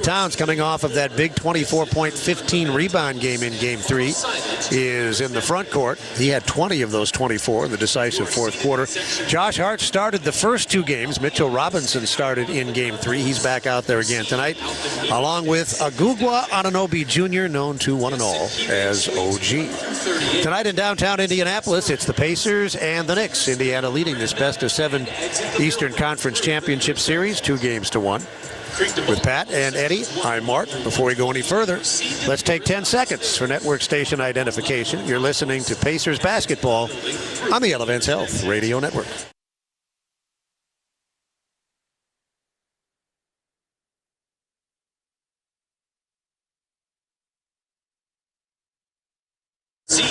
Towns, coming off of that big 24-point, 15-rebound game in Game 3, is in the front court. He had 20 of those 24 in the decisive fourth quarter. Josh Hart started the first two games. Mitchell Robinson started in Game 3. He's back out there again tonight, along with Agugwa Anunoby Jr., known to one and all as OG. Tonight in downtown Indianapolis, it's the Pacers and the Knicks. Indiana leading this best-of-7 Eastern Conference Championship Series, 2-1. With Pat and Eddie, I'm Mark. Before we go any further, let's take 10 seconds for network station identification. You're listening to Pacers basketball on the Elevance Health Radio Network.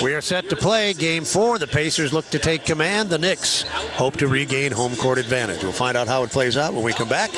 We are set to play Game 4. The Pacers look to take command. The Knicks hope to regain home court advantage. We'll find out how it plays out when we come back.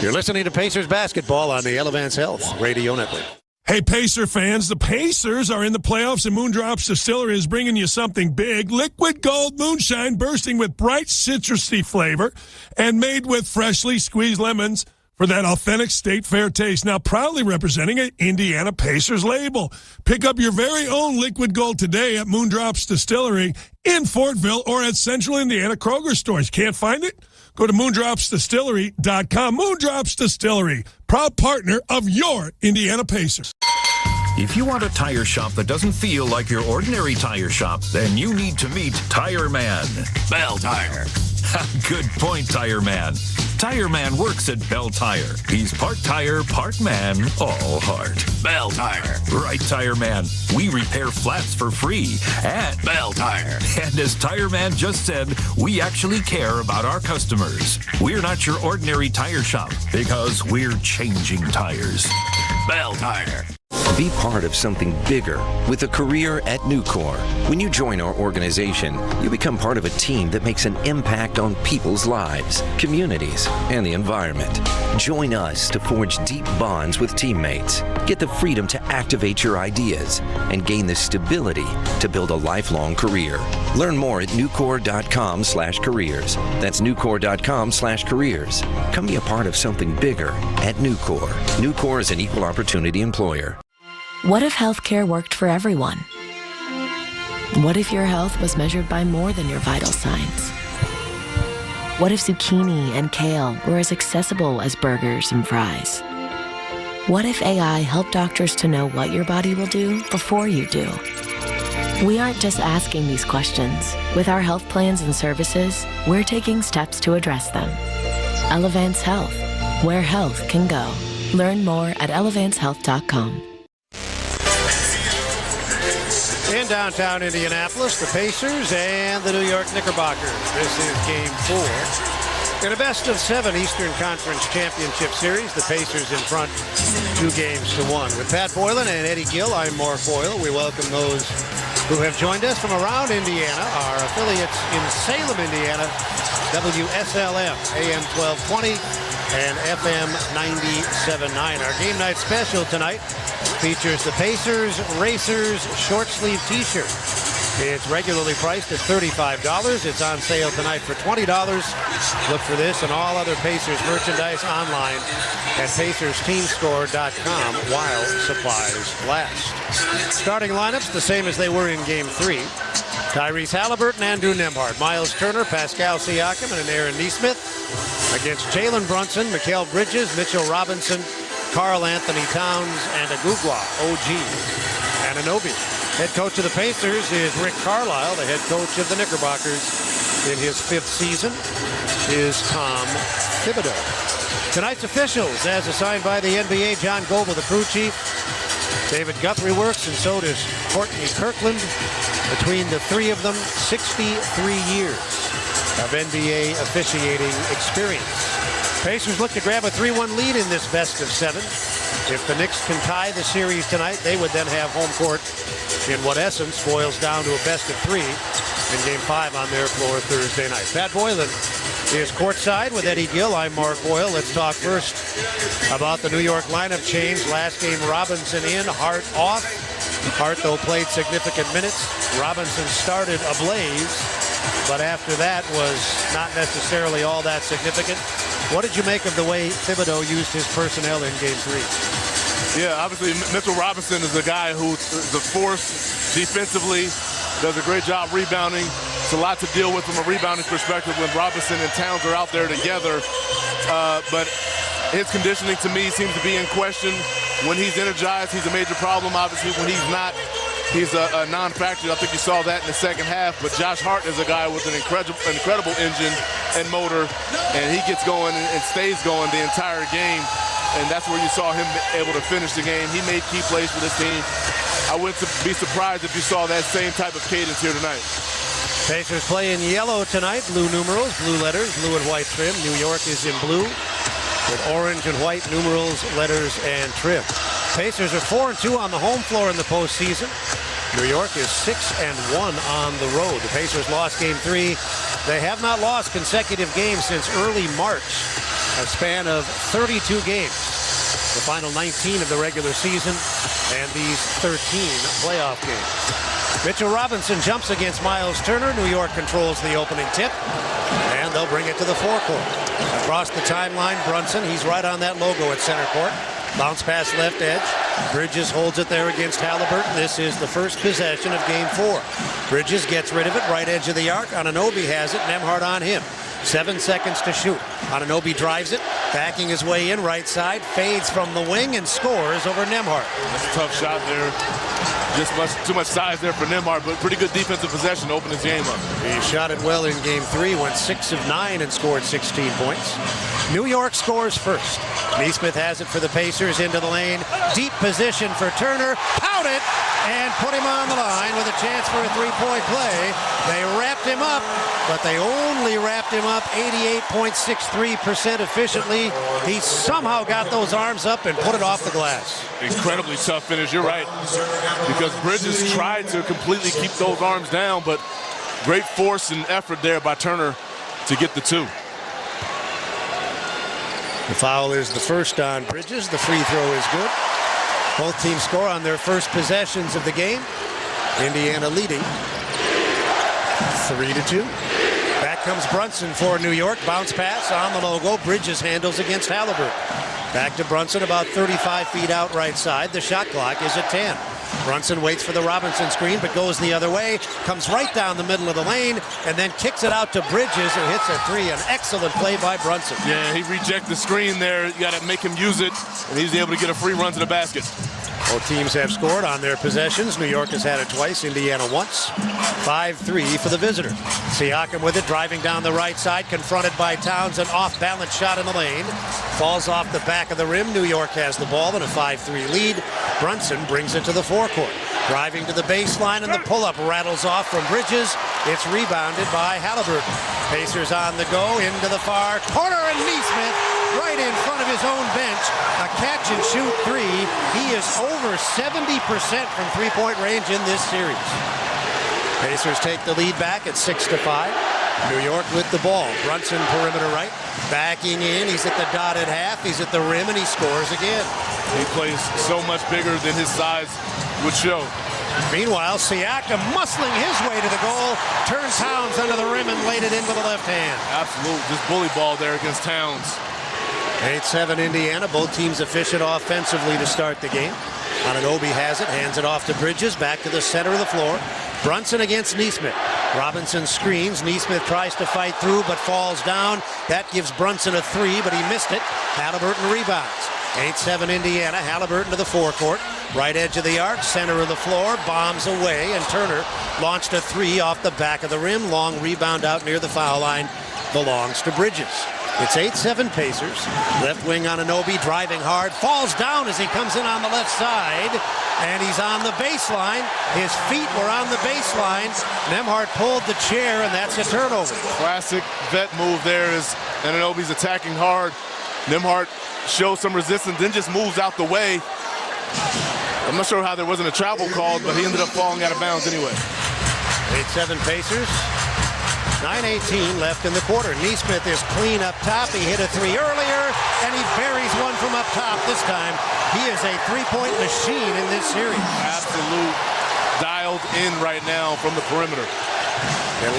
You're listening to Pacers basketball on the Elevance Health Radio Network. Hey, Pacer fans, the Pacers are in the playoffs, and Moondrops Distillery is bringing you something big. Liquid Gold Moonshine, bursting with bright citrusy flavor and made with freshly squeezed lemons for that authentic State Fair taste. Now proudly representing an Indiana Pacers label. Pick up your very own Liquid Gold today at Moondrops Distillery in Fortville or at Central Indiana Kroger stores. Can't find it? Go to moondropsdistillery.com. Moondrops Distillery, proud partner of your Indiana Pacers. If you want a tire shop that doesn't feel like your ordinary tire shop, then you need to meet Tire Man. Bell Tire. Good point, Tire Man. Tire Man works at Bell Tire. He's part tire, part man, all heart. Bell Tire. Right, Tire Man. We repair flats for free at Bell Tire. And as Tire Man just said, we actually care about our customers. We're not your ordinary tire shop because we're changing tires. Bell Tire. Be part of something bigger with a career at Nucor. When you join our organization, you become part of a team that makes an impact on people's lives, communities, and the environment. Join us to forge deep bonds with teammates, get the freedom to activate your ideas, and gain the stability to build a lifelong career. Learn more at nucor.com/careers. That's nucor.com/careers. Come be a part of something bigger at Nucor. Nucor is an equal opportunity employer. What if healthcare worked for everyone? What if your health was measured by more than your vital signs? What if zucchini and kale were as accessible as burgers and fries? What if AI helped doctors to know what your body will do before you do? We aren't just asking these questions. With our health plans and services, we're taking steps to address them. Elevance Health, where health can go. Learn more at elevancehealth.com. In downtown Indianapolis, the Pacers and the New York Knickerbockers. This is Game 4. In a best-of-7 Eastern Conference Championship Series, the Pacers in front 2-1. With Pat Boylan and Eddie Gill, I'm Mark Boyle. We welcome those who have joined us from around Indiana, our affiliates in Salem, Indiana, WSLM, AM 1220 and FM 97.9. Our game night special tonight features the Pacers Racers short sleeve t-shirt. It's regularly priced at $35. It's on sale tonight for $20. Look for this and all other Pacers merchandise online at PacersTeamStore.com while supplies last. Starting lineups the same as they were in Game 3. Tyrese Halliburton, Andrew Nembhard, Miles Turner, Pascal Siakam, and Aaron Nesmith against Jalen Brunson, Mikal Bridges, Mitchell Robinson, Karl Anthony Towns, and Agugwa, OG, Anunoby. Head coach of the Pacers is Rick Carlisle. The head coach of the Knickerbockers in his 5th season is Tom Thibodeau. Tonight's officials, as assigned by the NBA, John Goble, the crew chief. David Guthrie works, and so does Courtney Kirkland. Between the three of them, 63 years of NBA officiating experience. Pacers look to grab a 3-1 lead in this best-of-7. If the Knicks can tie the series tonight, they would then have home court in what essence boils down to a best-of-3 in Game 5 on their floor Thursday night. Pat Boylan is courtside with Eddie Gill. I'm Mark Boyle. Let's talk first about the New York lineup change. Last game, Robinson in, Hart off. Hart, though, played significant minutes. Robinson started ablaze, but after that was not necessarily all that significant. What did you make of the way Thibodeau used his personnel in Game 3? Yeah, obviously Mitchell Robinson is a guy who is a force defensively, does a great job rebounding. It's a lot to deal with from a rebounding perspective when Robinson and Towns are out there together. But his conditioning to me seems to be in question. When he's energized, he's a major problem. Obviously, when he's not, he's a non-factor. I think you saw that in the second half. But Josh Hart is a guy with an incredible engine and motor, and he gets going and stays going the entire game. And that's where you saw him able to finish the game. He made key plays for this team. I wouldn't be surprised if you saw that same type of cadence here tonight. Pacers play in yellow tonight, blue numerals, blue letters, blue and white trim. New York is in blue with orange and white numerals, letters, and trim. Pacers are 4-2 on the home floor in the postseason. New York is 6-1 on the road. The Pacers lost Game 3. They have not lost consecutive games since early March, a span of 32 games. The final 19 of the regular season and these 13 playoff games. Mitchell Robinson jumps against Miles Turner. New York controls the opening tip, and they'll bring it to the forecourt. Across the timeline, Brunson. He's right on that logo at center court. Bounce pass left edge. Bridges holds it there against Halliburton. This is the first possession of Game 4. Bridges gets rid of it, right edge of the arc. Anunoby has it, Nembhard on him. 7 seconds to shoot. Anunoby drives it, backing his way in right side, fades from the wing and scores over Nembhard. That's a tough shot there. Just too much size there for Nembhard, but pretty good defensive possession to open his game up. He shot it well in Game 3, went 6 of 9 and scored 16 points. New York scores first. Nesmith has it for the Pacers into the lane. Deep position for Turner. Pout it and put him on the line with a chance for a three-point play. They wrapped him up, but they only wrapped him up 88.63% efficiently. He somehow got those arms up and put it off the glass. Incredibly tough finish, you're right. Because Bridges tried to completely keep those arms down, but great force and effort there by Turner to get the two. The foul is the first on Bridges. The free throw is good. Both teams score on their first possessions of the game. Indiana leading 3-2. Back comes Brunson for New York. Bounce pass on the logo. Bridges handles against Halliburton. Back to Brunson about 35 feet out right side. The shot clock is at 10. Brunson waits for the Robinson screen, but goes the other way, comes right down the middle of the lane, and then kicks it out to Bridges, who hits a three. An excellent play by Brunson. Yeah, he rejected the screen there. You got to make him use it, and he's able to get a free run to the basket. Both teams have scored on their possessions. New York has had it twice, Indiana once. 5-3 for the visitor. Siakam with it, driving down the right side, confronted by Towns, an off-balance shot in the lane. Falls off the back of the rim. New York has the ball in a 5-3 lead. Brunson brings it to the forecourt. Driving to the baseline, and the pull-up rattles off from Bridges. It's rebounded by Halliburton. Pacers on the go, into the far corner, and Nesmith right in front of his own bench. A catch-and-shoot three. He is over 70% from three-point range in this series. Pacers take the lead back at 6-5. New York with the ball. Brunson perimeter right. Backing in. He's at the dotted half. He's at the rim, and he scores again. He plays so much bigger than his size would show. Meanwhile, Siakam muscling his way to the goal. Turns Towns under the rim and laid it in with the left hand. Absolute. Just bully ball there against Towns. 8-7 Indiana. Both teams efficient offensively to start the game. Anunoby has it, hands it off to Bridges, back to the center of the floor. Brunson against Nesmith. Robinson screens. Nesmith tries to fight through but falls down. That gives Brunson a three, but he missed it. Halliburton rebounds. 8-7 Indiana. Halliburton to the forecourt. Right edge of the arc, center of the floor, bombs away, and Turner launched a three off the back of the rim. Long rebound out near the foul line belongs to Bridges. It's 8-7 Pacers. Left wing Anunoby driving hard, falls down as he comes in on the left side, and he's on the baseline. His feet were on the baseline. Nembhard pulled the chair, and that's a turnover. Classic vet move there is Anunoby's attacking hard. Nembhard shows some resistance, then just moves out the way. I'm not sure how there wasn't a travel called, but he ended up falling out of bounds anyway. 8-7 Pacers. 9:18 left in the quarter. Nesmith is clean up top. He hit a three earlier, and he buries one from up top this time. He is a three-point machine in this series. Absolute dialed in right now from the perimeter.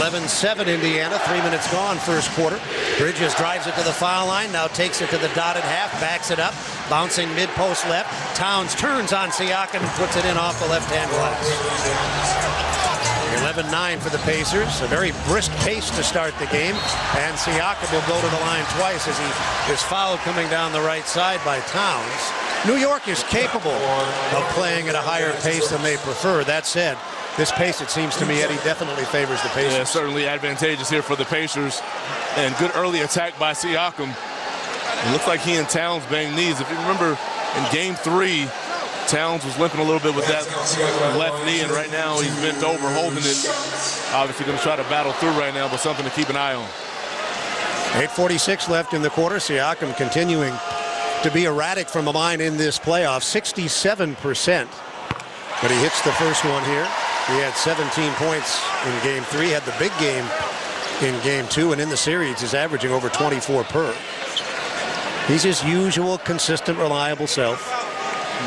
11-7 Indiana, 3 minutes gone, first quarter. Bridges drives it to the foul line, now takes it to the dotted half, backs it up, bouncing mid-post left. Towns turns on Siakam and puts it in off the left-hand glass. 11-9 for the Pacers, a very brisk pace to start the game, and Siakam will go to the line twice as he is fouled coming down the right side by Towns. New York is capable of playing at a higher pace than they prefer. That said, this pace, it seems to me, Eddie, definitely favors the Pacers. Yeah, certainly advantageous here for the Pacers. And good early attack by Siakam. It looks like he and Towns banged knees. If you remember, in Game 3, Towns was limping a little bit with that left knee, and right now he's bent over holding it. Obviously going to try to battle through right now, but something to keep an eye on. 8:46 left in the quarter. Siakam continuing to be erratic from the line in this playoff, 67%. But he hits the first one here. He had 17 points in Game 3, had the big game in Game 2, and in the series is averaging over 24 per. He's his usual, consistent, reliable self.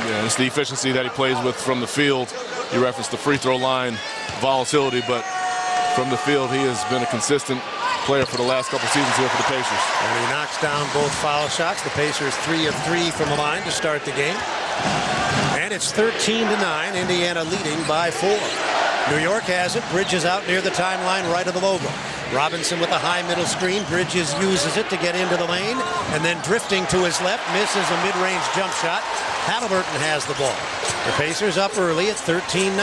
Yeah, it's the efficiency that he plays with from the field. You referenced the free throw line volatility, but from the field, he has been a consistent player for the last couple seasons here for the Pacers. And he knocks down both foul shots. The Pacers 3 of 3 from the line to start the game. And it's 13-9, Indiana leading by 4. New York has it. Bridges out near the timeline right of the logo. Robinson with a high middle screen. Bridges uses it to get into the lane, and then drifting to his left, misses a mid-range jump shot. Halliburton has the ball. The Pacers up early at 13-9.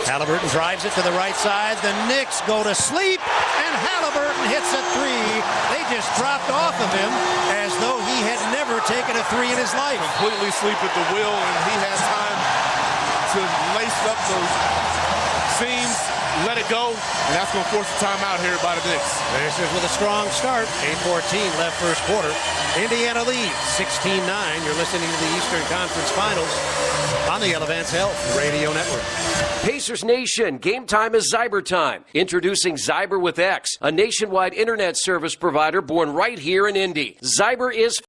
Halliburton drives it to the right side. The Knicks go to sleep, and Halliburton hits a three. They just dropped off of him as though he had never taken a three in his life. Completely sleep at the wheel, and he had time to lace up those seams, let it go, and that's going to force a timeout here by the Knicks. Pacers with a strong start. 8:14 left first quarter. Indiana leads 16-9. You're listening to the Eastern Conference Finals on the Elevance Health Radio Network. Pacers Nation, game time is Zyber time. Introducing Zyber with X, a nationwide internet service provider born right here in Indy. Zyber is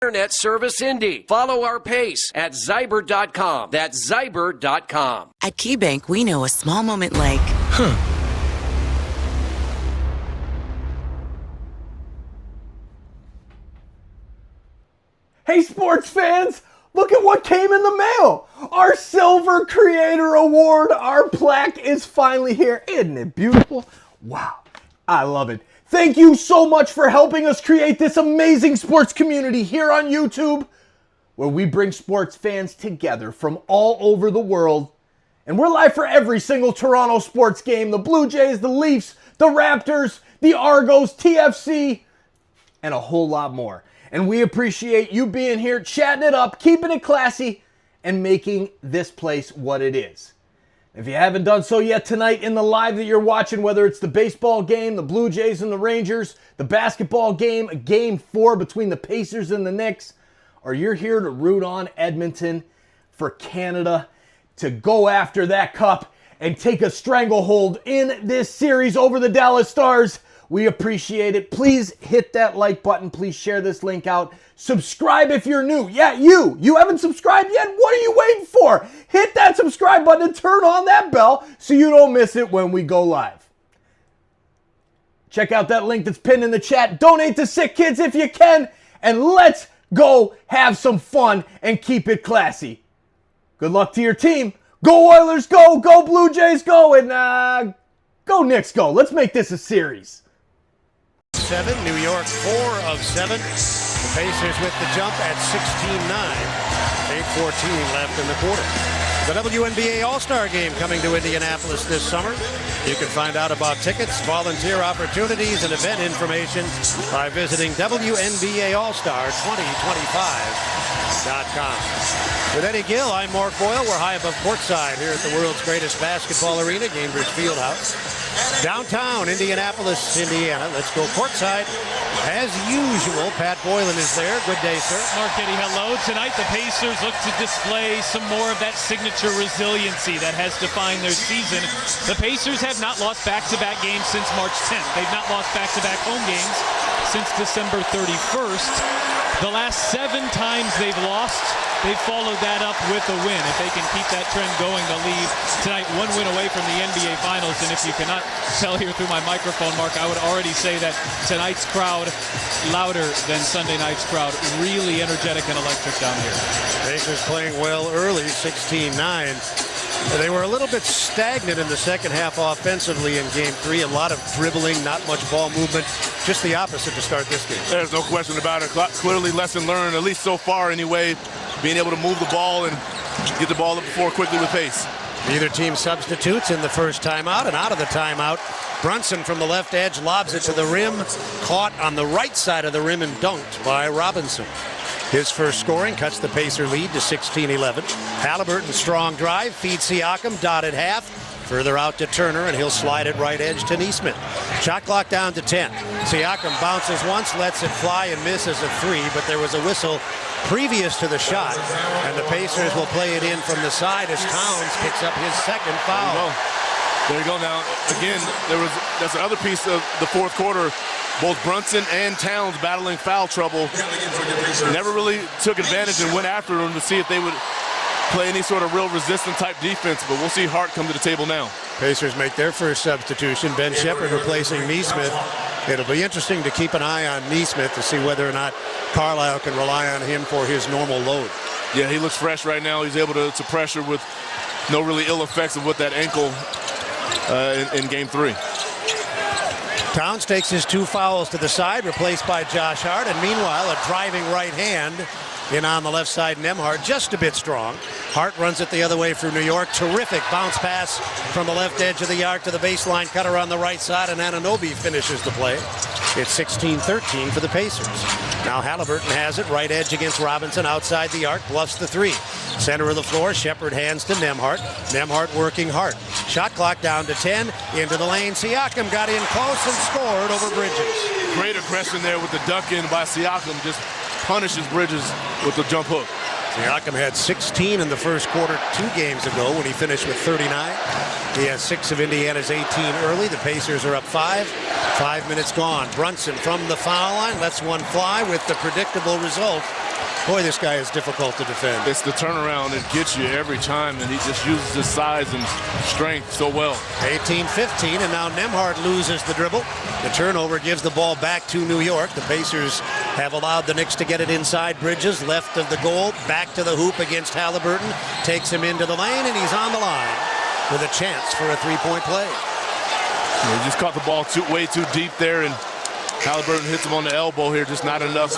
internet service Indy. Follow our pace at Zyber.com. That's Zyber.com. At KeyBank, we know a small moment like, Hey, sports fans, look at what came in the mail. Our Silver Creator Award, our plaque is finally here. Isn't it beautiful? Wow, I love it. Thank you so much for helping us create this amazing sports community here on YouTube, where we bring sports fans together from all over the world. And we're live for every single Toronto sports game, the Blue Jays, the Leafs, the Raptors, the Argos, TFC, and a whole lot more. And we appreciate you being here, chatting it up, keeping it classy, and making this place what it is. If you haven't done so yet tonight in the live that you're watching, whether it's the baseball game, the Blue Jays and the Rangers, the basketball game, Game 4 between the Pacers and the Knicks, or you're here to root on Edmonton for Canada to go after that cup and take a stranglehold in this series over the Dallas Stars, we appreciate it. Please hit that like button. Please share this link out. Subscribe if you're new. Yeah, you haven't subscribed yet? What are you waiting for? Hit that subscribe button and turn on that bell so you don't miss it when we go live. Check out that link that's pinned in the chat. Donate to SickKids if you can. And let's go have some fun and keep it classy. Good luck to your team. Go Oilers, go! Go Blue Jays, go! And go Knicks, go. Let's make this a series. 7, New York 4 of 7. The Pacers with the jump at 16-9. 8:14 left in the quarter. The WNBA All-Star Game coming to Indianapolis this summer. You can find out about tickets, volunteer opportunities, and event information by visiting WNBAallstar2025.com. With Eddie Gill, I'm Mark Boyle. We're high above courtside here at the world's greatest basketball arena, Gainbridge Fieldhouse. Downtown Indianapolis, Indiana. Let's go courtside As usual, Pat Boylan is there. Good day, sir. Marchetti, hello. Tonight, the Pacers look to display some more of that signature resiliency that has defined their season. The Pacers have not lost back-to-back games since March 10th. They've not lost back-to-back home games since December 31st. The last 7 times they've lost, they've followed that up with a win. If they can keep that trend going, they'll leave tonight 1 win away from the NBA Finals. And if you cannot tell here through my microphone, Mark, I would already say that tonight's crowd, louder than Sunday night's crowd, really energetic and electric down here. Pacers playing well early, 16-9. They were a little bit stagnant in the second half offensively in Game 3. A lot of dribbling, not much ball movement. Just the opposite to start this game. There's no question about it. Clearly lesson learned, at least so far anyway, being able to move the ball and get the ball up the floor quickly with pace. Neither team substitutes in the first timeout, and out of the timeout, Brunson from the left edge lobs it to the rim, caught on the right side of the rim and dunked by Robinson. His first scoring cuts the Pacer lead to 16-11. Halliburton strong drive, feeds Siakam, dotted half. Further out to Turner, and he'll slide it right edge to Nesmith. Shot clock down to 10. Siakam bounces once, lets it fly, and misses a 3, but there was a whistle previous to the shot, and the Pacers will play it in from the side as Towns picks up his second foul. There you go. Now, again, that's another piece of the fourth quarter. Both Brunson and Towns battling foul trouble. Never really took advantage and went after them to see if they would play any sort of real resistant type defense, but we'll see Hart come to the table now. Pacers make their first substitution. Ben Shepherd replacing Nesmith. It'll be interesting to keep an eye on Nesmith to see whether or not Carlisle can rely on him for his normal load. Yeah, he looks fresh right now. He's able to pressure with no really ill effects of what that ankle in Game 3. Towns takes his 2 fouls to the side, replaced by Josh Hart, and meanwhile a driving right hand in on the left side. Nembhard just a bit strong. Hart runs it the other way for New York. Terrific bounce pass from the left edge of the arc to the baseline cutter on the right side, and Anunoby finishes the play. It's 16-13 for the Pacers. Now Halliburton has it, right edge against Robinson, outside the arc, bluffs the 3. Center of the floor, Shepherd hands to Nembhard. Nembhard working Hart. Shot clock down to 10, into the lane. Siakam got in close and scored over Bridges. Great aggression there with the dunk in by Siakam, just punishes Bridges with the jump hook. Siakam had 16 in the first quarter 2 games ago when he finished with 39. He has 6 of Indiana's 18 early. The Pacers are up 5. 5 minutes gone. Brunson from the foul line lets one fly with the predictable result. Boy, this guy is difficult to defend. It's the turnaround that gets you every time, and he just uses his size and strength so well. 18-15, and now Nembhard loses the dribble. The turnover gives the ball back to New York. The Pacers have allowed the Knicks to get it inside Bridges, left of the goal, back to the hoop against Halliburton. Takes him into the lane, and he's on the line with a chance for a 3-point play. He just caught the ball way too deep there, and Halliburton hits him on the elbow here. Just not enough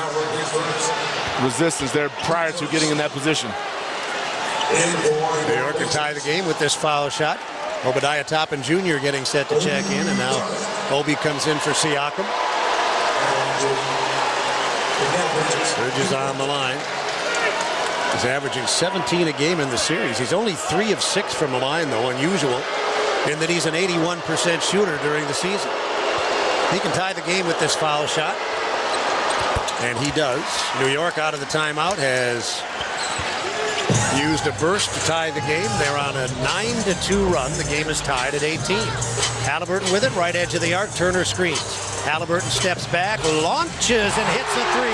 resistance there prior to getting in that position. New York can tie the game with this foul shot. Obadiah Toppin Jr. getting set to check in, and now Obi comes in for Siakam. Bridges on the line. He's averaging 17 a game in the series. He's only 3 of 6 from the line, though, unusual, in that he's an 81% shooter during the season. He can tie the game with this foul shot, and he does. New York out of the timeout has used a burst to tie the game. They're on a 9-2 run. The game is tied at 18. Halliburton with it, right edge of the arc. Turner screens. Halliburton steps back, launches, and hits a 3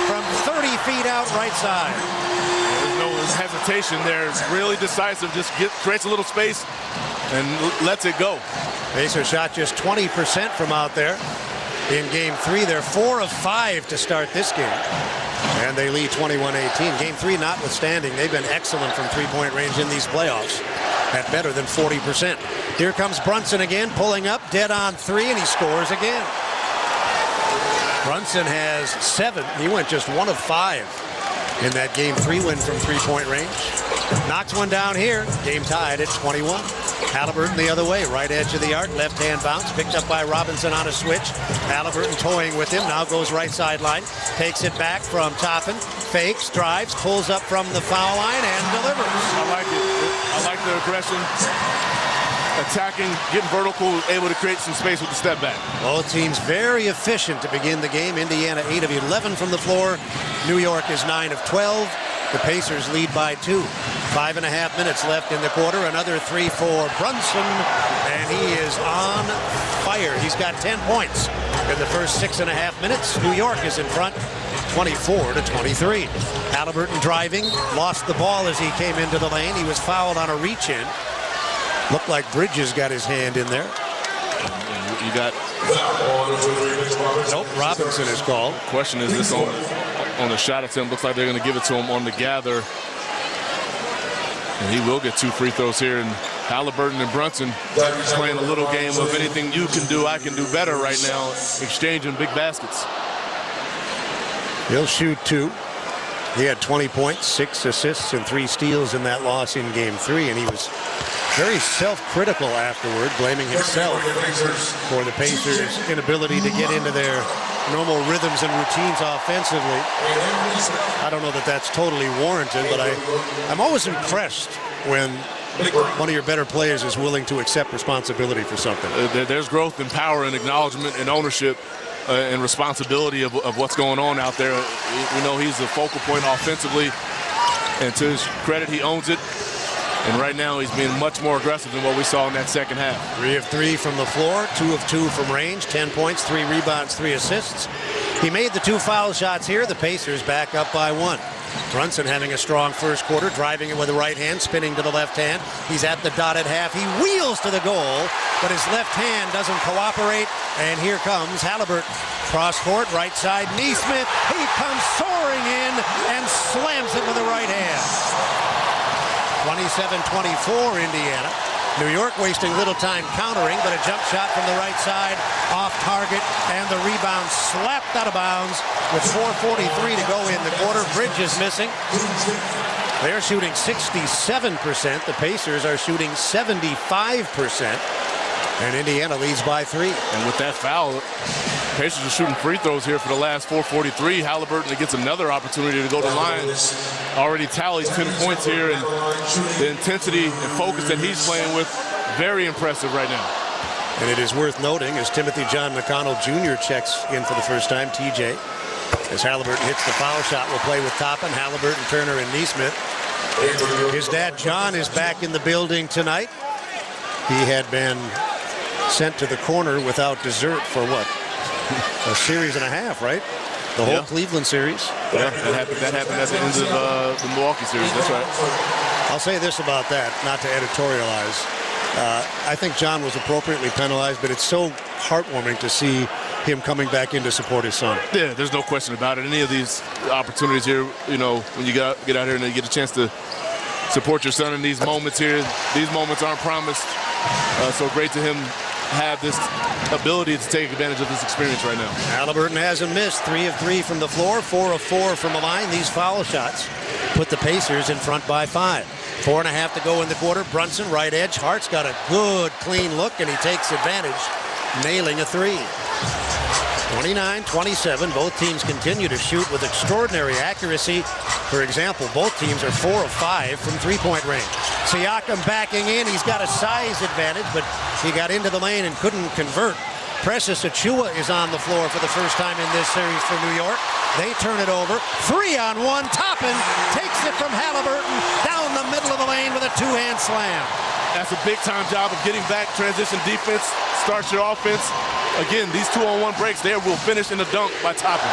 from 30 feet out right side. There's no hesitation there. It's really decisive. Just creates a little space and lets it go. Pacers shot just 20% from out there in Game 3. They're 4 of 5 to start this game, and they lead 21-18. Game 3 notwithstanding, they've been excellent from three-point range in these playoffs at better than 40%. Here comes Brunson again, pulling up, dead on 3, and he scores again. Brunson has 7. He went just 1 of 5 in that Game 3 win from three-point range. Knocks one down here. Game tied at 21. Halliburton the other way, right edge of the arc, left-hand bounce, picked up by Robinson on a switch. Halliburton toying with him, now goes right sideline, takes it back from Toppin, fakes, drives, pulls up from the foul line, and delivers. I like it. I like the aggression. attacking, getting vertical, able to create some space with the step back. Both teams very efficient to begin the game. Indiana 8 of 11 from the floor. New York is 9 of 12. The Pacers lead by 2. 5.5 minutes left in the quarter. Another 3 for Brunson, and he is on fire. He's got 10 points in the first 6.5 minutes. New York is in front, 24-23. Halliburton driving, lost the ball as he came into the lane. He was fouled on a reach-in. Looked like Bridges got his hand in there. You got... Nope, Robinson is called. Question is this on the shot attempt. Looks like they're going to give it to him on the gather. And he will get 2 free throws here. And Halliburton and Brunson playing a little game of anything you can do, I can do better right now, exchanging big baskets. He'll shoot 2. He had 20 points, 6 assists, and 3 steals in that loss in Game 3, and he was very self-critical afterward, blaming himself for the Pacers' inability to get into their normal rhythms and routines offensively. I don't know that that's totally warranted, but I'm always impressed when one of your better players is willing to accept responsibility for something. There's growth and power and acknowledgement and ownership and responsibility of what's going on out there. We know he's the focal point offensively, and to his credit, he owns it. And right now, he's being much more aggressive than what we saw in that second half. 3 of 3 from the floor, 2 of 2 from range, 10 points, 3 rebounds, 3 assists. He made the 2 foul shots here. The Pacers back up by 1. Brunson having a strong first quarter, driving it with the right hand, spinning to the left hand. He's at the dotted half. He wheels to the goal, but his left hand doesn't cooperate. And here comes Halliburton. Cross court, right side, Neesmith. He comes soaring in and slams it with the right hand. 27-24 Indiana. New York wasting little time countering, but a jump shot from the right side off target, and the rebound slapped out of bounds with 4:43 to go in the quarter. Bridges missing. They're shooting 67%. The Pacers are shooting 75%. And Indiana leads by 3. And with that foul, Pacers are shooting free throws here for the last 4:43. Halliburton gets another opportunity to go to the line. Already tallies 10 points here, and the intensity and focus that he's playing with, very impressive right now. And it is worth noting, as Timothy John McConnell Jr. checks in for the first time, TJ, as Halliburton hits the foul shot, will play with Toppin, Halliburton, Turner, and Neesmith. His dad, John, is back in the building tonight. He had been sent to the corner without dessert for what? A series and a half, right? The whole Cleveland series. Yeah, that happened at the end of the Milwaukee series. That's right. I'll say this about that, not to editorialize. I think John was appropriately penalized, but it's so heartwarming to see him coming back in to support his son. Yeah, there's no question about it. Any of these opportunities here, you know, when you get out here and you get a chance to support your son in these moments here, these moments aren't promised. So great to him have this ability to take advantage of this experience right now. Halliburton hasn't missed. 3 of 3 from the floor, 4 of 4 from the line. These foul shots put the Pacers in front by 5. 4.5 to go in the quarter. Brunson, right edge. Hart's got a good, clean look, and he takes advantage, nailing a 3. 29-27. Both teams continue to shoot with extraordinary accuracy. For example, both teams are 4 of 5 from three-point range. Siakam backing in. He's got a size advantage, but he got into the lane and couldn't convert. Precious Achiuwa is on the floor for the first time in this series for New York. They turn it over. 3-on-1. Toppin takes it from Halliburton down the middle of the lane with a 2-hand slam. That's a big-time job of getting back. Transition defense starts your offense. Again, these 2-on-1 breaks there will finish in a dunk by Toppin.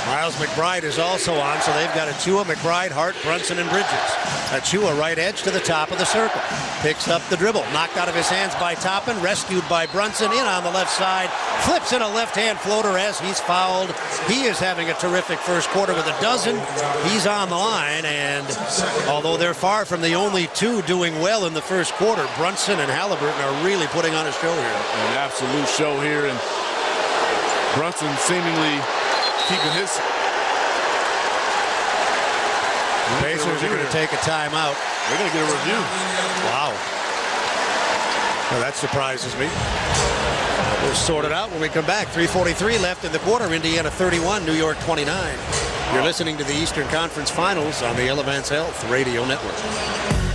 Miles McBride is also on, so they've got Achiuwa, McBride, Hart, Brunson, and Bridges. Achiuwa right edge to the top of the circle. Picks up the dribble. Knocked out of his hands by Toppin. Rescued by Brunson. In on the left side. Flips in a left-hand floater as he's fouled. He is having a terrific first quarter with a dozen. He's on the line, and although they're far from the only two doing well in the first quarter, Brunson and Halliburton are really putting on a show here. An absolute show here, and Brunson seemingly keeping his... The Pacers are going to take a timeout. They're going to get a review. Wow. Well, that surprises me. We'll sort it out when we come back. 3:43 left in the quarter. Indiana 31, New York 29. You're listening to the Eastern Conference Finals on the Elevance Health Radio Network.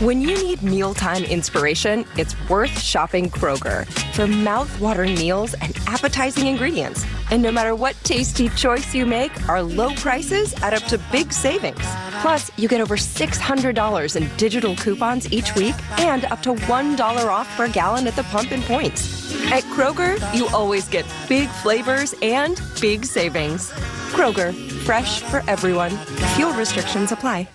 When you need mealtime inspiration, it's worth shopping Kroger for mouth-watering meals and appetizing ingredients. And no matter what tasty choice you make, our low prices add up to big savings. Plus, you get over $600 in digital coupons each week and up to $1 off per gallon at the pump and points. At Kroger, you always get big flavors and big savings. Kroger, fresh for everyone. Fuel restrictions apply.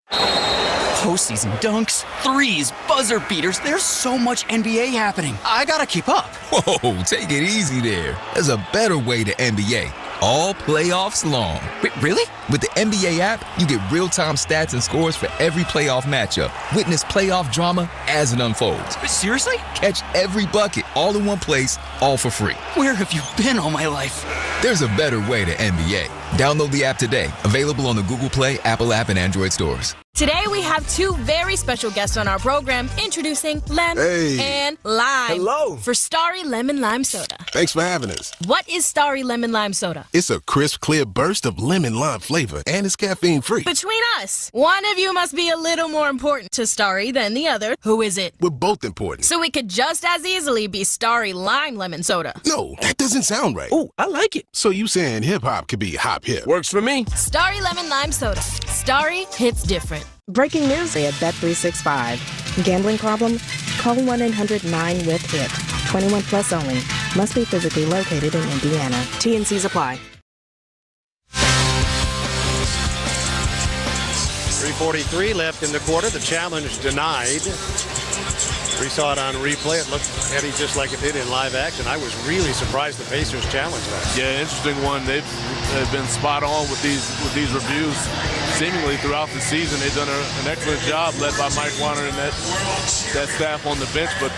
Postseason dunks, threes, buzzer beaters. There's so much NBA happening. I gotta keep up. Whoa, take it easy there. There's a better way to NBA. All playoffs long. Wait, really? With the NBA app, you get real-time stats and scores for every playoff matchup. Witness playoff drama as it unfolds. Seriously? Catch every bucket all in one place, all for free. Where have you been all my life? There's a better way to NBA. Download the app today. Available on the Google Play, Apple app, and Android stores. Today we have two very special guests on our program, introducing Lem and Lime. Hello. For Starry Lemon Lime Soda. Thanks for having us. What is Starry Lemon Lime Soda? It's a crisp, clear burst of lemon lime flavor, and it's caffeine-free. Between us, one of you must be a little more important to Starry than the other. Who is it? We're both important. So it could just as easily be Starry Lime Lemon Soda. No, that doesn't sound right. Oh, I like it. So you saying hip-hop could be hop-hip? Works for me. Starry Lemon Lime Soda. Starry hits different. Breaking news at Bet365. Gambling problem? Call 1-800-9-WITH-IT. 21 plus only. Must be physically located in Indiana. T&Cs apply. 3:43 left in the quarter. The challenge denied. We saw it on replay. It looked heady just like it did in live action. I was really surprised the Pacers challenged that. Yeah, interesting one. They've been spot on with these reviews seemingly throughout the season. They've done an excellent job led by Mike Warner and that staff on the bench, but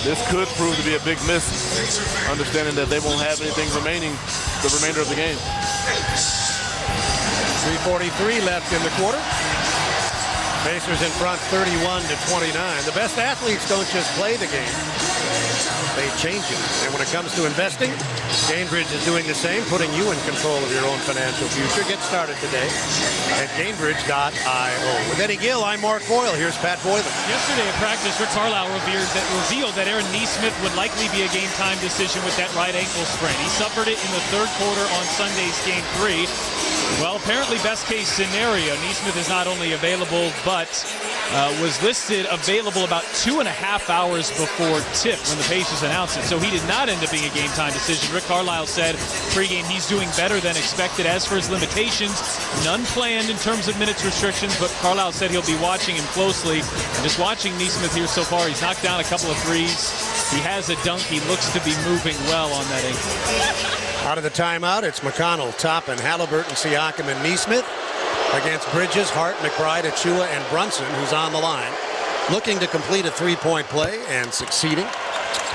this could prove to be a big miss, understanding that they won't have anything remaining the remainder of the game. 3:43 left in the quarter. Pacers in front 31-29. The best athletes don't just play the game, they change it. And when it comes to investing, Gainbridge is doing the same, putting you in control of your own financial future. Get started today at Gainbridge.io. With Eddie Gill, I'm Mark Boyle. Here's Pat Boylan. Yesterday at practice, Rick Carlisle revealed that Aaron Nesmith would likely be a game-time decision with that right ankle sprain. He suffered it in the third quarter on Sunday's Game 3. Well, apparently best-case scenario, Nesmith is not only available, but was listed available about 2.5 hours before tip when the Pacers announced it. So he did not end up being a game-time decision. Rick Carlisle said pregame he's doing better than expected. As for his limitations, none planned in terms of minutes restrictions, but Carlisle said he'll be watching him closely. And just watching Nesmith here so far, he's knocked down a couple of threes. He has a dunk. He looks to be moving well on that ankle. Out of the timeout, it's McConnell, Toppin, Halliburton, Siakam, and Nesmith against Bridges, Hart, McBride, Achua, and Brunson, who's on the line, looking to complete a three-point play and succeeding.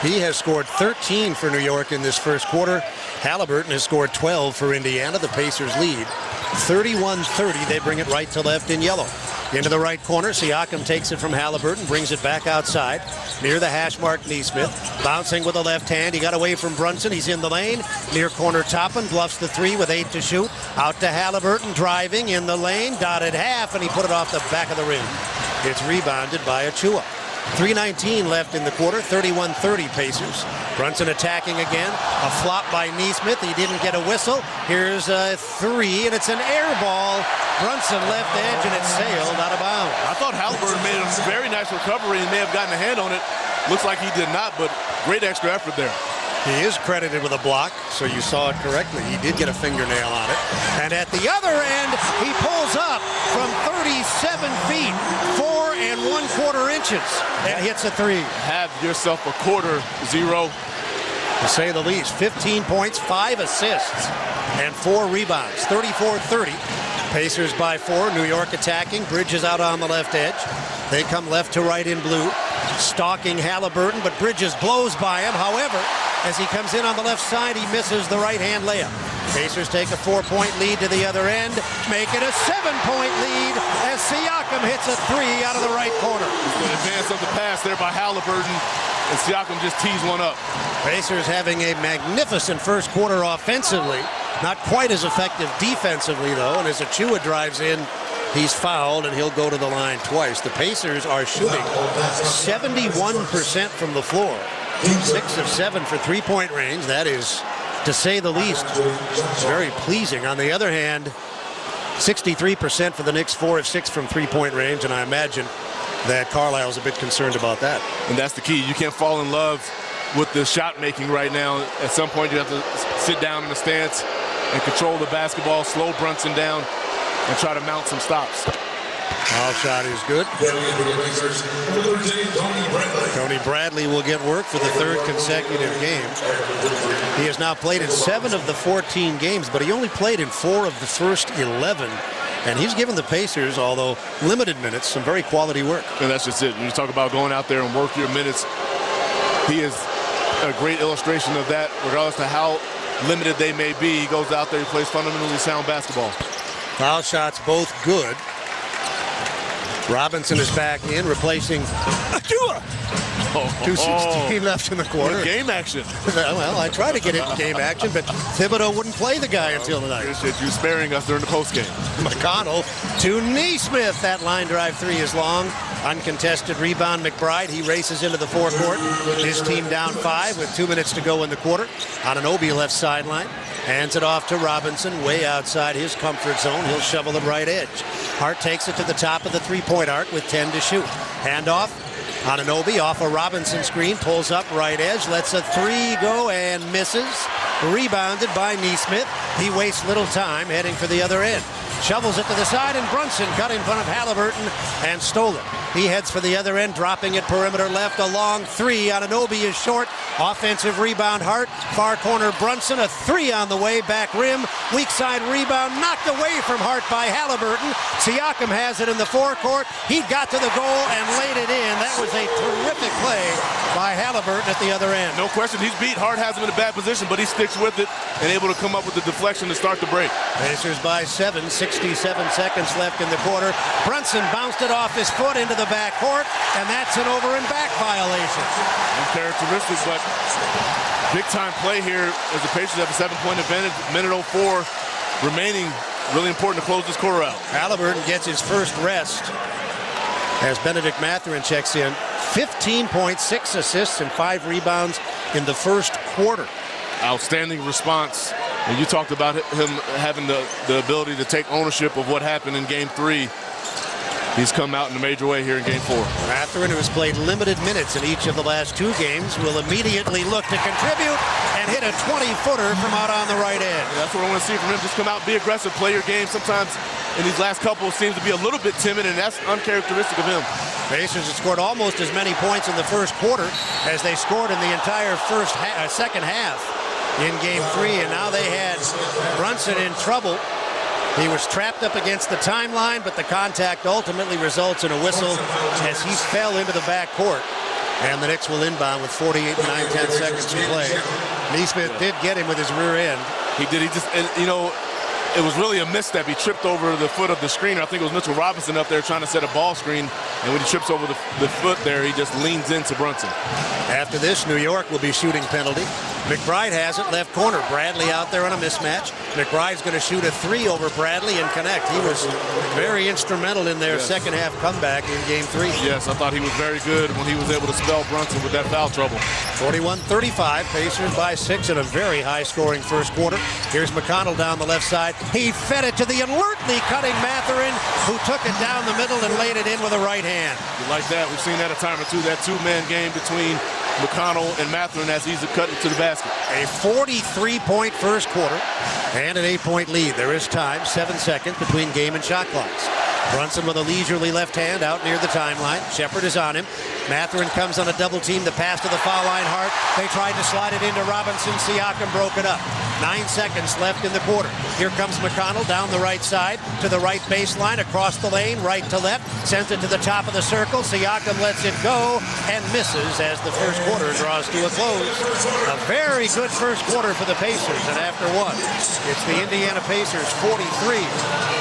He has scored 13 for New York in this first quarter. Halliburton has scored 12 for Indiana. The Pacers lead 31-30. They bring it right to left in yellow. Into the right corner, Siakam takes it from Halliburton, brings it back outside. Near the hash mark, Nesmith. Bouncing with the left hand. He got away from Brunson. He's in the lane. Near corner, Toppin bluffs the three with 8 to shoot. Out to Halliburton, driving in the lane. Dotted half, and he put it off the back of the rim. It's rebounded by Achua. 3:19 left in the quarter, 31-30 Pacers. Brunson attacking again. A flop by Nesmith. He didn't get a whistle. Here's a three, and it's an air ball. Brunson left edge, and it sailed out of bounds. I thought Halliburton made a very nice recovery and may have gotten a hand on it. Looks like he did not, but great extra effort there. He is credited with a block, so you saw it correctly. He did get a fingernail on it. And at the other end, he pulls up from 37 feet, 4 1/4 inches, and hits a three. Have yourself a quarter, Zero. To say the least. 15 points, 5 assists, and 4 rebounds. 34-30. Pacers by 4. New York attacking. Bridges out on the left edge. They come left to right in blue. Stalking Halliburton, but Bridges blows by him. However, as he comes in on the left side, he misses the right-hand layup. Pacers take a 4-point lead to the other end, make it a 7-point lead as Siakam hits a three out of the right corner. An advance of the pass there by Halliburton, and Siakam just tees one up. Pacers having a magnificent first quarter offensively. Not quite as effective defensively, though, and as Achua drives in, he's fouled, and he'll go to the line twice. The Pacers are shooting 71% from the floor. 6 of 7 for three-point range. That is, to say the least, very pleasing. On the other hand, 63% for the Knicks, 4 of 6 from three-point range, and I imagine that Carlisle's a bit concerned about that. And that's the key. You can't fall in love with the shot making right now. At some point, you have to sit down in the stance and control the basketball, slow Brunson down, and try to mount some stops. Foul shot is good. Tony Bradley will get work for the third consecutive game. He has now played in 7 of the 14 games, but he only played in 4 of the first 11. And he's given the Pacers, although limited minutes, some very quality work. And that's just it. When you talk about going out there and work your minutes, he is a great illustration of that. Regardless of how limited they may be, he goes out there, he plays fundamentally sound basketball. Foul shots both good. Robinson is back in, replacing Achua. 2:16 left in the quarter. Game action. Well, I tried to get it in game action, but Thibodeau wouldn't play the guy until tonight. Appreciate you sparing us during the postgame. McConnell to Neesmith. That line drive 3 is long. Uncontested rebound, McBride. He races into the forecourt. His team down 5 with 2 minutes to go in the quarter. Anunoby left sideline. Hands it off to Robinson, way outside his comfort zone. He'll shovel the right edge. Hart takes it to the top of the three-point arc with 10 to shoot. Handoff. Anunoby off a Robinson screen, pulls up right edge, lets a 3 go and misses. Rebounded by Neesmith. He wastes little time heading for the other end. Shovels it to the side, and Brunson cut in front of Halliburton and stole it. He heads for the other end, dropping it perimeter left. A long 3. Anunoby is short. Offensive rebound, Hart. Far corner, Brunson. A 3 on the way. Back rim. Weak side rebound. Knocked away from Hart by Halliburton. Siakam has it in the forecourt. He got to the goal and laid it in. That was a terrific play by Halliburton at the other end. No question. He's beat. Hart has him in a bad position, but he sticks with it and able to come up with the deflection to start the break. Pacers by 7. 67 seconds left in the quarter. Brunson bounced it off his foot into the backcourt, and that's an over and back violation. Uncharacteristic, but big-time play here as the Pacers have a 7-point advantage. Minute 04 remaining. Really important to close this quarter out. Halliburton gets his first rest as Benedict Mathurin checks in. 15 points, 6 assists, and 5 rebounds in the first quarter. Outstanding response. And you talked about him having the ability to take ownership of what happened in Game 3. He's come out in a major way here in Game 4. Mathurin, who has played limited minutes in each of the last 2 games, will immediately look to contribute and hit a 20-footer from out on the right edge. That's what I want to see from him. Just come out, be aggressive, play your game. Sometimes in these last couple seems to be a little bit timid, and that's uncharacteristic of him. Pacers have scored almost as many points in the first quarter as they scored in the entire second half in Game 3, and now they had Brunson in trouble. He was trapped up against the timeline, but the contact ultimately results in a whistle as he fell into the backcourt. And the Knicks will inbound with 48 and 9/10 seconds to play. Neesmith did get him with his rear end. He did. He just, you know, it was really a misstep. He tripped over the foot of the screener. I think it was Mitchell Robinson up there trying to set a ball screen. And when he trips over the foot there, he just leans into Brunson. After this, New York will be shooting penalty. McBride has it, left corner. Bradley out there on a mismatch. McBride's going to shoot a 3 over Bradley and connect. He was very instrumental in their second half comeback in Game 3. Yes, I thought he was very good when he was able to spell Brunson with that foul trouble. 41-35, Pacers by 6 in a very high-scoring first quarter. Here's McConnell down the left side. He fed it to the alertly cutting Mathurin, who took it down the middle and laid it in with a right hand. You like that? We've seen that a time or two, that two-man game between McConnell and Mathurin as he's cutting to the basket. A 43-point first quarter and an 8-point lead. There is time, 7 seconds between game and shot clocks. Brunson with a leisurely left hand out near the timeline. Shepard is on him. Mathurin comes on a double team. The pass to the foul line. Hart. They tried to slide it into Robinson. Siakam broke it up. 9 seconds left in the quarter. Here comes McConnell down the right side to the right baseline, across the lane, right to left. Sends it to the top of the circle. Siakam lets it go and misses as the first quarter draws to a close. A very good first quarter for the Pacers, and after one, it's the Indiana Pacers 43,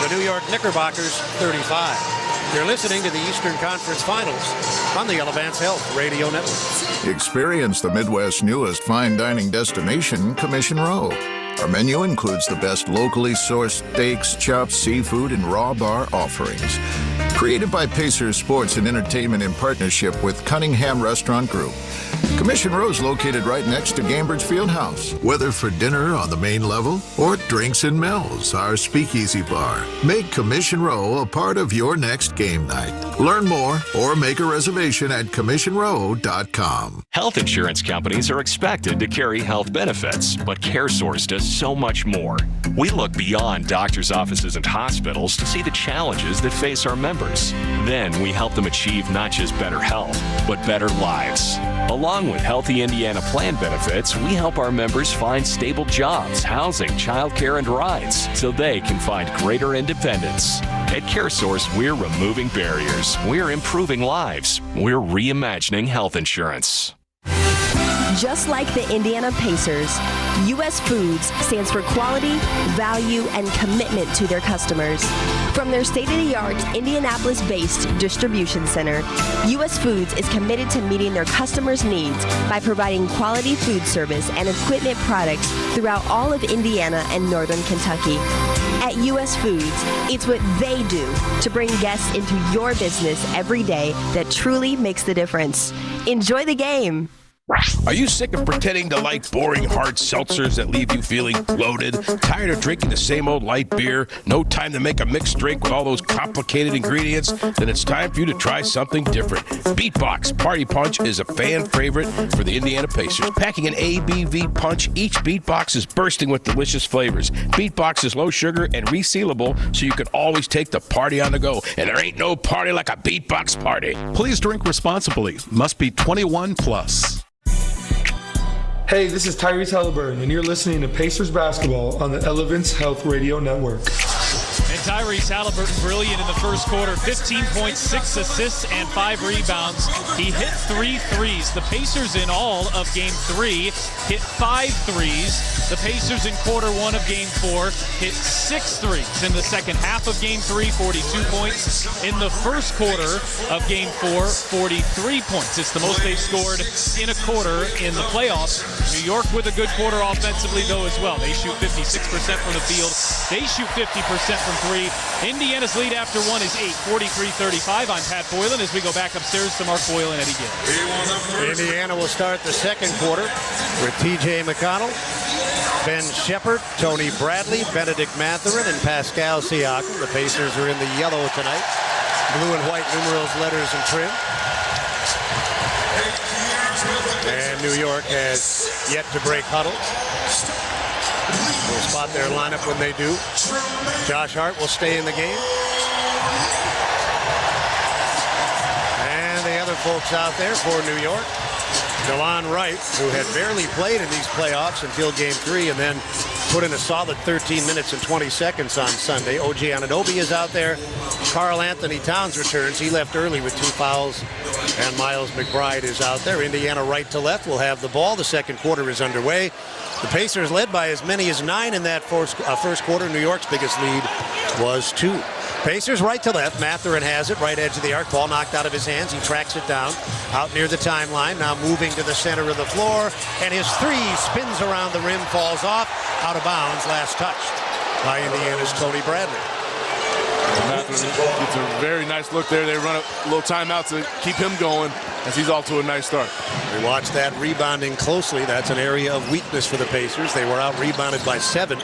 the New York Knickerbockers 35. You're listening to the Eastern Conference Finals on the Elevance Health Radio Network. Experience the Midwest's newest fine dining destination, Commission Row. Our menu includes the best locally sourced steaks, chops, seafood, and raw bar offerings. Created by Pacers Sports and Entertainment in partnership with Cunningham Restaurant Group. Commission Row is located right next to Gambridge Fieldhouse. Whether for dinner on the main level or drinks and Mel's, our speakeasy bar, make Commission Row a part of your next game night. Learn more or make a reservation at commissionrow.com. Health insurance companies are expected to carry health benefits, but CareSource does so much more. We look beyond doctors' offices and hospitals to see the challenges that face our members. Then we help them achieve not just better health, but better lives. Along with Healthy Indiana plan benefits, we help our members find stable jobs, housing, childcare, and rides so they can find greater independence. At CareSource, we're removing barriers. We're improving lives. We're reimagining health insurance. Just like the Indiana Pacers, U.S. Foods stands for quality, value, and commitment to their customers. From their state-of-the-art Indianapolis-based distribution center, U.S. Foods is committed to meeting their customers' needs by providing quality food service and equipment products throughout all of Indiana and northern Kentucky. At U.S. Foods, it's what they do to bring guests into your business every day that truly makes the difference. Enjoy the game. Are you sick of pretending to like boring hard seltzers that leave you feeling bloated? Tired of drinking the same old light beer? No time to make a mixed drink with all those complicated ingredients? Then it's time for you to try something different. Beatbox Party Punch is a fan favorite for the Indiana Pacers. Packing an ABV punch, each Beatbox is bursting with delicious flavors. Beatbox is low sugar and resealable, so you can always take the party on the go. And there ain't no party like a Beatbox party. Please drink responsibly. Must be 21 plus. Hey, this is Tyrese Halliburton, and you're listening to Pacers Basketball on the Elevance Health Radio Network. And Tyrese Halliburton brilliant in the first quarter, 15 points, 6 assists, and 5 rebounds. He hit 3 threes. The Pacers in all of Game 3 hit 5 threes. The Pacers in quarter 1 of Game 4 hit 6 threes. In the second half of Game 3, 42 points. In the first quarter of Game 4, 43 points. It's the most they've scored in a quarter in the playoffs. New York with a good quarter offensively, though, as well. They shoot 56% from the field. They shoot 50% from 3. Indiana's lead after 1 is 8, 43-35. I'm Pat Boylan as we go back upstairs to Mark Boyle and Eddie Gill. Indiana will start the second quarter with T.J. McConnell, Ben Shepherd, Tony Bradley, Benedict Mathurin, and Pascal Siakam. The Pacers are in the yellow tonight. Blue and white numerals, letters, and trim. And New York has yet to break huddle. We'll spot their lineup when they do. Josh Hart will stay in the game. And the other folks out there for New York. DeLon Wright, who had barely played in these playoffs until Game 3 and then put in a solid 13 minutes and 20 seconds on Sunday. OG Anunoby is out there. Karl Anthony Towns returns. He left early with 2 fouls. And Miles McBride is out there. Indiana right to left will have the ball. The second quarter is underway. The Pacers led by as many as 9 in that first quarter. New York's biggest lead was 2. Pacers right to left. Mathurin has it, right edge of the arc. Ball knocked out of his hands. He tracks it down out near the timeline. Now moving to the center of the floor. And his 3 spins around the rim, falls off, out of bounds, last touched by Indiana's Tony Bradley. Mathurin gets a very nice look there. They run a little timeout to keep him going as he's off to a nice start. We watch that rebounding closely. That's an area of weakness for the Pacers. They were out-rebounded by 7.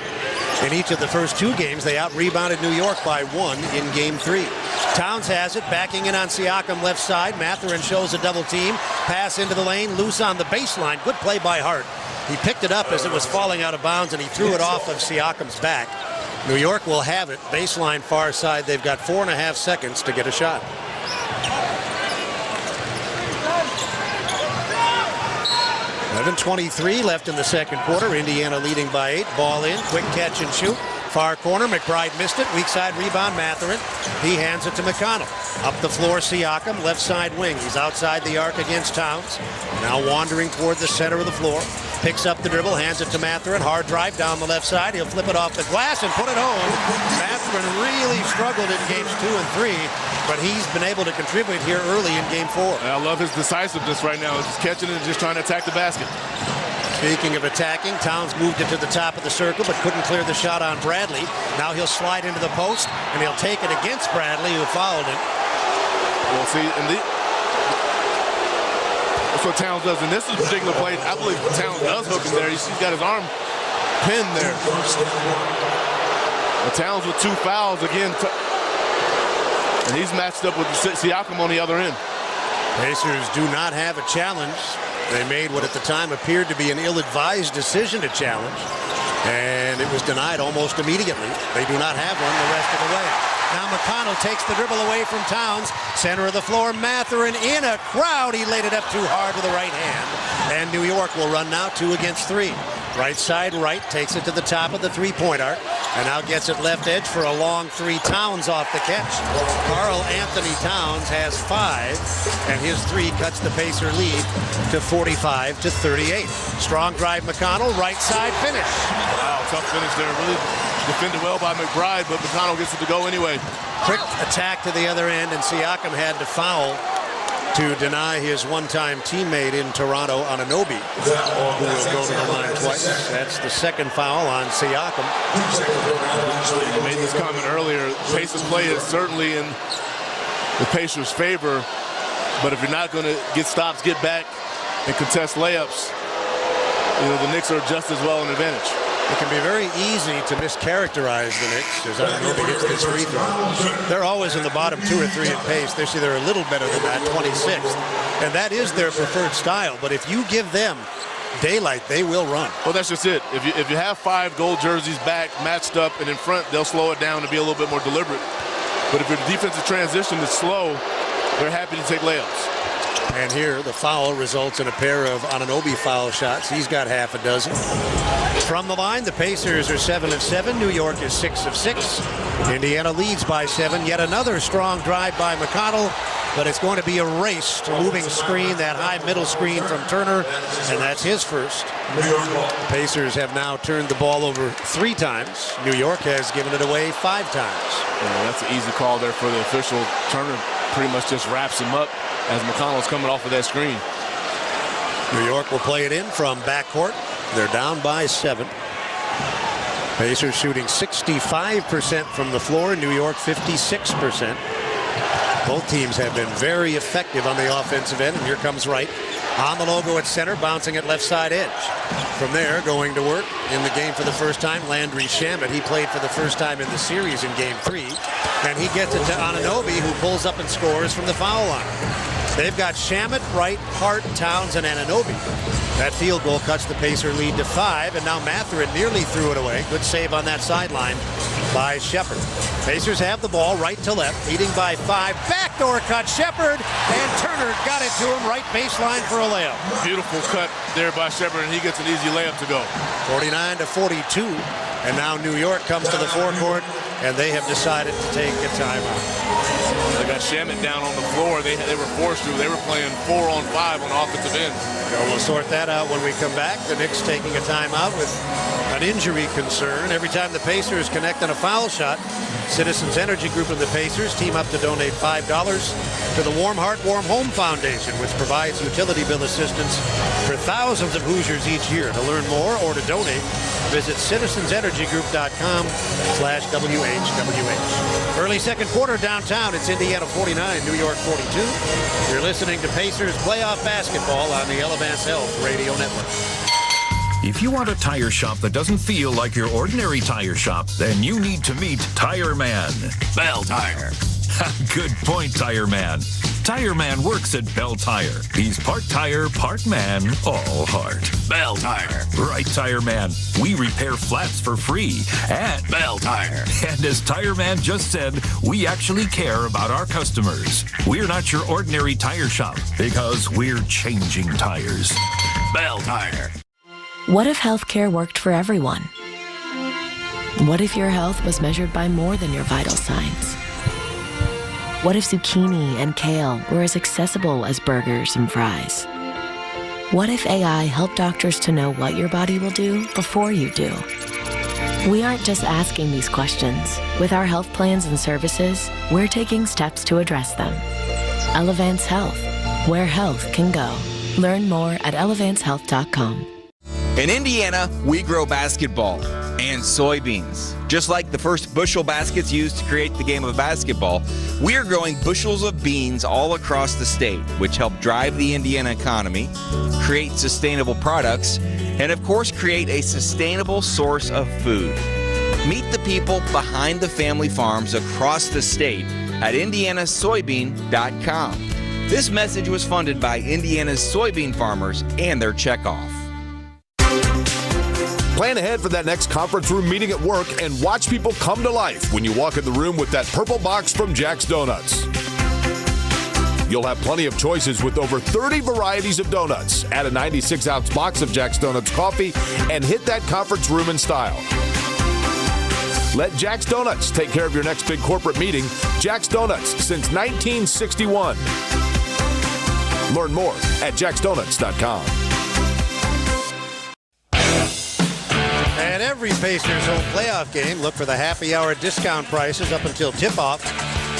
In each of the first 2 games, they out-rebounded New York by 1 in Game 3. Towns has it, backing in on Siakam left side. Mathurin shows a double team. Pass into the lane, loose on the baseline. Good play by Hart. He picked it up as it was falling out of bounds, and he threw it off of Siakam's back. New York will have it. Baseline far side. They've got 4.5 seconds to get a shot. .23 left in the second quarter. Indiana leading by 8. Ball in. Quick catch and shoot. Far corner. McBride missed it. Weak side rebound. Mathurin. He hands it to McConnell. Up the floor. Siakam. Left side wing. He's outside the arc against Towns. Now wandering toward the center of the floor. Picks up the dribble. Hands it to Mathurin. Hard drive down the left side. He'll flip it off the glass and put it home. Mathurin really struggled in games 2 and 3, but he's been able to contribute here early in Game 4. I love his decisiveness right now. Just catching it and just trying to attack the basket. Speaking of attacking, Towns moved it to the top of the circle but couldn't clear the shot on Bradley. Now he'll slide into the post, and he'll take it against Bradley, who fouled him. Well, see, that's what Towns does. In this particular play, I believe Towns does hook him there. He's got his arm pinned there. But Towns with 2 fouls again. And he's matched up with Siakam on the other end. Pacers do not have a challenge. They made what at the time appeared to be an ill-advised decision to challenge, and it was denied almost immediately. They do not have one the rest of the way. Now McConnell takes the dribble away from Towns. Center of the floor, Mathurin in a crowd. He laid it up too hard with the right hand. And New York will run now 2 against 3. Right side right, takes it to the top of the three-point arc, and now gets it left edge for a long 3. Towns off the catch. Karl Anthony Towns has 5, and his 3 cuts the Pacer lead to 45-38. Strong drive McConnell, right side finish. Wow, tough finish there. Really defended well by McBride, but McConnell gets it to go anyway. Quick attack to the other end, and Siakam had to foul to deny his one-time teammate in Toronto, Anunoby, who will go to the line twice. That's the second foul on Siakam. I made this comment earlier. Pacers play is certainly in the Pacers' favor, but if you're not going to get stops, get back, and contest layups, the Knicks are just as well an advantage. It can be very easy to mischaracterize the Knicks as Anunoby hits this free throw. They're always in the bottom 2 or 3 in pace. This year they're a little better than that, 26th. And that is their preferred style. But if you give them daylight, they will run. Well, that's just it. If you have 5 gold jerseys back, matched up, and in front, they'll slow it down to be a little bit more deliberate. But if your defensive transition is slow, they're happy to take layups. And here, the foul results in a pair of Anunoby foul shots. He's got half a dozen. From the line, the Pacers are 7 of 7. New York is 6 of 6. Indiana leads by 7. Yet another strong drive by McConnell, but it's going to be erased. A moving screen, that high middle screen from Turner, and that's his first. The Pacers have now turned the ball over 3 times. New York has given it away 5 times. Yeah, that's an easy call there for the official. Turner pretty much just wraps him up as McConnell's coming off of that screen. New York will play it in from backcourt. They're down by 7. Pacers shooting 65% from the floor. New York 56%. Both teams have been very effective on the offensive end. And here comes Wright on the logo at center, bouncing at left side edge. From there, going to work in the game for the first time, Landry Shamet. He played for the first time in the series in Game 3. And he gets it to Anunoby, who pulls up and scores from the foul line. They've got Shamet, Wright, Hart, Towns, and Anunoby. That field goal cuts the Pacer lead to 5, and now Mathurin nearly threw it away. Good save on that sideline by Shepard. Pacers have the ball right to left, leading by 5. Backdoor cut, Shepard, and Turner got it to him right baseline for a layup. Beautiful cut there by Shepard, and he gets an easy layup to go. 49-42, and now New York comes to the forecourt, and they have decided to take a timeout. They got Shamet down on the floor. They were forced to. They were playing 4-on-5 on the offensive end. We'll sort that out when we come back. The Knicks taking a timeout with an injury concern. Every time the Pacers connect on a foul shot, Citizens Energy Group and the Pacers team up to donate $5 to the Warm Heart, Warm Home Foundation, which provides utility bill assistance for thousands of Hoosiers each year. To learn more or to donate, visit citizensenergygroup.com/WHWH. Early second quarter downtown. It's Indiana 49, New York 42. You're listening to Pacers playoff basketball on the Elevance Health Radio Network. If you want a tire shop that doesn't feel like your ordinary tire shop, then you need to meet Tire Man. Bell Tire. Good point, Tire Man. Tire Man works at Bell Tire. He's part tire, part man, all heart. Bell Tire. Right, Tire Man. We repair flats for free at Bell Tire. And as Tire Man just said, we actually care about our customers. We're not your ordinary tire shop because we're changing tires. Bell Tire. What if healthcare worked for everyone? What if your health was measured by more than your vital signs? What if zucchini and kale were as accessible as burgers and fries? What if AI helped doctors to know what your body will do before you do? We aren't just asking these questions. With our health plans and services, we're taking steps to address them. Elevance Health, where health can go. Learn more at elevancehealth.com. In Indiana, we grow basketball and soybeans. Just like the first bushel baskets used to create the game of basketball, we are growing bushels of beans all across the state, which help drive the Indiana economy, create sustainable products, and of course create a sustainable source of food. Meet the people behind the family farms across the state at indianasoybean.com. This message was funded by Indiana's soybean farmers and their checkoff. Plan ahead for that next conference room meeting at work and watch people come to life when you walk in the room with that purple box from Jack's Donuts. You'll have plenty of choices with over 30 varieties of donuts. Add a 96-ounce box of Jack's Donuts coffee and hit that conference room in style. Let Jack's Donuts take care of your next big corporate meeting. Jack's Donuts since 1961. Learn more at jacksdonuts.com. And every Pacers home playoff game, look for the happy hour discount prices up until tip-off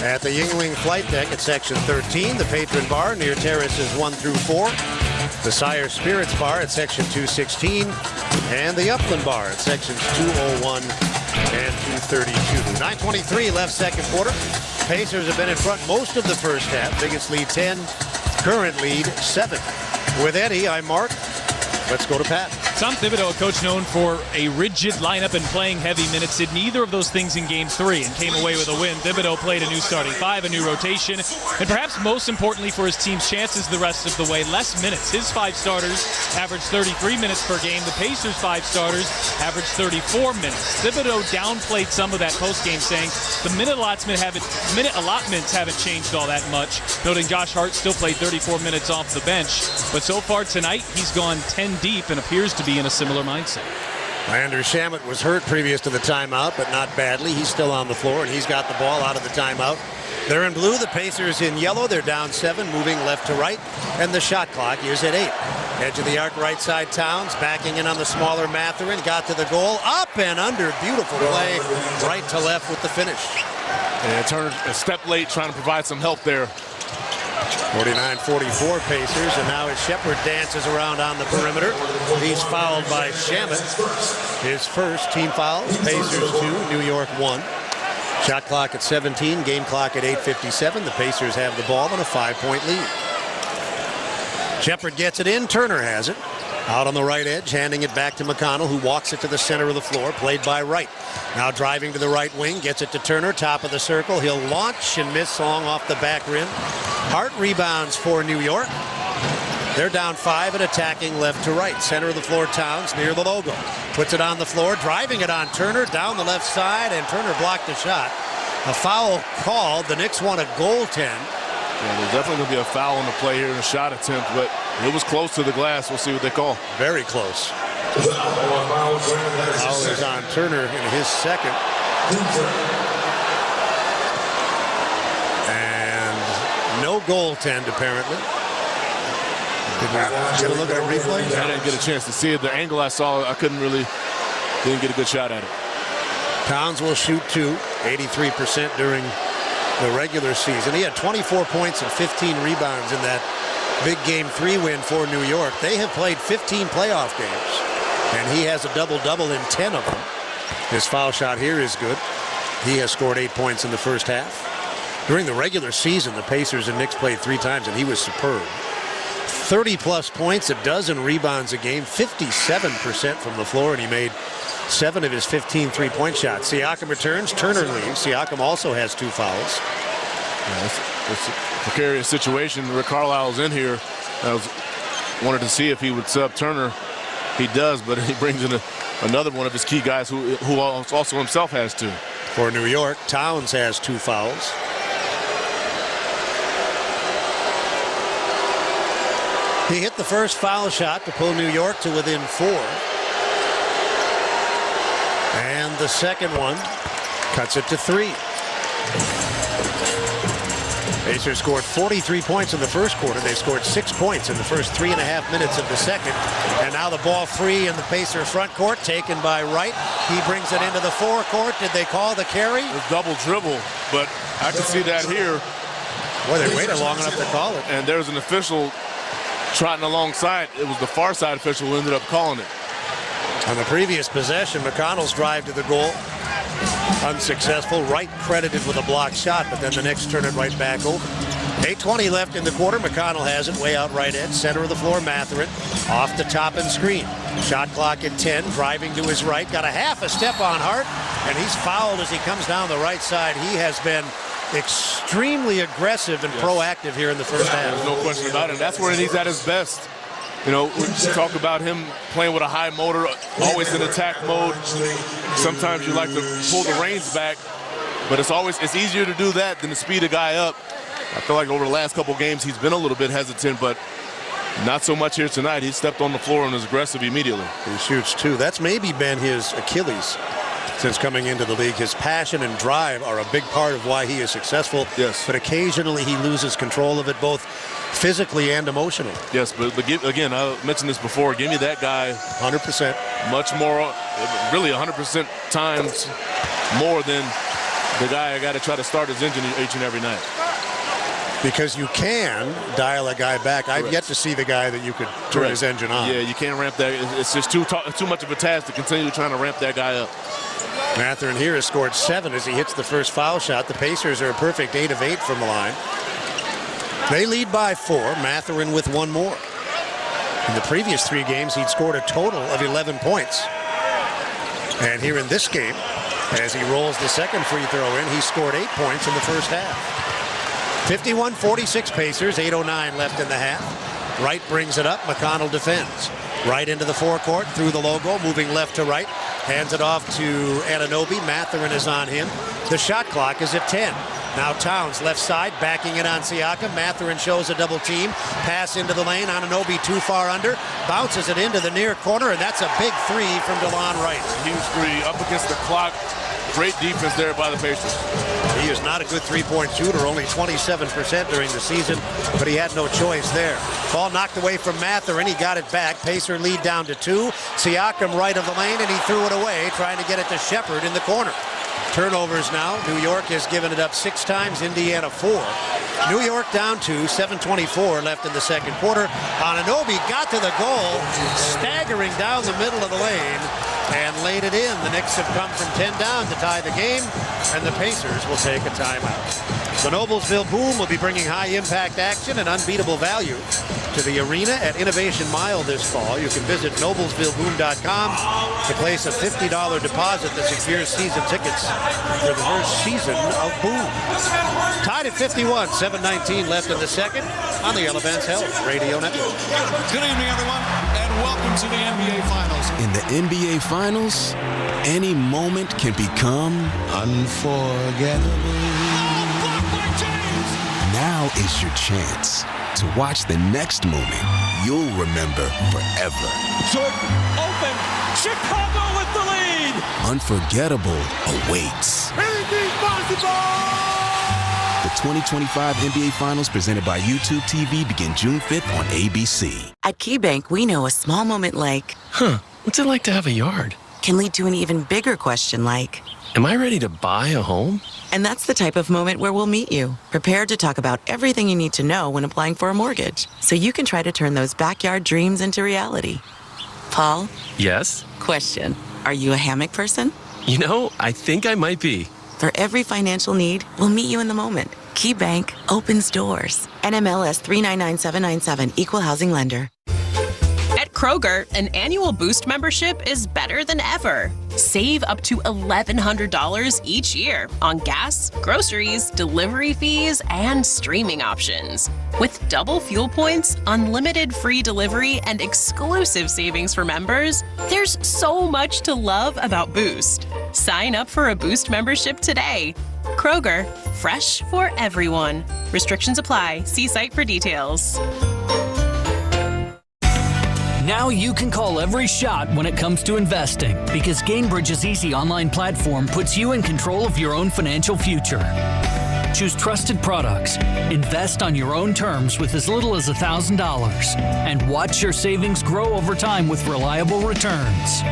at the Yingling Flight Deck at Section 13, the Patron Bar near Terraces 1 through 4, the Sire Spirits Bar at Section 216, and the Upland Bar at Sections 201 and 232. 9:23 left second quarter. Pacers have been in front most of the first half. Biggest lead 10, current lead 7. With Eddie, I'm Mark. Let's go to Pat. Tom Thibodeau, a coach known for a rigid lineup and playing heavy minutes, did neither of those things in Game 3 and came away with a win. Thibodeau played a new starting five, a new rotation, and perhaps most importantly for his team's chances the rest of the way, less minutes. His 5 starters averaged 33 minutes per game. The Pacers' 5 starters averaged 34 minutes. Thibodeau downplayed some of that postgame, saying the minute allotments haven't changed all that much, noting Josh Hart still played 34 minutes off the bench. But so far tonight, he's gone 10 deep and appears to be in a similar mindset. Landry Shamet was hurt previous to the timeout, but not badly. He's still on the floor, and he's got the ball out of the timeout. They're in blue, the Pacers in yellow. They're down 7, moving left to right, and the shot clock is at 8. Edge of the arc, right side, Towns, backing in on the smaller Mathurin, got to the goal, up and under, beautiful play, right to left with the finish. And Turner a step late, trying to provide some help there. 49-44 Pacers, and now as Shepard dances around on the perimeter, he's fouled by Shamet. His first team foul. Pacers 2, New York 1. Shot clock at 17, game clock at 8:57. The Pacers have the ball and a 5-point lead. Shepard gets it in, Turner has it. Out on the right edge, handing it back to McConnell, who walks it to the center of the floor, played by Wright. Now driving to the right wing, gets it to Turner, top of the circle. He'll launch and miss long off the back rim. Hart rebounds for New York. They're down 5 and attacking left to right. Center of the floor, Towns, near the logo. Puts it on the floor, driving it on Turner, down the left side, and Turner blocked the shot. A foul called. The Knicks want a goaltend. Yeah, there's definitely going to be a foul on the play here in a shot attempt, but it was close to the glass. We'll see what they call. Very close. Foul is on Turner in his second. And no goaltend, apparently. Did we get a look at a replay? I didn't get a chance to see it. The angle I saw, I didn't get a good shot at it. Towns will shoot 2, 83% during the regular season. He had 24 points and 15 rebounds in that big Game 3 win for New York. They have played 15 playoff games, and he has a double-double in 10 of them. His foul shot here is good. He has scored 8 points in the first half. During the regular season, the Pacers and Knicks played 3 times, and he was superb. 30-plus points, a dozen rebounds a game, 57% from the floor, and he made 7 of his 15 three-point shots. Siakam returns, Turner leaves. Siakam also has 2 fouls. Yeah, it's a precarious situation. Rick Carlisle's in here. I wanted to see if he would sub Turner. He does, but he brings in another one of his key guys who also himself has 2. For New York, Towns has 2 fouls. He hit the first foul shot to pull New York to within 4. And the second one cuts it to 3. Pacers scored 43 points in the first quarter. They scored 6 points in the first 3.5 minutes of the second. And now the ball free in the Pacer front court, taken by Wright. He brings it into the forecourt. Did they call the carry? It was double dribble, but I can see that here. Boy, they waited long enough to call it. And there's an official trotting alongside. It was the far side official who ended up calling it. On the previous possession, McConnell's drive to the goal, unsuccessful. Wright credited with a blocked shot, but then the Knicks turn it right back over. 8:20 left in the quarter. McConnell has it way out right edge. Center of the floor, Mathurin. Off the top and screen. Shot clock at 10. Driving to his right. Got a half a step on Hart, and he's fouled as he comes down the right side. He has been extremely aggressive and proactive here in the first half. There's no question about it. That's where he's at his best. You know, we talk about him playing with a high motor, always in attack mode. Sometimes you like to pull the reins back, but it's easier to do that than to speed a guy up. I feel like over the last couple games he's been a little bit hesitant, but not so much here tonight. He stepped on the floor and was aggressive immediately. He shoots too. That's maybe been his Achilles since coming into the league. His passion and drive are a big part of why he is successful. Yes. But occasionally he loses control of it, both physically and emotionally. Yes, but again, I mentioned this before. Give me that guy 100%. Much more, really 100% times more than the guy I got to try to start his engine each and every night. Because you can dial a guy back. I've yet to see the guy that you could turn his engine on. Yeah, you can't ramp that. It's just too much of a task to continue trying to ramp that guy up. Mathurin here has scored 7 as he hits the first foul shot. The Pacers are a perfect 8 of 8 from the line. They lead by 4. Mathurin with 1 more. In the previous 3 games, he'd scored a total of 11 points. And here in this game, as he rolls the second free throw in, he scored 8 points in the first half. 51-46 Pacers, 8:09 left in the half. Wright brings it up. McConnell defends. Right into the forecourt, through the logo, moving left to right. Hands it off to Anunoby. Mathurin is on him. The shot clock is at 10. Now Towns left side, backing it on Siakam. Mathurin shows a double team. Pass into the lane. Anunoby too far under. Bounces it into the near corner, and that's a big 3 from DeLon Wright. Huge 3 up against the clock. Great defense there by the Pacers. He is not a good three-point shooter, only 27% during the season, but he had no choice there. Ball knocked away from Mathurin. He got it back. Pacer lead down to 2. Siakam right of the lane, and he threw it away, trying to get it to Shepard in the corner. Turnovers now. New York has given it up 6 times, Indiana 4. New York down 2, 7:24 left in the second quarter. Anunoby got to the goal, staggering down the middle of the lane, and laid it in. The Knicks have come from 10 down to tie the game, and the Pacers will take a timeout. The Noblesville Boom will be bringing high-impact action and unbeatable value to the arena at Innovation Mile this fall. You can visit noblesvilleboom.com to place a $50 deposit that secures season tickets for the first season of Boom. Tied at 51, 7:19 left in the second on the Elevance Health Radio Network. Good evening, everyone, and welcome to the NBA Finals. In the NBA Finals, any moment can become unforgettable. Now is your chance to watch the next moment you'll remember forever. Jordan open. Chicago with the lead. Unforgettable awaits. The 2025 NBA Finals presented by YouTube TV begin June 5th on ABC. At KeyBank, we know a small moment like, what's it like to have a yard? Can lead to an even bigger question like, am I ready to buy a home? And that's the type of moment where we'll meet you, prepared to talk about everything you need to know when applying for a mortgage, so you can try to turn those backyard dreams into reality. Paul? Yes? Question. Are you a hammock person? You know, I think I might be. For every financial need, we'll meet you in the moment. KeyBank opens doors. NMLS 399797, Equal Housing Lender. At Kroger, an annual Boost membership is better than ever. Save up to $1,100 each year on gas, groceries, delivery fees, and streaming options. With double fuel points, unlimited free delivery, and exclusive savings for members, there's so much to love about Boost. Sign up for a Boost membership today. Kroger, fresh for everyone. Restrictions apply. See site for details. Now you can call every shot when it comes to investing because Gainbridge's easy online platform puts you in control of your own financial future. Choose trusted products, invest on your own terms with as little as $1,000, and watch your savings grow over time with reliable returns.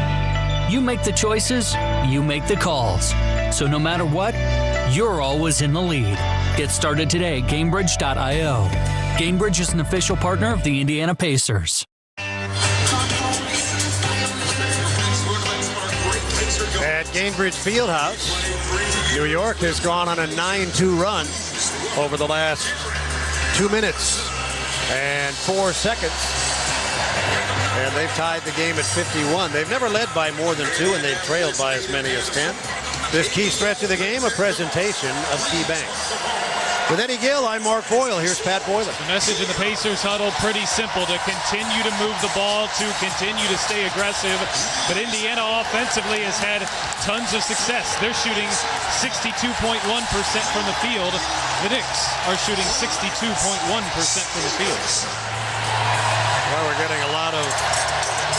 You make the choices, you make the calls. So no matter what, you're always in the lead. Get started today at Gainbridge.io. Gainbridge is an official partner of the Indiana Pacers. At Gainbridge Fieldhouse, New York has gone on a 9-2 run over the last 2 minutes and 4 seconds. And they've tied the game at 51. They've never led by more than 2, and they've trailed by as many as 10. This key stretch of the game, a presentation of Key Bank. With Eddie Gill, I'm Mark Boyle. Here's Pat Boylan. The message in the Pacers huddle, pretty simple, to continue to move the ball, to continue to stay aggressive. But Indiana offensively has had tons of success. They're shooting 62.1% from the field. The Knicks are shooting 62.1% from the field. Well, we're getting a lot of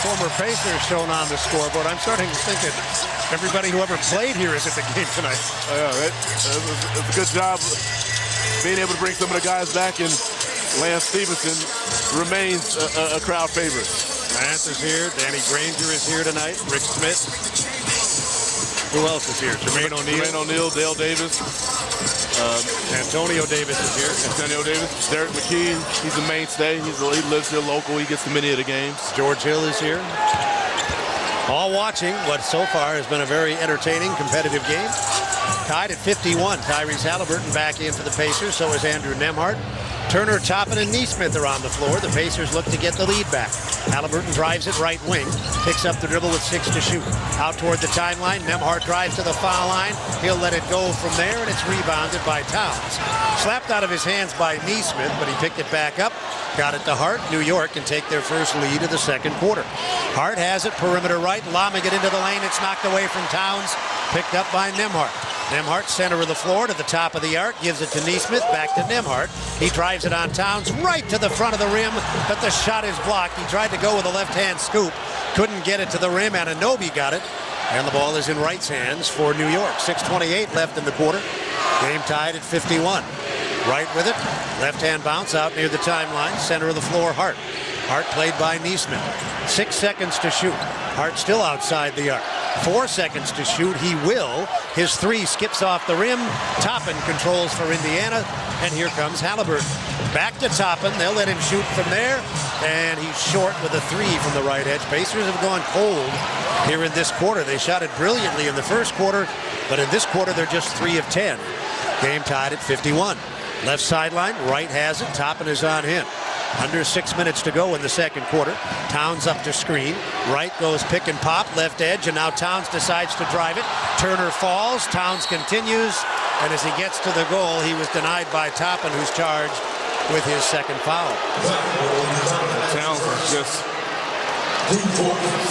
former Pacers shown on the scoreboard. I'm starting to think that everybody who ever played here is at the game tonight. It's a good job being able to bring some of the guys back, and Lance Stevenson remains a crowd favorite. Lance is here. Danny Granger is here tonight. Rick Smith. Who else is here? Jermaine O'Neal, Dale Davis. Antonio Davis is here. Derek McKee, he's a mainstay. He lives here local. He gets to many of the games. George Hill is here. All watching what so far has been a very entertaining, competitive game. Tied at 51. Tyrese Halliburton back in for the Pacers. So is Andrew Nembhard. Turner, Toppin, and Neesmith are on the floor. The Pacers look to get the lead back. Halliburton drives it right wing. Picks up the dribble with 6 to shoot. Out toward the timeline. Nembhard drives to the foul line. He'll let it go from there, and it's rebounded by Towns. Slapped out of his hands by Neesmith, but he picked it back up. Got it to Hart. New York can take their first lead of the second quarter. Hart has it, perimeter right, lobbing it into the lane. It's knocked away from Towns. Picked up by Nembhard. Nembhard, center of the floor to the top of the arc, gives it to Neesmith, back to Nembhard. He drives it on Towns right to the front of the rim, but the shot is blocked. He tried to go with a left-hand scoop, couldn't get it to the rim. Anunoby got it, and the ball is in Wright's hands for New York. 6:28 left in the quarter. Game tied at 51. Wright with it, left-hand bounce out near the timeline, center of the floor, Hart. Hart played by Neesmith. 6 seconds to shoot. Hart still outside the arc. 4 seconds to shoot. He will. His 3 skips off the rim. Toppin controls for Indiana. And here comes Halliburton. Back to Toppin. They'll let him shoot from there. And he's short with a 3 from the right edge. Pacers have gone cold here in this quarter. They shot it brilliantly in the first quarter, but in this quarter they're just 3 of 10. Game tied at 51. Left sideline. Wright has it. Toppin is on him. Under 6 minutes to go in the second quarter. Towns up to screen. Wright goes pick and pop, left edge, and now Towns decides to drive it. Turner falls. Towns continues, and as he gets to the goal, he was denied by Toppin, who's charged with his second foul. Towns is just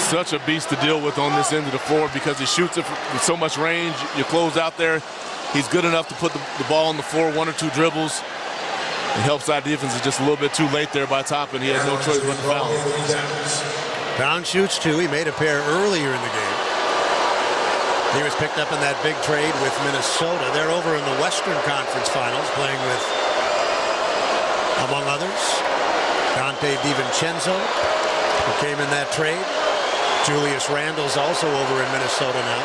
such a beast to deal with on this end of the floor because he shoots it with so much range. You close out there. He's good enough to put the ball on the floor, 1 or 2 dribbles. It helps that defense is just a little bit too late there by Toppin. He had no choice but to foul. Towns shoots 2. He made a pair earlier in the game. He was picked up in that big trade with Minnesota. They're over in the Western Conference Finals playing with, among others, Dante DiVincenzo, who came in that trade. Julius Randle's also over in Minnesota now.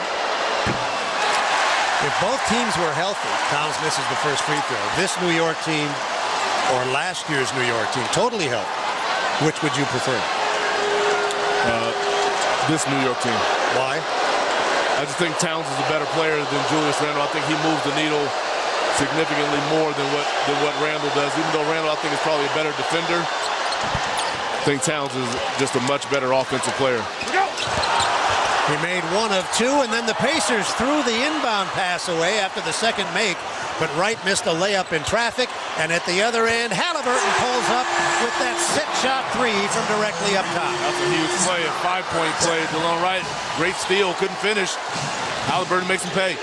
If both teams were healthy, Towns misses the first free throw. This New York team or last year's New York team, totally healthy, which would you prefer? This New York team. Why? I just think Towns is a better player than Julius Randle. I think he moves the needle significantly more than what Randle does. Even though Randle, I think, is probably a better defender, I think Towns is just a much better offensive player. He made 1 of 2, and then the Pacers threw the inbound pass away after the second make, but Wright missed a layup in traffic, and at the other end, Halliburton pulls up with that set shot 3 from directly up top. That's a huge play, a 5-point play. DeLon Wright, great steal, couldn't finish. Halliburton makes him pay.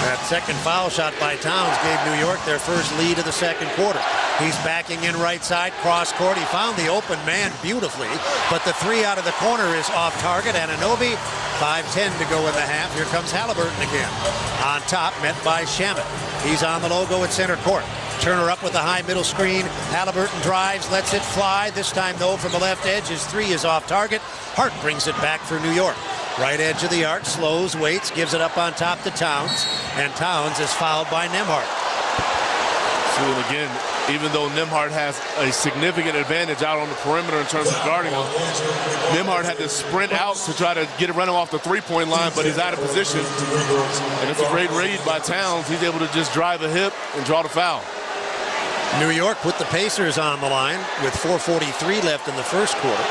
That second foul shot by Towns gave New York their first lead of the second quarter. He's backing in right side, cross court. He found the open man beautifully, but the 3 out of the corner is off target. Anunoby, 5:10 to go in the half. Here comes Halliburton again. On top, met by Shamet. He's on the logo at center court. Turner up with the high middle screen. Halliburton drives, lets it fly. This time, though, from the left edge, his 3 is off target. Hart brings it back for New York. Right edge of the arc, slows, waits, gives it up on top to Towns, and Towns is fouled by Nembhard. defensively. And again, even though Nembhard has a significant advantage out on the perimeter in terms of guarding him, Nembhard had to sprint out to try to get a run off the three-point line, but he's out of position. And it's a great read by Towns. He's able to just drive a hip and draw the foul. New York put the Pacers on the line with 4:43 left in the first quarter.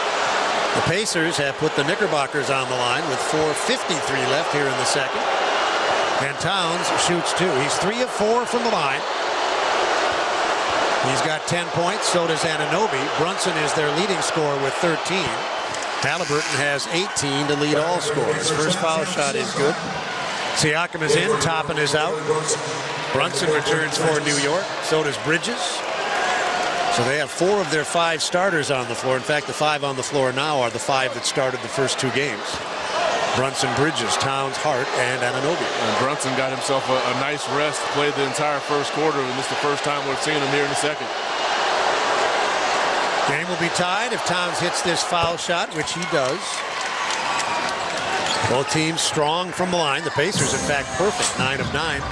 The Pacers have put the Knickerbockers on the line with 4:53 left here in the second. And Towns shoots 2. He's 3 of 4 from the line. He's got 10 points. So does Anunoby. Brunson is their leading scorer with 13. Halliburton has 18 to lead all scorers. First foul shot is good. Siakam is in. Toppin is out. Brunson returns for New York. So does Bridges. So they have 4 of their 5 starters on the floor. In fact, the 5 on the floor now are the 5 that started the first 2 games. Brunson, Bridges, Towns, Hart, and Anunoby. And Brunson got himself a nice rest, played the entire first quarter, and this is the first time we've seen him here in the second. Game will be tied if Towns hits this foul shot, which he does. Both teams strong from the line. The Pacers, in fact, perfect, 9 of 9.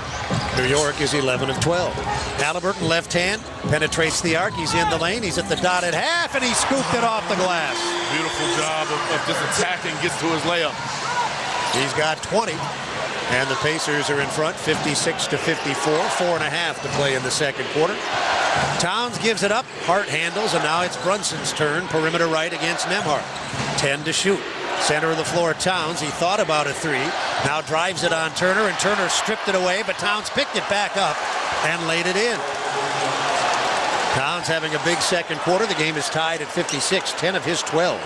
New York is 11 of 12. Halliburton, left hand, penetrates the arc. He's in the lane. He's at the dotted half, and he scooped it off the glass. Beautiful job of just attacking, gets to his layup. He's got 20, and the Pacers are in front, 56-54, 4.5 to play in the second quarter. Towns gives it up, Hart handles, and now it's Brunson's turn, perimeter right against Nembhard. 10 to shoot. Center of the floor, Towns. He thought about a 3, now drives it on Turner, and Turner stripped it away, but Towns picked it back up and laid it in. Towns having a big second quarter. The game is tied at 56, 10 of his 12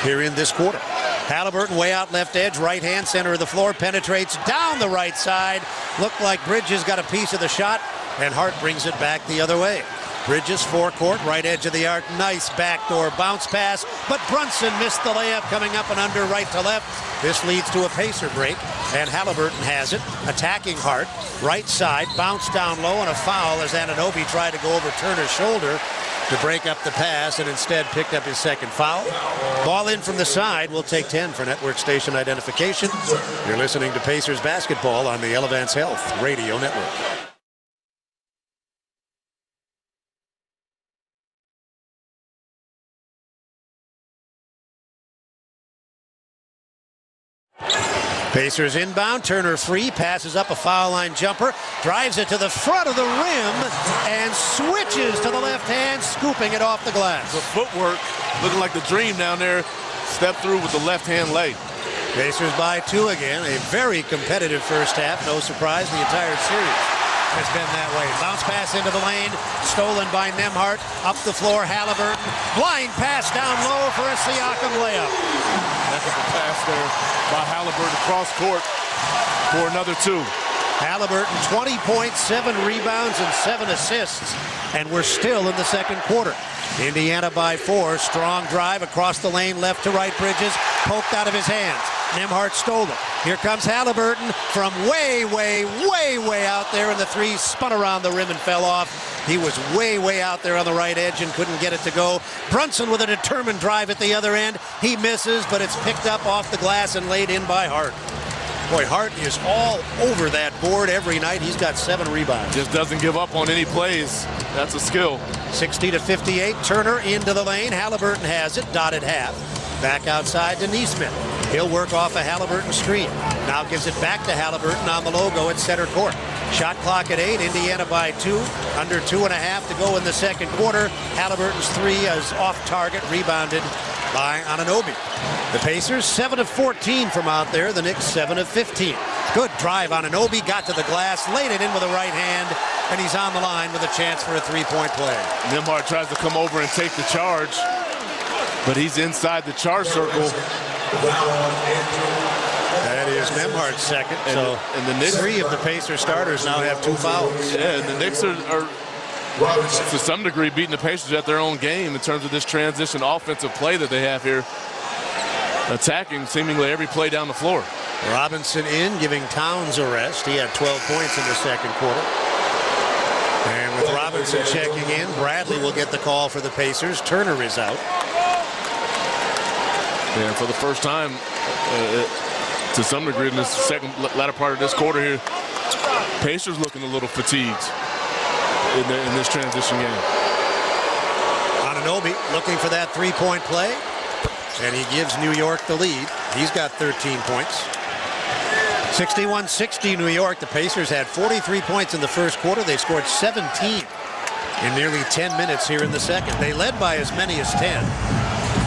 here in this quarter. Halliburton way out left edge, right hand, center of the floor, penetrates down the right side. Looked like Bridges got a piece of the shot, and Hart brings it back the other way. Bridges, forecourt, right edge of the arc, nice backdoor bounce pass, but Brunson missed the layup coming up and under right to left. This leads to a Pacer break, and Halliburton has it, attacking Hart, right side, bounce down low, and a foul as Anunoby tried to go over Turner's shoulder to break up the pass and instead picked up his second foul. Ball in from the side. We'll take 10 for network station identification. You're listening to Pacers basketball on the Elevance Health Radio Network. Pacers inbound. Turner free. Passes up a foul line jumper. Drives it to the front of the rim and switches to the left hand, scooping it off the glass. The footwork looking like the dream down there. Step through with the left hand lay. Pacers by 2 again. A very competitive first half. No surprise, the entire series has been that way. Bounce pass into the lane. Stolen by Nembhard. Up the floor, Halliburton. Blind pass down low for a Siakam layup. That's a pass there by Halliburton across court for another 2. Halliburton, 20 points, 7 rebounds, and 7 assists. And we're still in the second quarter. Indiana by 4. Strong drive across the lane, left to right. Bridges poked out of his hands. Nembhard stole it. Here comes Halliburton from way out there, and the 3 spun around the rim and fell off. He was way out there on the right edge and couldn't get it to go. Brunson with a determined drive at the other end. He misses, but it's picked up off the glass and laid in by Hart. Boy, Hart is all over that board every night. He's got 7 rebounds. Just doesn't give up on any plays. That's a skill. 60-58. Turner into the lane. Halliburton has it. Dotted half. Back outside to Neesmith. He'll work off a Halliburton screen. Now gives it back to Halliburton on the logo at center court. Shot clock at 8. Indiana by 2. Under 2.5 to go in the second quarter. Halliburton's 3 is off target. Rebounded by Anunoby. The Pacers 7 of 14 from out there. The Knicks 7 of 15. Good drive. Anunoby got to the glass, laid it in with a right hand, and he's on the line with a chance for a 3-point play. Nembhard tries to come over and take the charge, but he's inside the charge circle. That is Nembhard's second. And the Knicks, 3 of the Pacer starters now have 2 fouls. Yeah, and the Knicks are to some degree beating the Pacers at their own game in terms of this transition offensive play that they have here. Attacking seemingly every play down the floor. Robinson in, giving Towns a rest. He had 12 points in the second quarter. And with Robinson checking in, Bradley will get the call for the Pacers. Turner is out. And for the first time, to some degree in this latter part of this quarter here, Pacers looking a little fatigued. in this transition game. Anunoby looking for that three-point play, and he gives New York the lead. He's got 13 points. 61-60 New York. The Pacers had 43 points in the first quarter. They scored 17 in nearly 10 minutes here in the second. They led by as many as 10.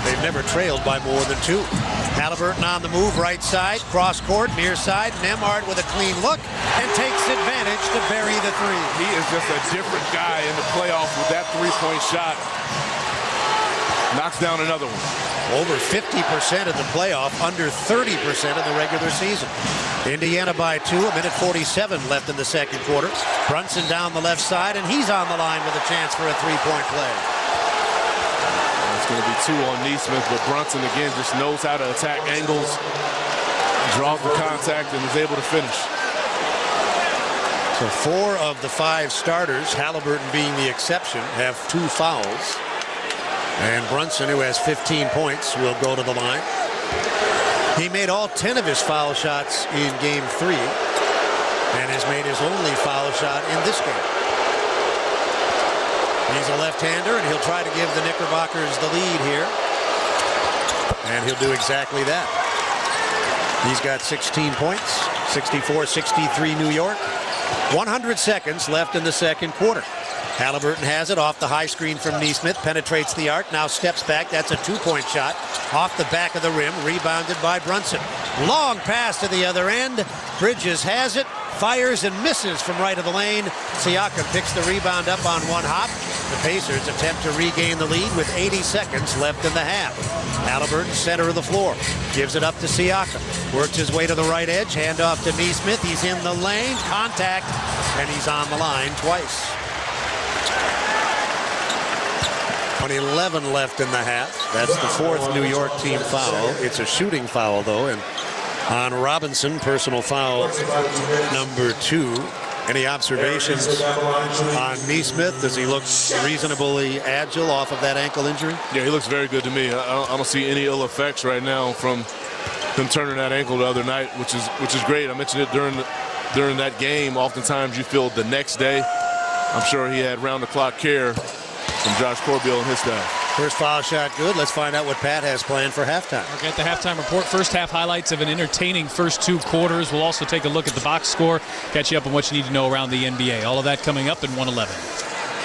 They've never trailed by more than 2. Halliburton on the move, right side, cross court, near side. Nembhard with a clean look and takes advantage to bury the three. He is just a different guy in the playoffs with that three-point shot. Knocks down another one. Over 50% of the playoff, under 30% of the regular season. Indiana by 2, a minute 47 left in the second quarter. Brunson down the left side, and he's on the line with a chance for a three-point play. It's going to be 2 on Nesmith, but Brunson again just knows how to attack angles, draws the contact, and is able to finish. So 4 of the 5 starters, Halliburton being the exception, have 2 fouls. And Brunson, who has 15 points, will go to the line. He made all 10 of his foul shots in Game 3 and has made his only foul shot in this game. He's a left-hander, and he'll try to give the Knickerbockers the lead here. And he'll do exactly that. He's got 16 points, 64-63 New York. 100 seconds left in the second quarter. Halliburton has it off the high screen from Nesmith, penetrates the arc, now steps back. That's a 2-point shot off the back of the rim, rebounded by Brunson. Long pass to the other end. Bridges has it, fires and misses from right of the lane. Siakam picks the rebound up on one hop. The Pacers attempt to regain the lead with 80 seconds left in the half. Halliburton, center of the floor, gives it up to Siakam. Works his way to the right edge, handoff to Nesmith. He's in the lane, contact, and he's on the line twice. 11 left in the half. That's the 4th New York team foul. It's a shooting foul, though, and on Robinson, personal foul number 2. Any observations on Nesmith? Does he look reasonably agile off of that ankle injury? Yeah, he looks very good to me. I don't see any ill effects right now from him turning that ankle the other night, which is great. I mentioned it during that game. Oftentimes you feel the next day. I'm sure he had round-the-clock care from Josh Corbeil and his staff. First foul shot good. Let's find out what Pat has planned for halftime. We'll get the halftime report. First half highlights of an entertaining first 2 quarters. We'll also take a look at the box score, catch you up on what you need to know around the NBA. All of that coming up in 111.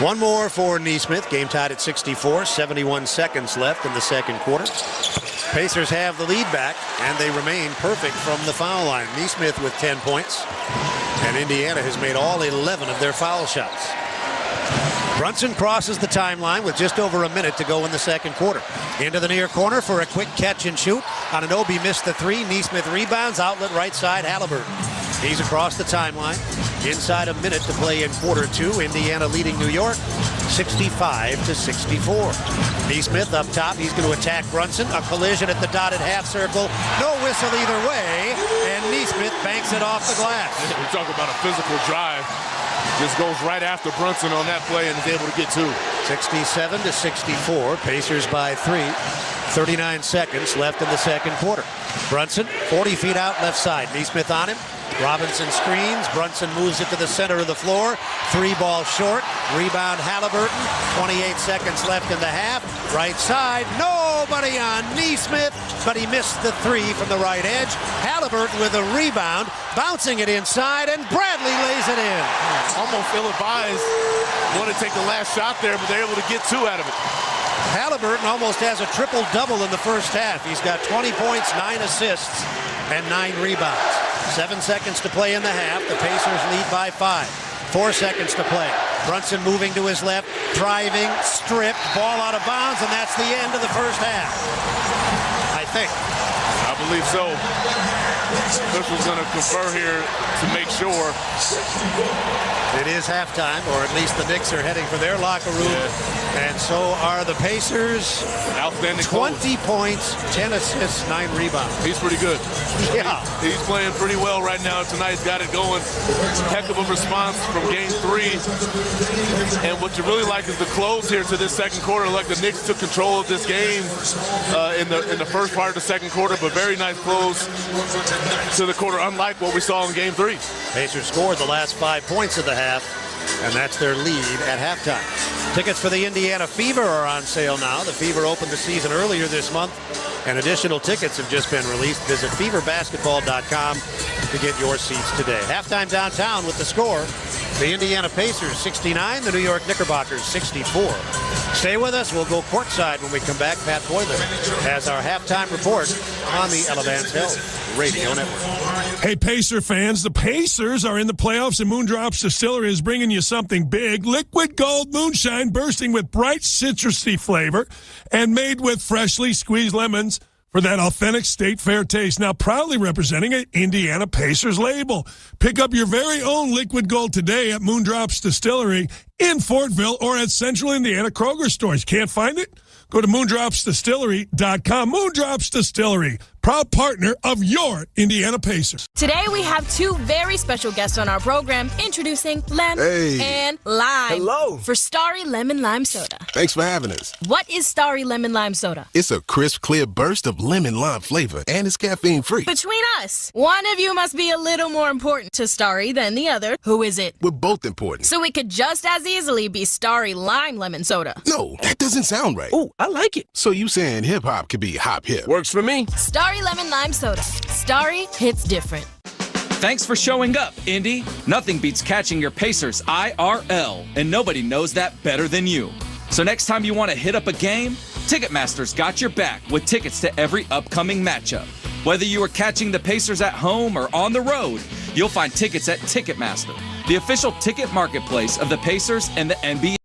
One more for Nesmith. Game tied at 64. 71 seconds left in the second quarter. Pacers have the lead back, and they remain perfect from the foul line. Nesmith with 10 points, and Indiana has made all 11 of their foul shots. Brunson crosses the timeline with just over a minute to go in the second quarter. Into the near corner for a quick catch and shoot. Anunoby missed the 3. Nesmith rebounds. Outlet right side, Halliburton. He's across the timeline. Inside a minute to play in quarter 2. Indiana leading New York 65-64. Nesmith up top. He's going to attack Brunson. A collision at the dotted half circle. No whistle either way. And Nesmith banks it off the glass. We talk about a physical drive. Just goes right after Brunson on that play and is able to get 2. 67-64. Pacers by 3. 39 seconds left in the second quarter. Brunson, 40 feet out left side. Nesmith on him. Robinson screens. Brunson moves it to the center of the floor. 3 ball short. Rebound Halliburton. 28 seconds left in the half. Right side. Nobody on Nesmith, but he missed the 3 from the right edge. Halliburton with a rebound, bouncing it inside, and Bradley lays it in. Almost ill-advised. Wanted to take the last shot there, but they're able to get 2 out of it. Halliburton almost has a triple-double in the first half. He's got 20 points, 9 assists, and 9 rebounds. 7 seconds to play in the half. The Pacers lead by 5. 4 seconds to play. Brunson moving to his left, driving, stripped, ball out of bounds, and that's the end of the first half. I think. I believe so. Officials going to confer here to make sure. It is halftime, or at least the Knicks are heading for their locker room. Yeah. And so are the Pacers. Outstanding 20 points, 10 assists, 9 rebounds. He's pretty good. Yeah. He's playing pretty well right now. Tonight's got it going. Heck of a response from Game 3. And what you really like is the close here to this second quarter. Like the Knicks took control of this game in the first part of the second quarter, but very nice close to the quarter, unlike what we saw in Game 3. Pacers scored the last 5 points of the half. and that's their lead at halftime. Tickets for the Indiana Fever are on sale now. The Fever opened the season earlier this month, and additional tickets have just been released. Visit feverbasketball.com to get your seats today. Halftime downtown with the score. The Indiana Pacers 69, the New York Knickerbockers 64. Stay with us. We'll go courtside when we come back. Pat Boylan has our halftime report on the Elevance Health Radio Network. Hey, Pacer fans, the Pacers are in the playoffs, and Moondrops Distillery is bringing you something big. Liquid Gold Moonshine bursting with bright citrusy flavor and made with freshly squeezed lemons for that authentic State Fair taste. Now proudly representing an Indiana Pacers label. Pick up your very own Liquid Gold today at Moondrops Distillery in Fortville or at Central Indiana Kroger stores. Can't find it? Go to moondropsdistillery.com. Moondrops Distillery, proud partner of your Indiana Pacers. Today we have two very special guests on our program, introducing Lem and Lime. Hello. For Starry Lemon Lime Soda. Thanks for having us. What is Starry Lemon Lime Soda? It's a crisp, clear burst of lemon lime flavor, and it's caffeine-free. Between us, one of you must be a little more important to Starry than the other. Who is it? We're both important. So it could just as easily be Starry Lime Lemon Soda. No, that doesn't sound right. Oh, I like it. So you saying hip-hop could be hop-hip? Works for me. Starry Lemon Lime Soda. Starry hits different. Thanks for showing up, Indy. Nothing beats catching your Pacers IRL, and nobody knows that better than you. So next time you want to hit up a game, Ticketmaster's got your back with tickets to every upcoming matchup. Whether you are catching the Pacers at home or on the road, you'll find tickets at Ticketmaster, the official ticket marketplace of the Pacers and the NBA.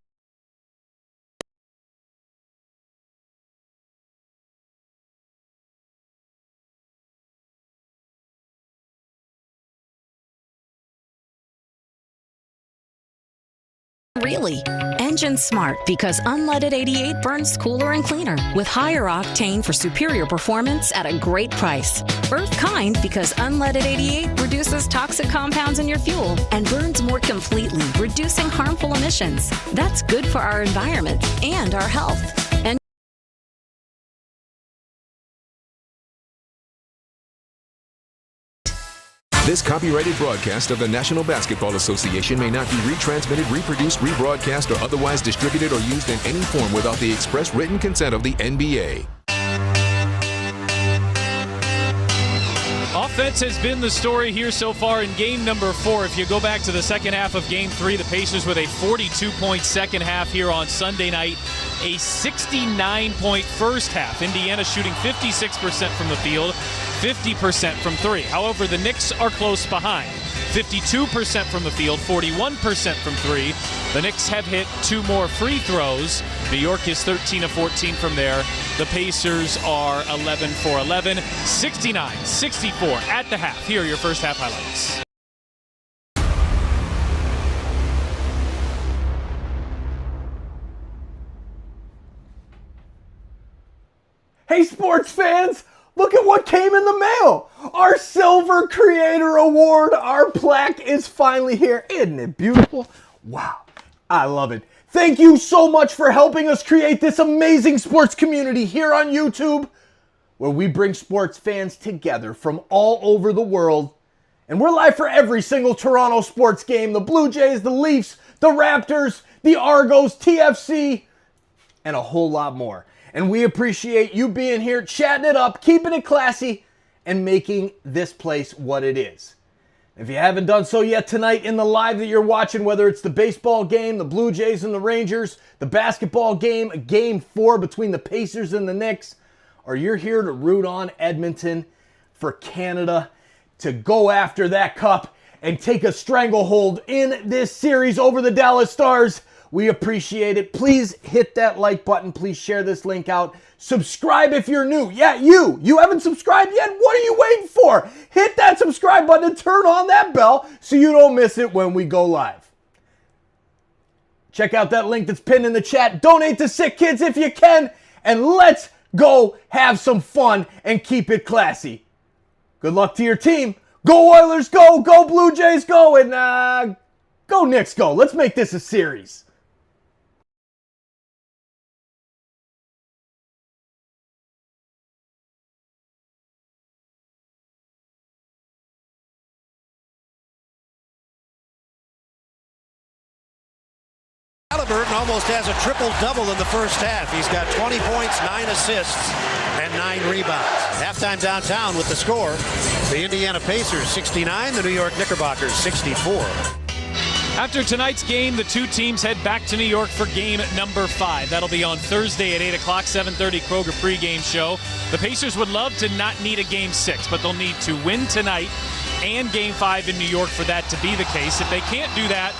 Really? Engine smart because unleaded 88 burns cooler and cleaner with higher octane for superior performance at a great price. Earth kind because unleaded 88 reduces toxic compounds in your fuel and burns more completely, reducing harmful emissions. That's good for our environment and our health. And This copyrighted broadcast of the National Basketball Association may not be retransmitted, reproduced, rebroadcast, or otherwise distributed or used in any form without the express written consent of the NBA. Offense has been the story here so far in game number 4. If you go back to the second half of game 3, the Pacers with a 42-point second half here on Sunday night, a 69-point first half. Indiana shooting 56% from the field, 50% from 3. However, the Knicks are close behind. 52% from the field, 41% from 3. The Knicks have hit 2 more free throws. New York is 13 of 14 from there. The Pacers are 11 for 11, 69-64 at the half. Here are your first half highlights. Hey sports fans, look at what came in the mail. Our Silver Creator Award, our plaque is finally here. Isn't it beautiful? Wow, I love it. Thank you so much for helping us create this amazing sports community here on YouTube, where we bring sports fans together from all over the world. And we're live for every single Toronto sports game. The Blue Jays, the Leafs, the Raptors, the Argos, TFC, and a whole lot more. And we appreciate you being here, chatting it up, keeping it classy, and making this place what it is. If you haven't done so yet tonight in the live that you're watching, whether it's the baseball game, the Blue Jays and the Rangers, the basketball game, game 4 between the Pacers and the Knicks, or you're here to root on Edmonton for Canada to go after that cup and take a stranglehold in this series over the Dallas Stars, we appreciate it. Please hit that like button. Please share this link out. Subscribe if you're new. Yeah, you haven't subscribed yet? What are you waiting for? Hit that subscribe button and turn on that bell so you don't miss it when we go live. Check out that link that's pinned in the chat. Donate to SickKids if you can. And let's go have some fun and keep it classy. Good luck to your team. Go Oilers, go. Go Blue Jays, go. And go Knicks, go. Let's make this a series. Halliburton almost has a triple-double in the first half. He's got 20 points, 9 assists, and 9 rebounds. Halftime downtown with the score. The Indiana Pacers 69, the New York Knickerbockers 64. After tonight's game, the two teams head back to New York for game number 5. That'll be on Thursday at 8 o'clock, 7:30 Kroger pregame show. The Pacers would love to not need a game 6, but they'll need to win tonight and game 5 in New York for that to be the case. If they can't do that,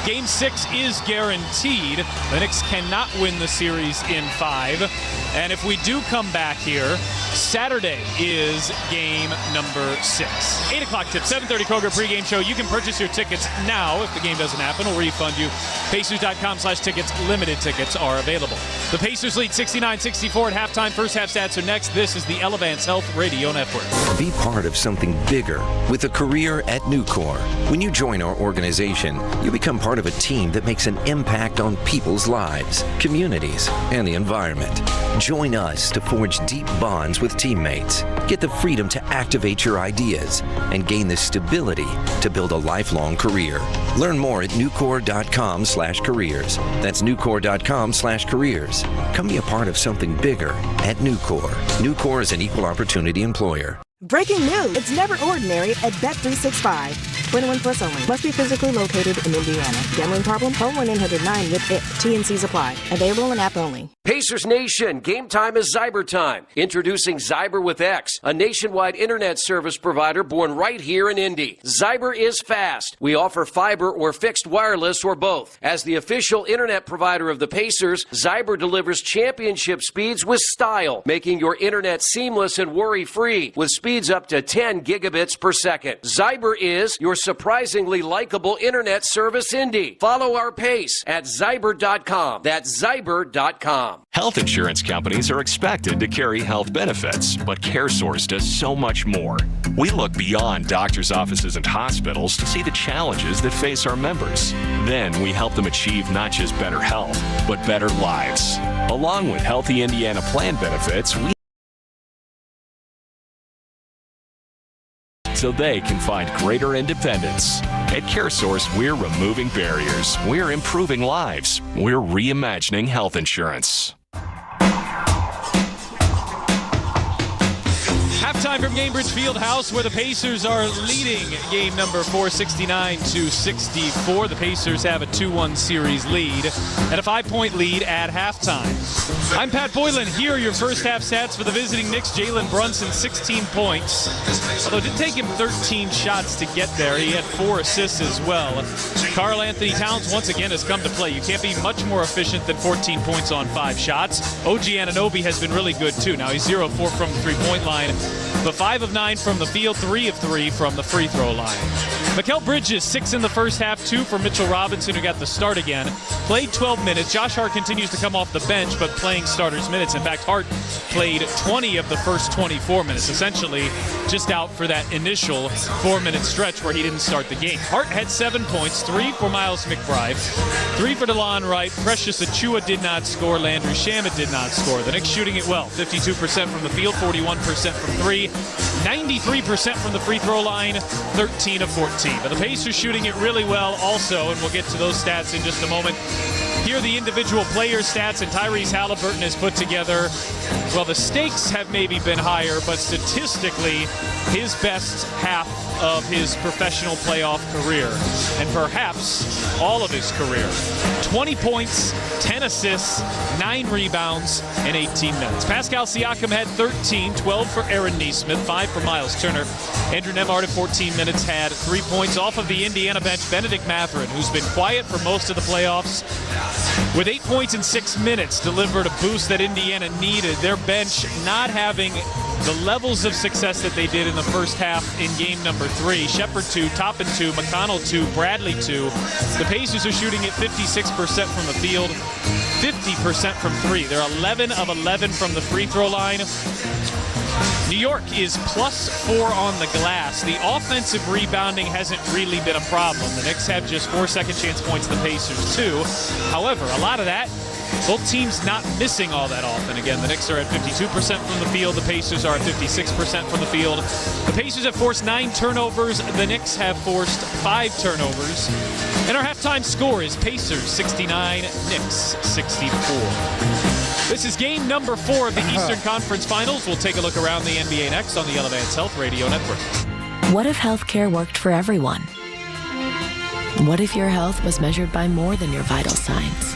game 6 is guaranteed. The Knicks cannot win the series in 5. And if we do come back here, Saturday is game number 6. 8 o'clock tip, 7:30 Kroger pregame show. You can purchase your tickets now. If the game doesn't happen, we'll refund you. Pacers.com/tickets. Limited tickets are available. The Pacers lead 69-64 at halftime. First half stats are next. This is the Elevance Health Radio Network. Be part of something bigger with a career at Nucor. When you join our organization, you become part of a team that makes an impact on people's lives, communities, and the environment. Join us to forge deep bonds with teammates, get the freedom to activate your ideas, and gain the stability to build a lifelong career. Learn more at nucor.com/careers. That's nucor.com/careers. Come be a part of something bigger at Nucor. Nucor is an equal opportunity employer. Breaking news. It's never ordinary at Bet365. 21 plus only. Must be physically located in Indiana. Gambling problem? Call 1-800-9 with IT. T&Cs apply. Available in app only. Pacers Nation, game time is Zyber time. Introducing Zyber with X, a nationwide internet service provider born right here in Indy. Zyber is fast. We offer fiber or fixed wireless or both. As the official internet provider of the Pacers, Zyber delivers championship speeds with style, making your internet seamless and worry-free with speeds up to 10 gigabits per second. Zyber is your surprisingly likable internet service Indy. Follow our pace at Zyber.com. That's Zyber.com. Health insurance companies are expected to carry health benefits, but CareSource does so much more. We look beyond doctors' offices and hospitals to see the challenges that face our members. Then we help them achieve not just better health, but better lives. Along with Healthy Indiana plan benefits, so they can find greater independence. At CareSource, we're removing barriers. We're improving lives. We're reimagining health insurance. Halftime from Gainbridge Fieldhouse, where the Pacers are leading game number 4, 69-64. The Pacers have a 2-1 series lead and a 5-point lead at halftime. I'm Pat Boylan. Here are your first half stats for the visiting Knicks. Jalen Brunson, 16 points. Although it did take him 13 shots to get there. He had 4 assists as well. Karl Anthony Towns once again has come to play. You can't be much more efficient than 14 points on 5 shots. OG Anunoby has been really good too. Now he's 0-4 from the three-point line, but 5 of 9 from the field, 3 of 3 from the free throw line. Mikal Bridges, 6 in the first half, 2 for Mitchell Robinson, who got the start again. Played 12 minutes. Josh Hart continues to come off the bench, but playing starters minutes. In fact, Hart played 20 of the first 24 minutes, essentially just out for that initial 4-minute stretch where he didn't start the game. Hart had 7 points, 3 for Miles McBride, 3 for DeLon Wright. Precious Achiuwa did not score. Landry Shamet did not score. The Knicks shooting it well, 52% from the field, 41% from 3, 93% from the free throw line, 13 of 14. But the Pacers shooting it really well also, and we'll get to those stats in just a moment. Here are the individual player stats, and Tyrese Halliburton has put together, well, the stakes have maybe been higher, but statistically, his best half of his professional playoff career, and perhaps all of his career. 20 points, 10 assists, 9 rebounds in 18 minutes. Pascal Siakam had 13, 12 for Aaron Nesmith, 5 for Miles Turner. Andrew Nembhard at 14 minutes had 3 points. Off of the Indiana bench, Benedict Mathurin, who's been quiet for most of the playoffs, with 8 points in 6 minutes, delivered a boost that Indiana needed. Their bench not having the levels of success that they did in the first half in game number 3. Shepard 2, Toppin 2, McConnell 2, Bradley 2. The Pacers are shooting at 56% from the field, 50% from 3. They're 11 of 11 from the free throw line. New York is +4 on the glass. The offensive rebounding hasn't really been a problem. The Knicks have just 4 second chance points, the Pacers 2. However, a lot of that Both teams not missing all that often. Again, the Knicks are at 52% from the field. The Pacers are at 56% from the field. The Pacers have forced 9 turnovers. The Knicks have forced 5 turnovers. And our halftime score is Pacers 69, Knicks 64. This is game number 4 of the Eastern Conference Finals. We'll take a look around the NBA next on the Elevance Health Radio Network. What if healthcare worked for everyone? What if your health was measured by more than your vital signs?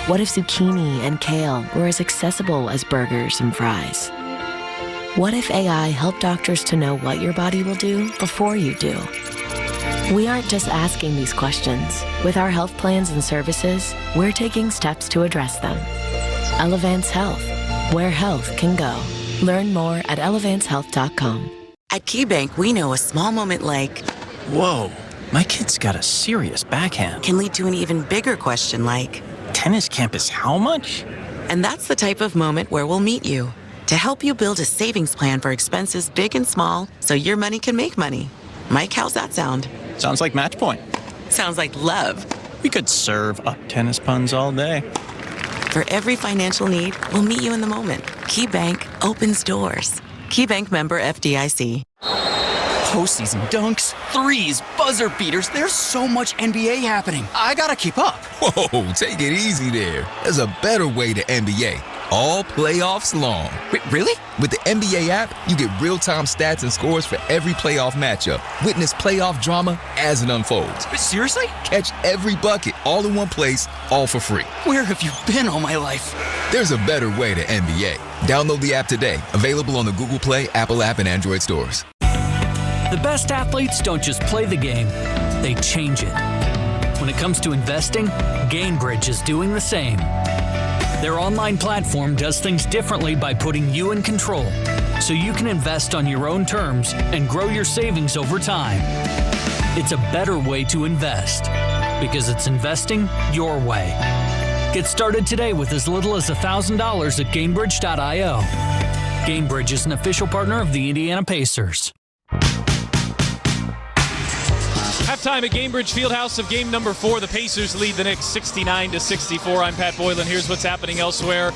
What if zucchini and kale were as accessible as burgers and fries? What if AI helped doctors to know what your body will do before you do? We aren't just asking these questions. With our health plans and services, we're taking steps to address them. Elevance Health, where health can go. Learn more at elevancehealth.com. At KeyBank, we know a small moment like, whoa, my kid's got a serious backhand. Can lead to an even bigger question like, tennis campus how much? And that's the type of moment where we'll meet you to help you build a savings plan for expenses big and small so your money can make money. Mike, how's that sound? Sounds like match point. Sounds like love. We could serve up tennis puns all day. For every financial need, we'll meet you in the moment. KeyBank opens doors. KeyBank member FDIC. Postseason dunks, threes, buzzer beaters. There's so much NBA happening. I gotta keep up. Whoa, take it easy there. There's a better way to NBA. All playoffs long. Wait, really? With the NBA app, you get real-time stats and scores for every playoff matchup. Witness playoff drama as it unfolds. Seriously? Catch every bucket all in one place, all for free. Where have you been all my life? There's a better way to NBA. Download the app today. Available on the Google Play, Apple app, and Android stores. The best athletes don't just play the game, they change it. When it comes to investing, Gainbridge is doing the same. Their online platform does things differently by putting you in control, so you can invest on your own terms and grow your savings over time. It's a better way to invest, because it's investing your way. Get started today with as little as $1,000 at Gainbridge.io. Gainbridge is an official partner of the Indiana Pacers. Halftime at Gamebridge Fieldhouse of game number 4. The Pacers lead the Knicks 69-64. I'm Pat Boylan. Here's what's happening elsewhere.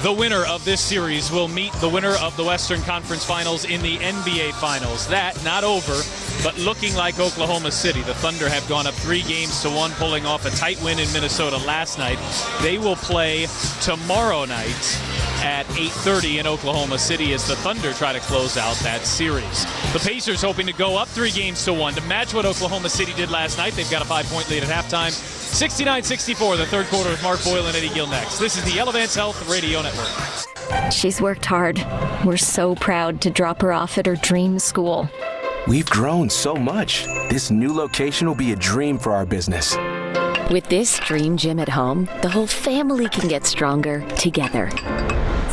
The winner of this series will meet the winner of the Western Conference Finals in the NBA Finals. That, not over, but looking like Oklahoma City. The Thunder have gone up 3-1, pulling off a tight win in Minnesota last night. They will play tomorrow night at 8:30 in Oklahoma City as the Thunder try to close out that series. The Pacers hoping to go up 3-1 to match what Oklahoma City did last night. They've got a 5-point lead at halftime. 69-64, the third quarter with Mark Boyle and Eddie Gill next. This is the Elevance Health Radio Network. She's worked hard. We're so proud to drop her off at her dream school. We've grown so much. This new location will be a dream for our business. With this dream gym at home, the whole family can get stronger together.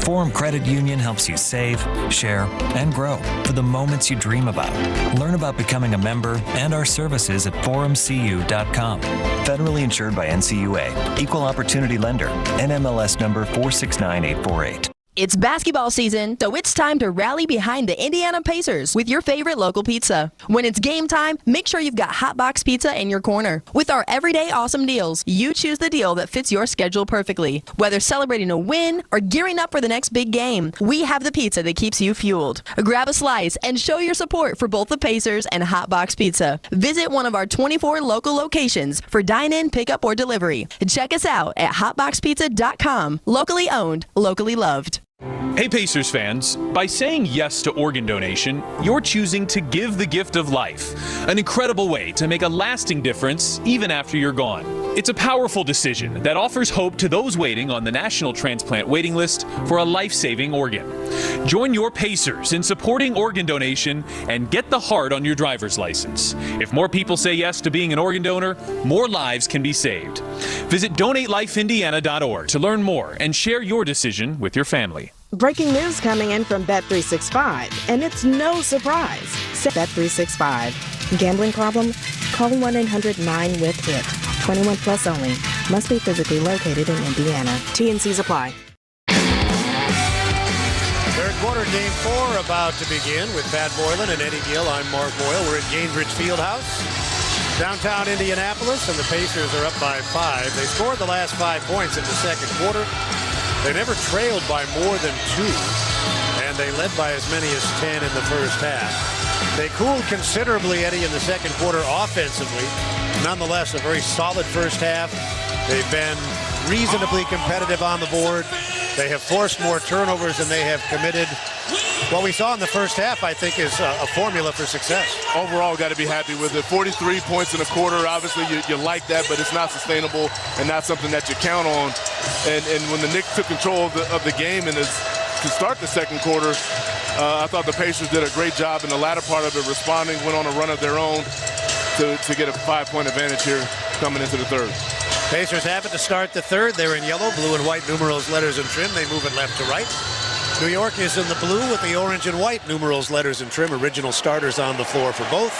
Forum Credit Union helps you save, share, and grow for the moments you dream about. Learn about becoming a member and our services at forumcu.com. Federally insured by NCUA. Equal Opportunity Lender. NMLS number 469848. It's basketball season, so it's time to rally behind the Indiana Pacers with your favorite local pizza. When it's game time, make sure you've got Hot Box Pizza in your corner. With our everyday awesome deals, you choose the deal that fits your schedule perfectly. Whether celebrating a win or gearing up for the next big game, we have the pizza that keeps you fueled. Grab a slice and show your support for both the Pacers and Hot Box Pizza. Visit one of our 24 local locations for dine-in, pickup, or delivery. Check us out at hotboxpizza.com. Locally owned, locally loved. Hey Pacers fans, by saying yes to organ donation, you're choosing to give the gift of life, an incredible way to make a lasting difference even after you're gone. It's a powerful decision that offers hope to those waiting on the National Transplant Waiting List for a life-saving organ. Join your Pacers in supporting organ donation and get the heart on your driver's license. If more people say yes to being an organ donor, more lives can be saved. Visit DonateLifeIndiana.org to learn more and share your decision with your family. Breaking news coming in from Bet365, and it's no surprise. Bet365. Gambling problem? Call 1-800-9-WITH-IT. 21 plus only. Must be physically located in Indiana. T&Cs apply. Third quarter, game 4 about to begin with Pat Boylan and Eddie Gill. I'm Mark Boyle. We're at Gainbridge Fieldhouse. Downtown Indianapolis, and the Pacers are up by 5. They scored the last 5 points in the second quarter. They never trailed by more than 2, and they led by as many as 10 in the first half. They cooled considerably, Eddie, in the second quarter offensively. Nonetheless, a very solid first half. They've been reasonably competitive on the board. They have forced more turnovers than they have committed. What we saw in the first half, I think, is a formula for success. Overall, got to be happy with it. 43 points in a quarter. Obviously, you like that, but it's not sustainable and not something that you count on. And when the Knicks took control of the game and to start the second quarter, I thought the Pacers did a great job in the latter part of it, responding, went on a run of their own to get a 5-point advantage here coming into the third. Pacers have it to start the third. They're in yellow, blue and white numerals, letters, and trim. They move it left to right. New York is in the blue with the orange and white numerals, letters, and trim. Original starters on the floor for both.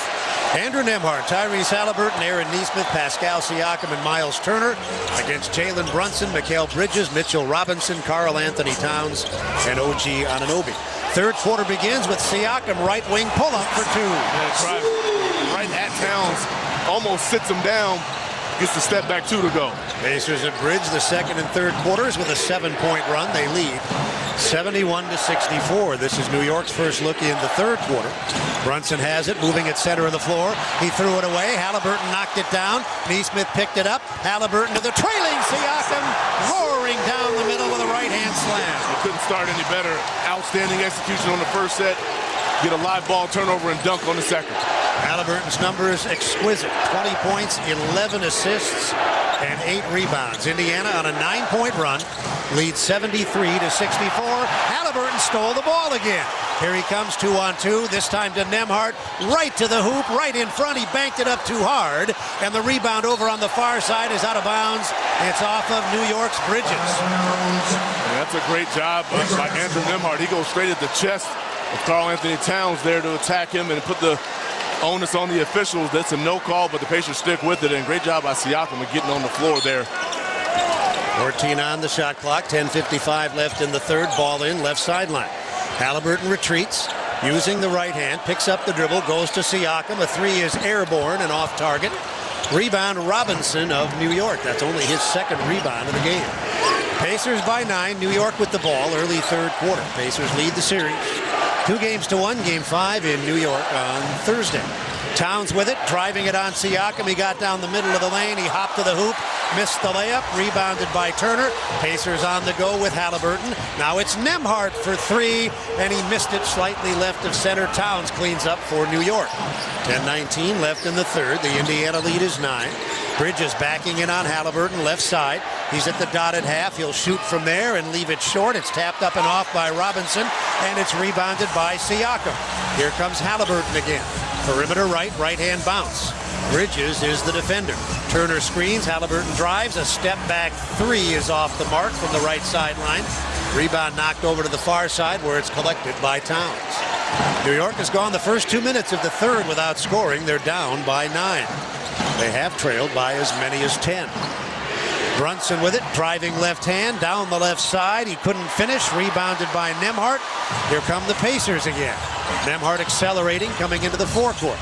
Andrew Nembhard, Tyrese Halliburton, Aaron Nesmith, Pascal Siakam, and Miles Turner against Jalen Brunson, Mikal Bridges, Mitchell Robinson, Karl Anthony Towns, and OG Anunoby. Third quarter begins with Siakam right wing pull-up for 2. Yeah, right at Towns, almost sits him down. Gets the step back 2 to go. Pacers have bridged the second and third quarters with a 7-point run. They lead 71-64. This is New York's first look in the third quarter. Brunson has it, moving at center of the floor. He threw it away. Halliburton knocked it down. Nesmith picked it up. Halliburton to the trailing Siakam, roaring down the middle with a right-hand slam. You couldn't start any better. Outstanding execution on the first set. Get a live ball turnover and dunk on the second. Halliburton's numbers exquisite. 20 points, 11 assists, and 8 rebounds. Indiana on a 9-point run, leads 73-64. Halliburton stole the ball again. Here he comes 2-on-2, this time to Nembhard, right to the hoop, right in front. He banked it up too hard, and the rebound over on the far side is out of bounds. It's off of New York's Bridges. Yeah, that's a great job by Andrew Nembhard. He goes straight at the chest of Karl Anthony Towns there to attack him and put the onus on the officials. That's a no call, but the Pacers stick with it, and great job by Siakam of getting on the floor there. 14 on the shot clock, 10:55 left in the third. Ball in, left sideline. Halliburton retreats, using the right hand, picks up the dribble, goes to Siakam. A 3 is airborne and off target. Rebound Robinson of New York. That's only his second rebound of the game. Pacers by 9, New York with the ball, early third quarter. Pacers lead the series 2-1, game 5 in New York on Thursday. Towns with it, driving it on Siakam. He got down the middle of the lane. He hopped to the hoop, missed the layup, rebounded by Turner. Pacers on the go with Halliburton. Now it's Nembhard for 3, and he missed it slightly left of center. Towns cleans up for New York. 10:19 left in the third. The Indiana lead is 9. Bridges backing in on Halliburton, left side. He's at the dotted half. He'll shoot from there and leave it short. It's tapped up and off by Robinson, and it's rebounded by Siakam. Here comes Halliburton again. Perimeter right, right-hand bounce. Bridges is the defender. Turner screens, Halliburton drives. A step-back 3 is off the mark from the right sideline. Rebound knocked over to the far side where it's collected by Towns. New York has gone the first 2 minutes of the third without scoring. They're down by 9. They have trailed by as many as 10. Brunson with it, driving left hand, down the left side. He couldn't finish, rebounded by Nembhard. Here come the Pacers again. Nembhard accelerating, coming into the forecourt.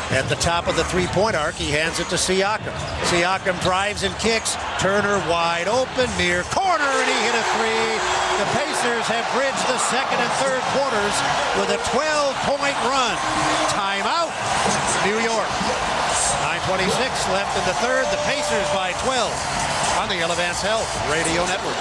At the top of the three-point arc, he hands it to Siakam. Siakam drives and kicks. Turner wide open, near corner, and he hit a 3. The Pacers have bridged the second and third quarters with a 12-point run. Timeout, New York. 9:26 left in the third. The Pacers by 12 on the Elevance Health Radio Network.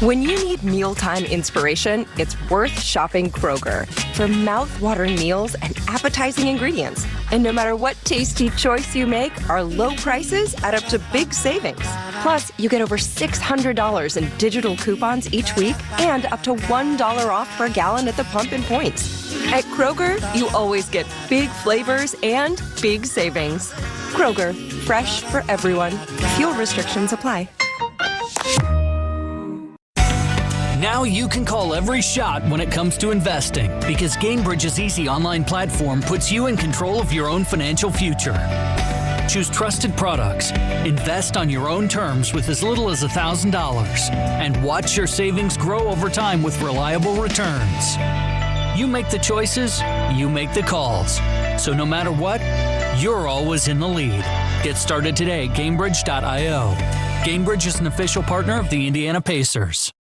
When you need mealtime inspiration, it's worth shopping Kroger for mouth-watering meals and appetizing ingredients. And no matter what tasty choice you make, our low prices add up to big savings. Plus, you get over $600 in digital coupons each week and up to $1 off per gallon at the pump and points. At Kroger, you always get big flavors and big savings. Kroger, fresh for everyone. Fuel restrictions apply. Now you can call every shot when it comes to investing because Gamebridge's easy online platform puts you in control of your own financial future. Choose trusted products, invest on your own terms with as little as $1,000, and watch your savings grow over time with reliable returns. You make the choices, you make the calls. So no matter what, you're always in the lead. Get started today at Gamebridge.io. Gamebridge is an official partner of the Indiana Pacers.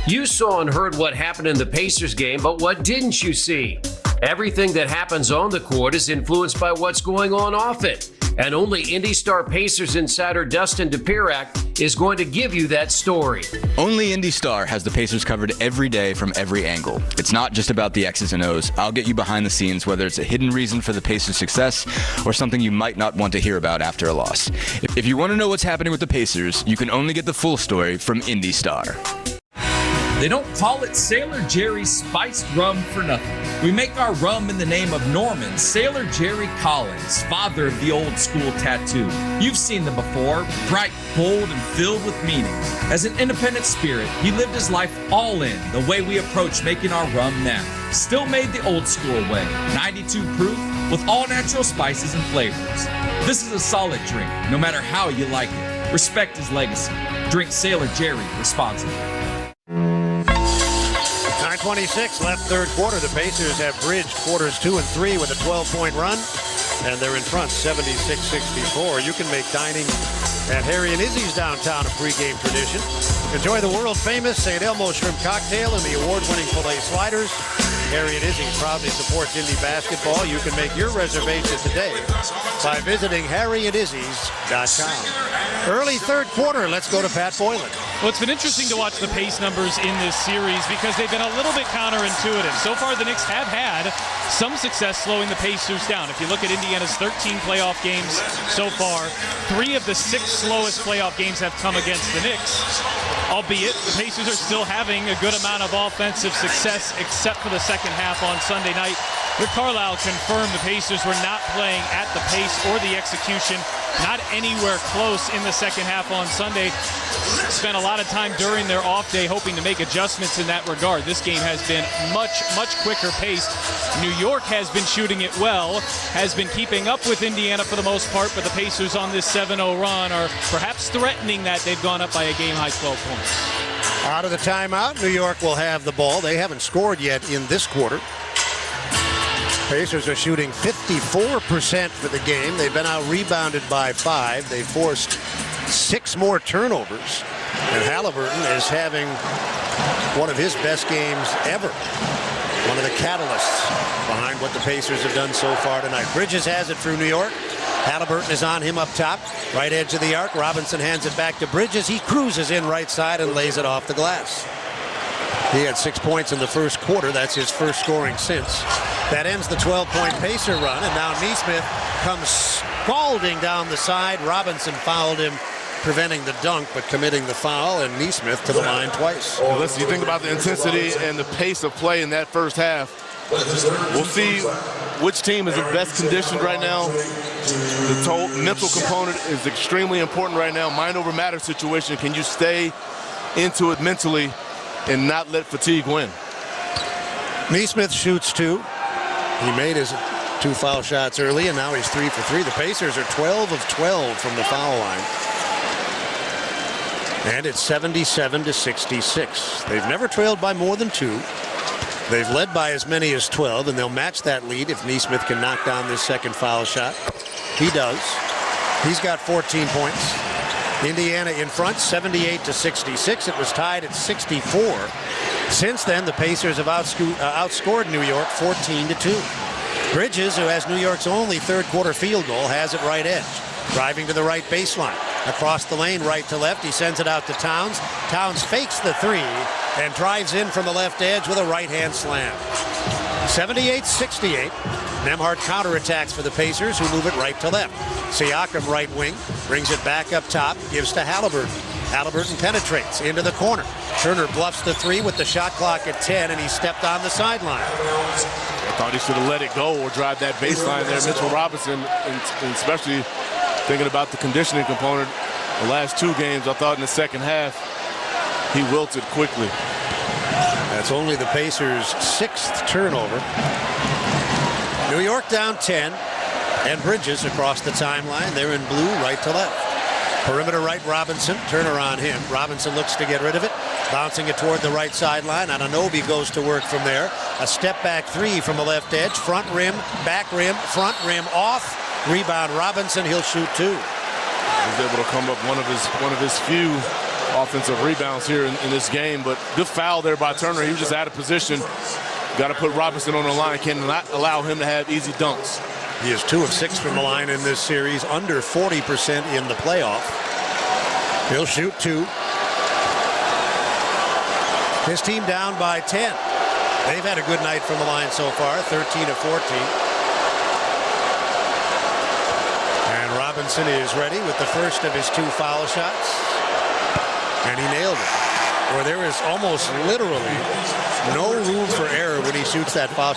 You saw and heard what happened in the Pacers game, but what didn't you see? Everything that happens on the court is influenced by what's going on off it. And only Indy Star Pacers insider Dustin DePierac is going to give you that story. Only Indy Star has the Pacers covered every day from every angle. It's not just about the X's and O's. I'll get you behind the scenes, whether it's a hidden reason for the Pacers' success or something you might not want to hear about after a loss. If you want to know what's happening with the Pacers, you can only get the full story from Indy Star. They don't call it Sailor Jerry's spiced rum for nothing. We make our rum in the name of Norman Sailor Jerry Collins, father of the old school tattoo. You've seen them before, bright, bold, and filled with meaning. As an independent spirit, he lived his life all in, the way we approach making our rum now. Still made the old school way, 92 proof, with all natural spices and flavors. This is a solid drink, no matter how you like it. Respect his legacy. Drink Sailor Jerry responsibly. 9:26 left third quarter. The Pacers have bridged quarters 2 and 3 with a 12-point run, and they're in front 76-64. You can make dining at Harry and Izzy's downtown a pregame tradition. Enjoy the world-famous St. Elmo shrimp cocktail and the award-winning filet sliders. Harry and Izzy's proudly supports Indy basketball. You can make your reservation today by visiting harryandizzies.com. Early third quarter. Let's go to Pat Boylan. Well, it's been interesting to watch the pace numbers in this series because they've been a little bit counterintuitive. So far, the Knicks have had some success slowing the Pacers down. If you look at Indiana's 13 playoff games so far, 3 of the 6 slowest playoff games have come against the Knicks. Albeit, the Pacers are still having a good amount of offensive success, except for the second half on Sunday night. Rick Carlisle confirmed the Pacers were not playing at the pace or the execution, not anywhere close in the second half on Sunday. Spent a lot of time during their off day hoping to make adjustments in that regard. This game has been much quicker paced. New York has been shooting it well, has been keeping up with Indiana for the most part, but the Pacers on this 7-0 run are perhaps threatening that. They've gone up by a game-high 12 points. Out of the timeout, New York will have the ball. They haven't scored yet in this quarter. Pacers are shooting 54% for the game. They've been out-rebounded by 5. They forced 6 more turnovers. And Halliburton is having one of his best games ever. One of the catalysts behind what the Pacers have done so far tonight. Bridges has it through New York. Halliburton is on him up top. Right edge of the arc. Robinson hands it back to Bridges. He cruises in right side and lays it off the glass. He had 6 points in the first quarter. That's his first scoring since. That ends the 12-point Pacer run, and now Nesmith comes scalding down the side. Robinson fouled him, preventing the dunk, but committing the foul, and Nesmith to the line twice. Well, listen, you think about the intensity and the pace of play in that first half. We'll see which team is in best conditioned right now. The total mental component is extremely important right now. Mind over matter situation. Can you stay into it mentally and not let fatigue win? Nesmith shoots 2. He made his 2 foul shots early, and now he's 3 for 3. The Pacers are 12 of 12 from the foul line. And it's 77-66. They've never trailed by more than 2. They've led by as many as 12, and they'll match that lead if Nesmith can knock down this second foul shot. He does. He's got 14 points. Indiana in front, 78-66. It was tied at 64. Since then, the Pacers have outscored New York 14-2. Bridges, who has New York's only third quarter field goal, has it right edge. Driving to the right baseline. Across the lane, right to left. He sends it out to Towns. Towns fakes the 3 and drives in from the left edge with a right-hand slam. 78-68. Nembhard counterattacks for the Pacers, who move it right to left. Siakam right wing, brings it back up top, gives to Halliburton. Halliburton penetrates into the corner. Turner bluffs the 3 with the shot clock at 10, and he stepped on the sideline. I thought he should have let it go or drive that baseline there. Mitchell Robinson, and especially thinking about the conditioning component, the last 2 games, I thought in the second half, he wilted quickly. That's only the Pacers' 6th turnover. New York down 10, and Bridges across the timeline. They're in blue right to left. Perimeter right, Robinson. Turner on him. Robinson looks to get rid of it. Bouncing it toward the right sideline. Anunoby goes to work from there. A step back three from the left edge. Front rim, back rim, front rim off. Rebound Robinson. He'll shoot two. He's able to come up one of his few offensive rebounds here in this game. But good foul there by Turner. He was just out of position. Got to put Robinson on the line. Cannot allow him to have easy dunks. He is 2 of 6 from the line in this series, under 40% in the playoff. He'll shoot two. His team down by 10. They've had a good night from the line so far, 13 of 14. And Robinson is ready with the first of his 2 foul shots. And he nailed it. Or there is almost literally no room for error when he shoots that foul.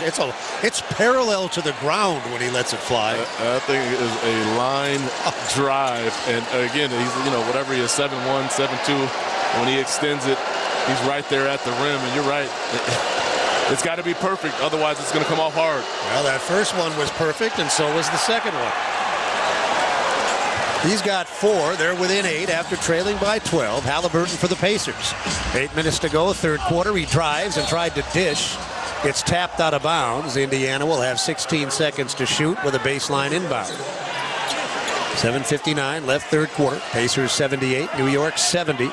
It's parallel to the ground when he lets it fly. I think it is a line drive, and again, he's whatever he is, 7'1", 7'2". When he extends it, he's right there at the rim, and you're right. It's got to be perfect, otherwise it's going to come off hard. Well, that first one was perfect, and so was the second one. He's got 4. They're within 8 after trailing by 12. Halliburton for the Pacers. 8 minutes to go, third quarter. He drives and tried to dish. It's tapped out of bounds. Indiana will have 16 seconds to shoot with a baseline inbound. 7:59 left, third quarter. Pacers 78, New York 70.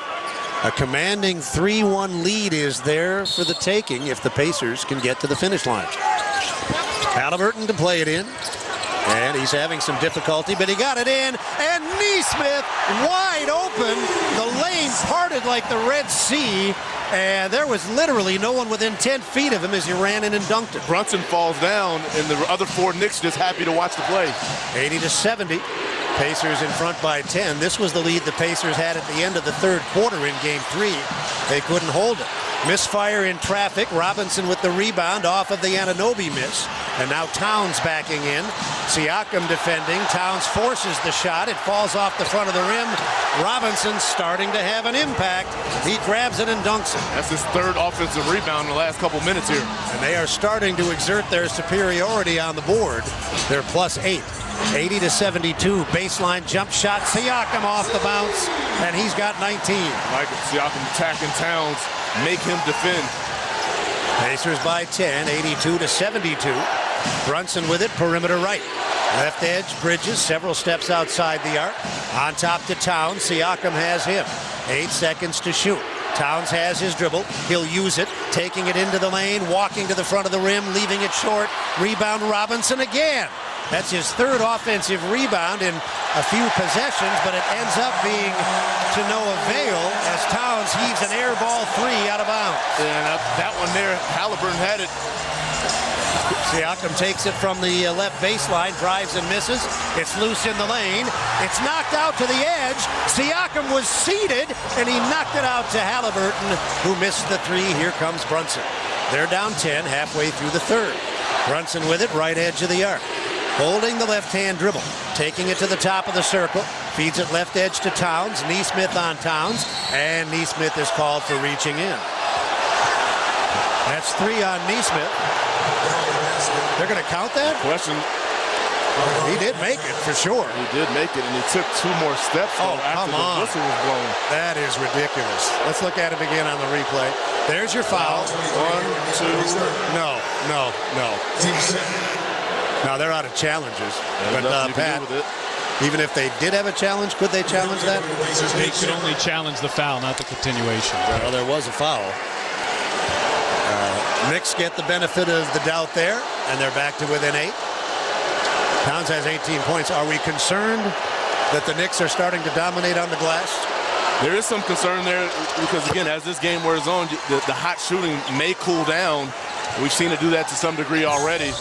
A commanding 3-1 lead is there for the taking if the Pacers can get to the finish line. Halliburton to play it in. And he's having some difficulty, but he got it in. And Nesmith wide open. The lane parted like the Red Sea. And there was literally no one within 10 feet of him as he ran in and dunked it. Brunson falls down, and the other 4 Knicks just happy to watch the play. 80-70. Pacers in front by 10. This was the lead the Pacers had at the end of the third quarter in Game 3. They couldn't hold it. Misfire in traffic. Robinson with the rebound off of the Anunoby miss. And now Towns backing in. Siakam defending. Towns forces the shot. It falls off the front of the rim. Robinson starting to have an impact. He grabs it and dunks it. That's his 3rd offensive rebound in the last couple minutes here. And they are starting to exert their superiority on the board. They're plus 8. 80-72. Baseline jump shot. Siakam off the bounce. And he's got 19. Like Siakam attacking Towns. Make him defend. Pacers by 10, 82-72. Brunson with it, perimeter right. Left edge, Bridges, several steps outside the arc. On top to Towns, Siakam has him. 8 seconds to shoot. Towns has his dribble. He'll use it, taking it into the lane, walking to the front of the rim, leaving it short. Rebound Robinson again. That's his 3rd offensive rebound in a few possessions, but it ends up being to no avail as Towns heaves an air ball 3 out of bounds. And that one there, Halliburton had it. Siakam takes it from the left baseline, drives and misses. It's loose in the lane. It's knocked out to the edge. Siakam was seated, and he knocked it out to Halliburton, who missed the 3. Here comes Brunson. They're down 10 halfway through the third. Brunson with it, right edge of the arc. Holding the left-hand dribble, taking it to the top of the circle, feeds it left edge to Towns. Nesmith on Towns, and Nesmith is called for reaching in. That's 3 on Nesmith. They're going to count that? Question. He did make it, for sure. He did make it, and he took 2 more steps after the whistle was blown. That is ridiculous. Let's look at it again on the replay. There's your foul. 1, 2. No. Now they're out of challenges. But Pat, even if they did have a challenge, could they challenge that? They could only challenge the foul, not the continuation. Well, there was a foul. Knicks get the benefit of the doubt there, and they're back to within 8. Towns has 18 points. Are we concerned that the Knicks are starting to dominate on the glass? There is some concern there because, again, as this game wears on, the hot shooting may cool down. We've seen it do that to some degree already.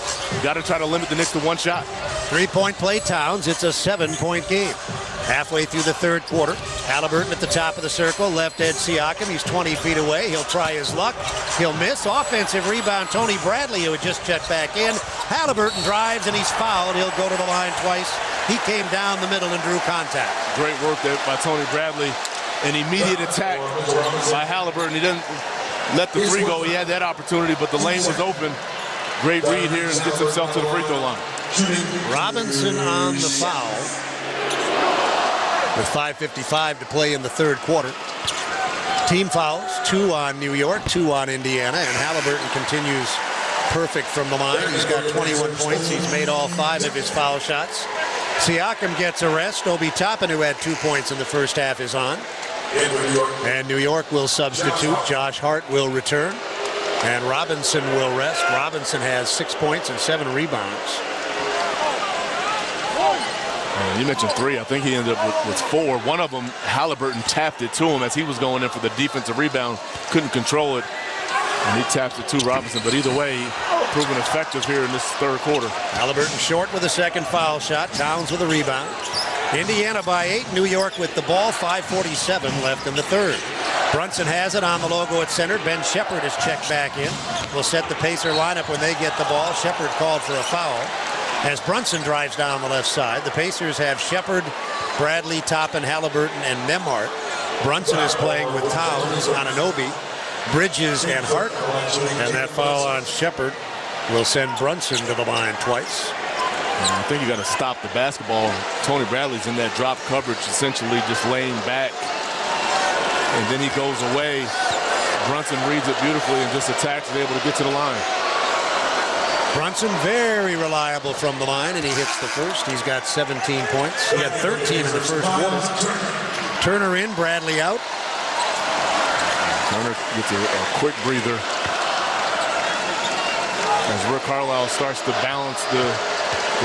Got to try to limit the Knicks to 1 shot. 3-point play, Towns. It's a 7-point game. Halfway through the third quarter. Halliburton at the top of the circle. Left edge Siakam. He's 20 feet away. He'll try his luck. He'll miss. Offensive rebound. Tony Bradley, who had just checked back in. Halliburton drives, and he's fouled. He'll go to the line twice. He came down the middle and drew contact. Great work there by Tony Bradley. An immediate attack by Halliburton. He didn't let the 3 go. He had that opportunity, but the lane was open. Great read here and gets himself to the free throw line. Robinson on the foul. with 5:55 to play in the third quarter. Team fouls, 2 on New York, 2 on Indiana, and Halliburton continues perfect from the line. He's got 21 points. He's made all 5 of his foul shots. Siakam gets a rest. Obi Toppin, who had 2 points in the first half, is on. And New York will substitute. Josh Hart will return. And Robinson will rest. Robinson has 6 points and 7 rebounds. You mentioned 3. I think he ended up with 4. One of them, Halliburton tapped it to him as he was going in for the defensive rebound. Couldn't control it. And he tapped it to Robinson. But either way, proven effective here in this third quarter. Halliburton short with a second foul shot. Towns with a rebound. Indiana by 8. New York with the ball. 5:47 left in the third. Brunson has it on the logo at center. Ben Shepherd is checked back in. Will set the Pacer lineup when they get the ball. Shepherd called for a foul. As Brunson drives down the left side, the Pacers have Shepherd, Bradley, Toppin, Halliburton, and Nembhard. Brunson is playing with Towns, Anunoby, Bridges, and Hart. And that foul on Shepherd will send Brunson to the line twice. And I think you got to stop the basketball. Tony Bradley's in that drop coverage, essentially just laying back. And then he goes away. Brunson reads it beautifully and just attacks and able to get to the line. Brunson very reliable from the line, and he hits the first. He's got 17 points. He had 13 in the first quarter. Turner in, Bradley out. Turner gets a quick breather as Rick Carlisle starts to balance the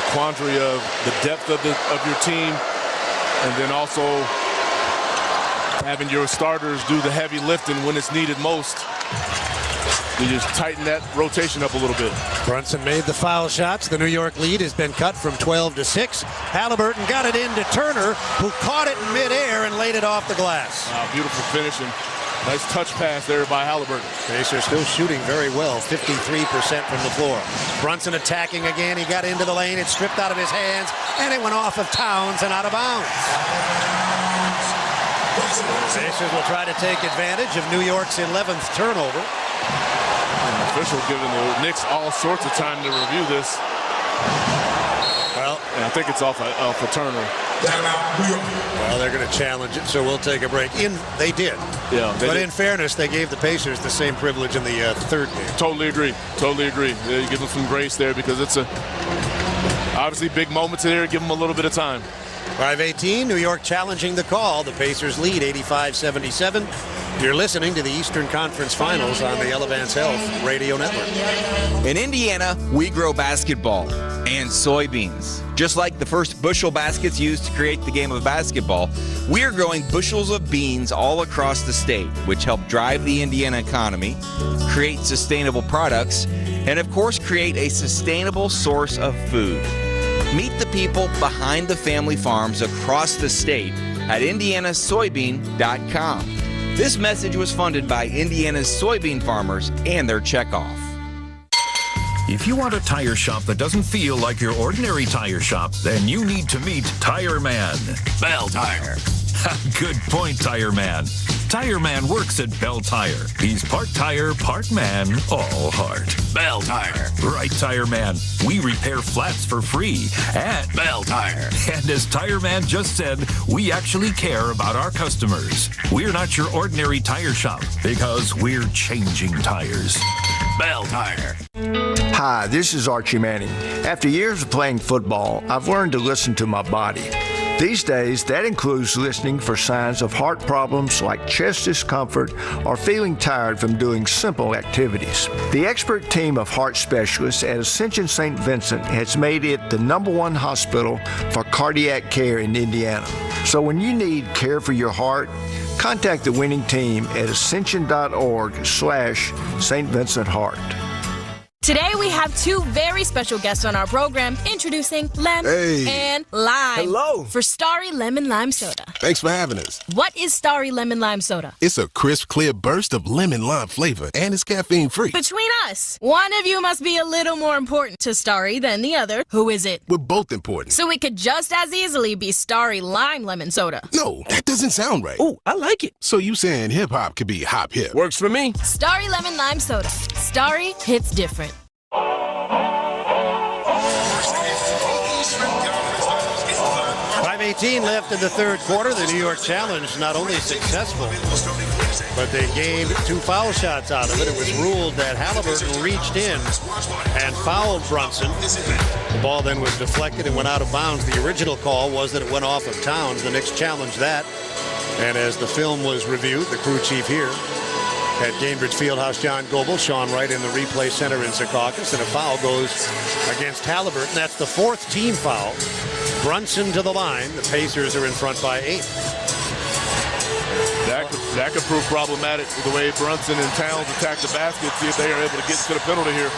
quandary of the depth of your team, and then also having your starters do the heavy lifting when it's needed most. You just tighten that rotation up a little bit. Brunson made the foul shots. The New York lead has been cut from 12 to 6. Halliburton got it into Turner, who caught it in midair and laid it off the glass. Beautiful finishing. Nice touch pass there by Halliburton. Pacers still shooting very well, 53% from the floor. Brunson attacking again. He got into the lane. It stripped out of his hands, and it went off of Towns and out of bounds. Pacers will try to take advantage of New York's 11th turnover. An official giving the Knicks all sorts of time to review this. Well, and I think it's off of Turner. Well, they're going to challenge it, so we'll take a break. They did. Yeah. But in fairness, they gave the Pacers the same privilege in the third game. Totally agree. Totally agree. You give them some grace there because it's obviously big moments there. Give them a little bit of time. 5:18, New York challenging the call. The Pacers lead 85-77. You're listening to the Eastern Conference Finals on the Elevance Health Radio Network. In Indiana, we grow basketball and soybeans. Just like the first bushel baskets used to create the game of basketball, we're growing bushels of beans all across the state, which help drive the Indiana economy, create sustainable products, and of course, create a sustainable source of food. Meet the people behind the family farms across the state at indianasoybean.com. This message was funded by Indiana's soybean farmers and their checkoff. If you want a tire shop that doesn't feel like your ordinary tire shop, then you need to meet Tire Man. Bell Tire. Good point, Tire Man. Tire Man works at Bell Tire. He's part tire, part man, all heart. Bell Tire. Right, Tire Man. We repair flats for free at Bell Tire. And as Tire Man just said, we actually care about our customers. We're not your ordinary tire shop because we're changing tires. Bell Tire. Hi, this is Archie Manning. After years of playing football, I've learned to listen to my body. These days, that includes listening for signs of heart problems like chest discomfort or feeling tired from doing simple activities. The expert team of heart specialists at Ascension St. Vincent has made it the st hospital for cardiac care in Indiana. So when you need care for your heart, contact the winning team at ascension.org/St. Vincent Heart. Today we have two very special guests on our program, introducing Lem and Lime. Hello. For Starry Lemon Lime Soda. Thanks for having us. What is Starry Lemon Lime Soda? It's a crisp, clear burst of lemon lime flavor, and it's caffeine-free. Between us, one of you must be a little more important to Starry than the other. Who is it? We're both important. So it could just as easily be Starry Lime Lemon Soda. No, that doesn't sound right. Oh, I like it. So you saying hip-hop could be hop-hip. Works for me. Starry Lemon Lime Soda. Starry hits different. 5:18 1:18 left in the third quarter. The New York Challenge not only successful, but they gained 2 foul shots out of it. It was ruled that Halliburton reached in and fouled Brunson. The ball then was deflected and went out of bounds. The original call was that it went off of Towns. The Knicks challenged that. And as the film was reviewed, the crew chief here at Gainbridge Fieldhouse, John Goebel, Sean Wright in the replay center in Secaucus, and a foul goes against Halliburton. That's the 4th team foul. Brunson to the line. The Pacers are in front by 8. That could prove problematic with the way Brunson and Towns attack the basket. See if they are able to get to the penalty here.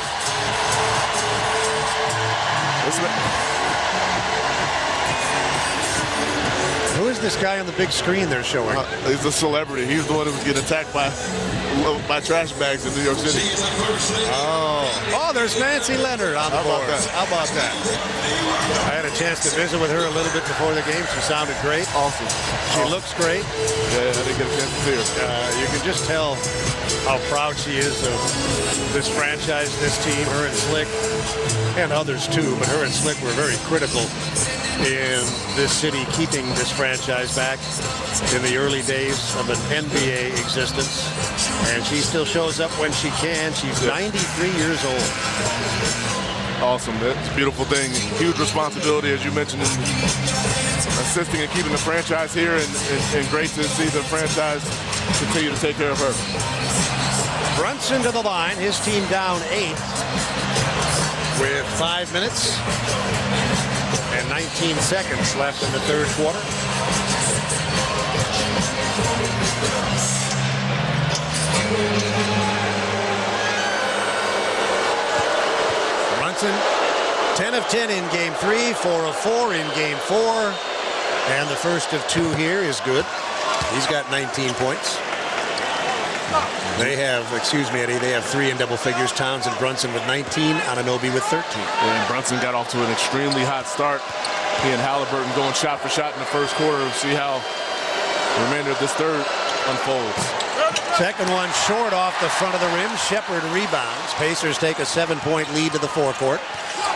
Who is this guy on the big screen they're showing? He's a celebrity. He's the one who was getting attacked by trash bags in New York City. Oh, there's Nancy Leonard on the board. How about that? I had a chance to visit with her a little bit before the game. She sounded great. Awesome. She looks great. Yeah, I didn't get a chance to see her. You can just tell how proud she is of this franchise, this team, her and Slick, and others too, but her and Slick were very critical in this city keeping this franchise back in the early days of an NBA existence. And she still shows up when she can. She's 93 years old. Awesome. That's a beautiful thing. Huge responsibility, as you mentioned, in assisting and keeping the franchise here, and great to see the franchise continue to take care of her. Brunson to the line. His team down 8 with 5 minutes and 19 seconds left in the third quarter. Brunson, 10 of 10 in game 3, 4 of 4 in game 4. And the first of 2 here is good. He's got 19 points. They have, Eddie, they have 3 in double figures. Towns and Brunson with 19, Anunoby with 13. And Brunson got off to an extremely hot start. He and Halliburton going shot for shot in the first quarter. See how the remainder of this third unfolds. Second one short off the front of the rim. Shepard rebounds. Pacers take a 7-point lead to the forecourt.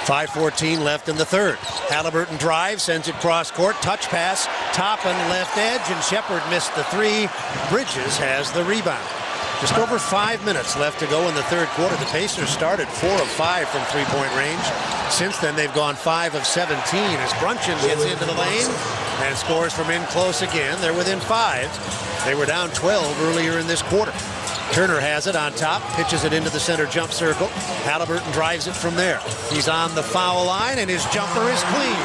5:14 left in the third. Halliburton drives, sends it cross court. Touch pass, top and left edge, and Shepard missed the 3. Bridges has the rebound. Just over 5 minutes left to go in the third quarter. The Pacers started 4 of 5 from three-point range. Since then, they've gone 5 of 17 as Brunson gets into the lane and scores from in close again. They're within 5. They were down 12 earlier in this quarter. Turner has it on top, pitches it into the center jump circle. Halliburton drives it from there. He's on the foul line, and his jumper is clean.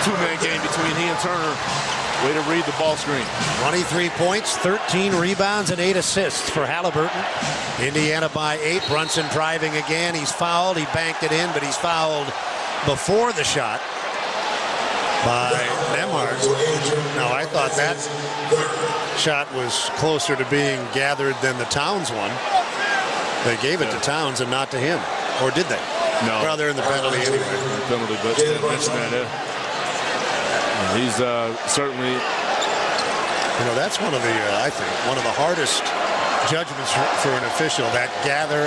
2-man game between he and Turner. Way to read the ball screen. 23 points, 13 rebounds, and 8 assists for Halliburton. Indiana by 8. Brunson driving again. He's fouled. He banked it in, but he's fouled before the shot by Nembhard. Now, I thought that shot was closer to being gathered than the Towns one. They gave it to Towns and not to him. Or did they? No. Well, they're in the penalty anyway. Penalty, but mention that. He's certainly, that's one of the, I think, one of the hardest judgments for an official, that gather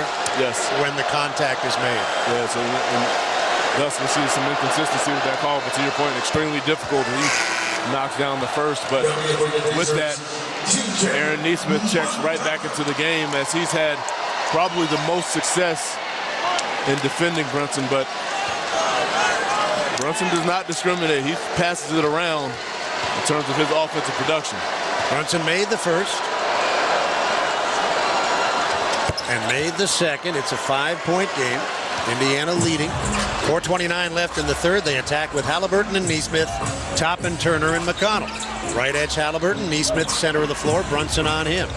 when the contact is made. Yeah, so and thus we see some inconsistency with that call, but to your point, extremely difficult. He knocks down the first, but with that, Aaron Nesmith checks right back into the game as he's had probably the most success in defending Brunson, but Brunson does not discriminate. He passes it around in terms of his offensive production. Brunson made the first and made the second. It's a 5-point game. Indiana leading. 4:29 left in the third. They attack with Halliburton and Nesmith, Toppin, Turner, and McConnell. Right edge Halliburton, Nesmith center of the floor, Brunson on him.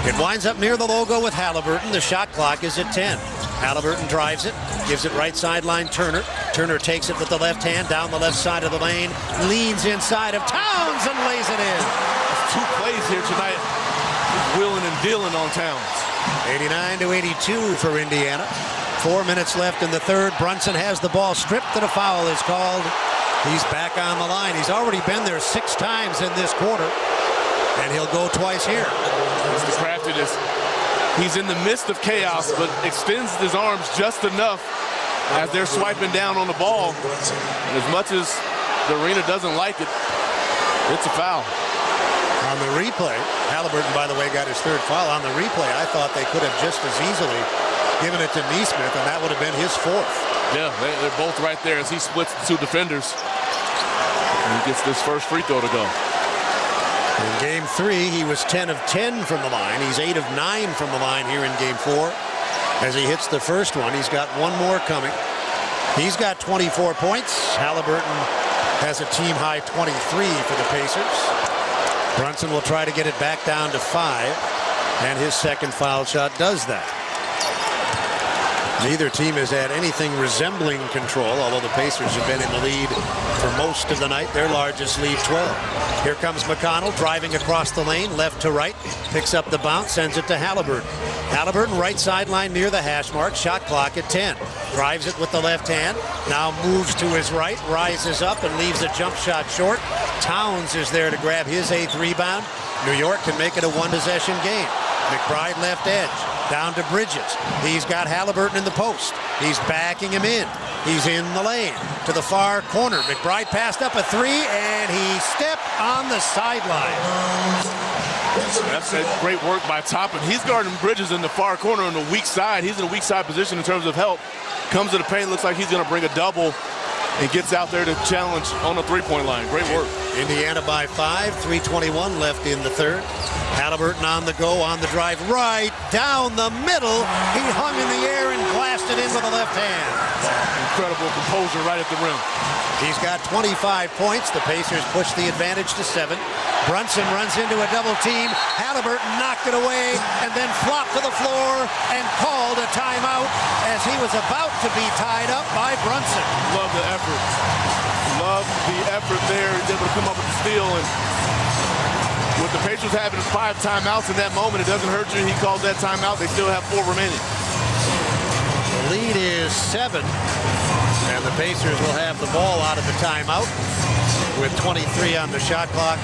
It winds up near the logo with Halliburton. The shot clock is at 10. Halliburton drives it, gives it right sideline Turner. Turner takes it with the left hand down the left side of the lane, leans inside of Towns and lays it in. 2 plays here tonight, wheeling and dealing on Towns. 89-82 for Indiana. 4 minutes left in the third. Brunson has the ball stripped and a foul is called. He's back on the line. He's already been there 6 times in this quarter, and he'll go twice here. It's the craftiness. He's in the midst of chaos, but extends his arms just enough as they're swiping down on the ball. And as much as the arena doesn't like it, it's a foul. On the replay, Halliburton, by the way, got his third foul. On the replay, I thought they could have just as easily given it to Neesmith, and that would have been his fourth. Yeah, they're both right there as he splits the two defenders. And he gets this first free throw to go. In game 3, he was 10 of 10 from the line. He's 8 of 9 from the line here in game 4. As he hits the first one, he's got one more coming. He's got 24 points. Halliburton has a team-high 23 for the Pacers. Brunson will try to get it back down to 5, and his second foul shot does that. Neither team has had anything resembling control, although the Pacers have been in the lead for most of the night. Their largest lead, 12. Here comes McConnell driving across the lane, left to right, picks up the bounce, sends it to Halliburton. Halliburton right sideline near the hash mark, shot clock at 10. Drives it with the left hand, now moves to his right, rises up and leaves a jump shot short. Towns is there to grab his 8th rebound. New York can make it a one-possession game. McBride left edge. Down to Bridges. He's got Halliburton in the post. He's backing him in. He's in the lane to the far corner. McBride passed up a 3, and he stepped on the sideline. That's great work by Toppin. He's guarding Bridges in the far corner on the weak side. He's in a weak side position in terms of help. Comes to the paint, looks like he's going to bring a double, and gets out there to challenge on the three-point line. Great work. Indiana by 5, 3:21 left in the third. Halliburton on the go, on the drive, right down the middle. He hung in the air and blasted in with the left hand. Incredible composure right at the rim. He's got 25 points. The Pacers push the advantage to 7. Brunson runs into a double team. Halliburton knocked it away and then flopped to the floor and called a timeout as he was about to be tied up by Brunson. Love the effort. Love the effort there. He's able to come up with the steal. And with the Pacers having 5 timeouts in that moment, it doesn't hurt you. He called that timeout. They still have 4 remaining. The lead is 7. And the Pacers will have the ball out of the timeout. With 23 on the shot clock,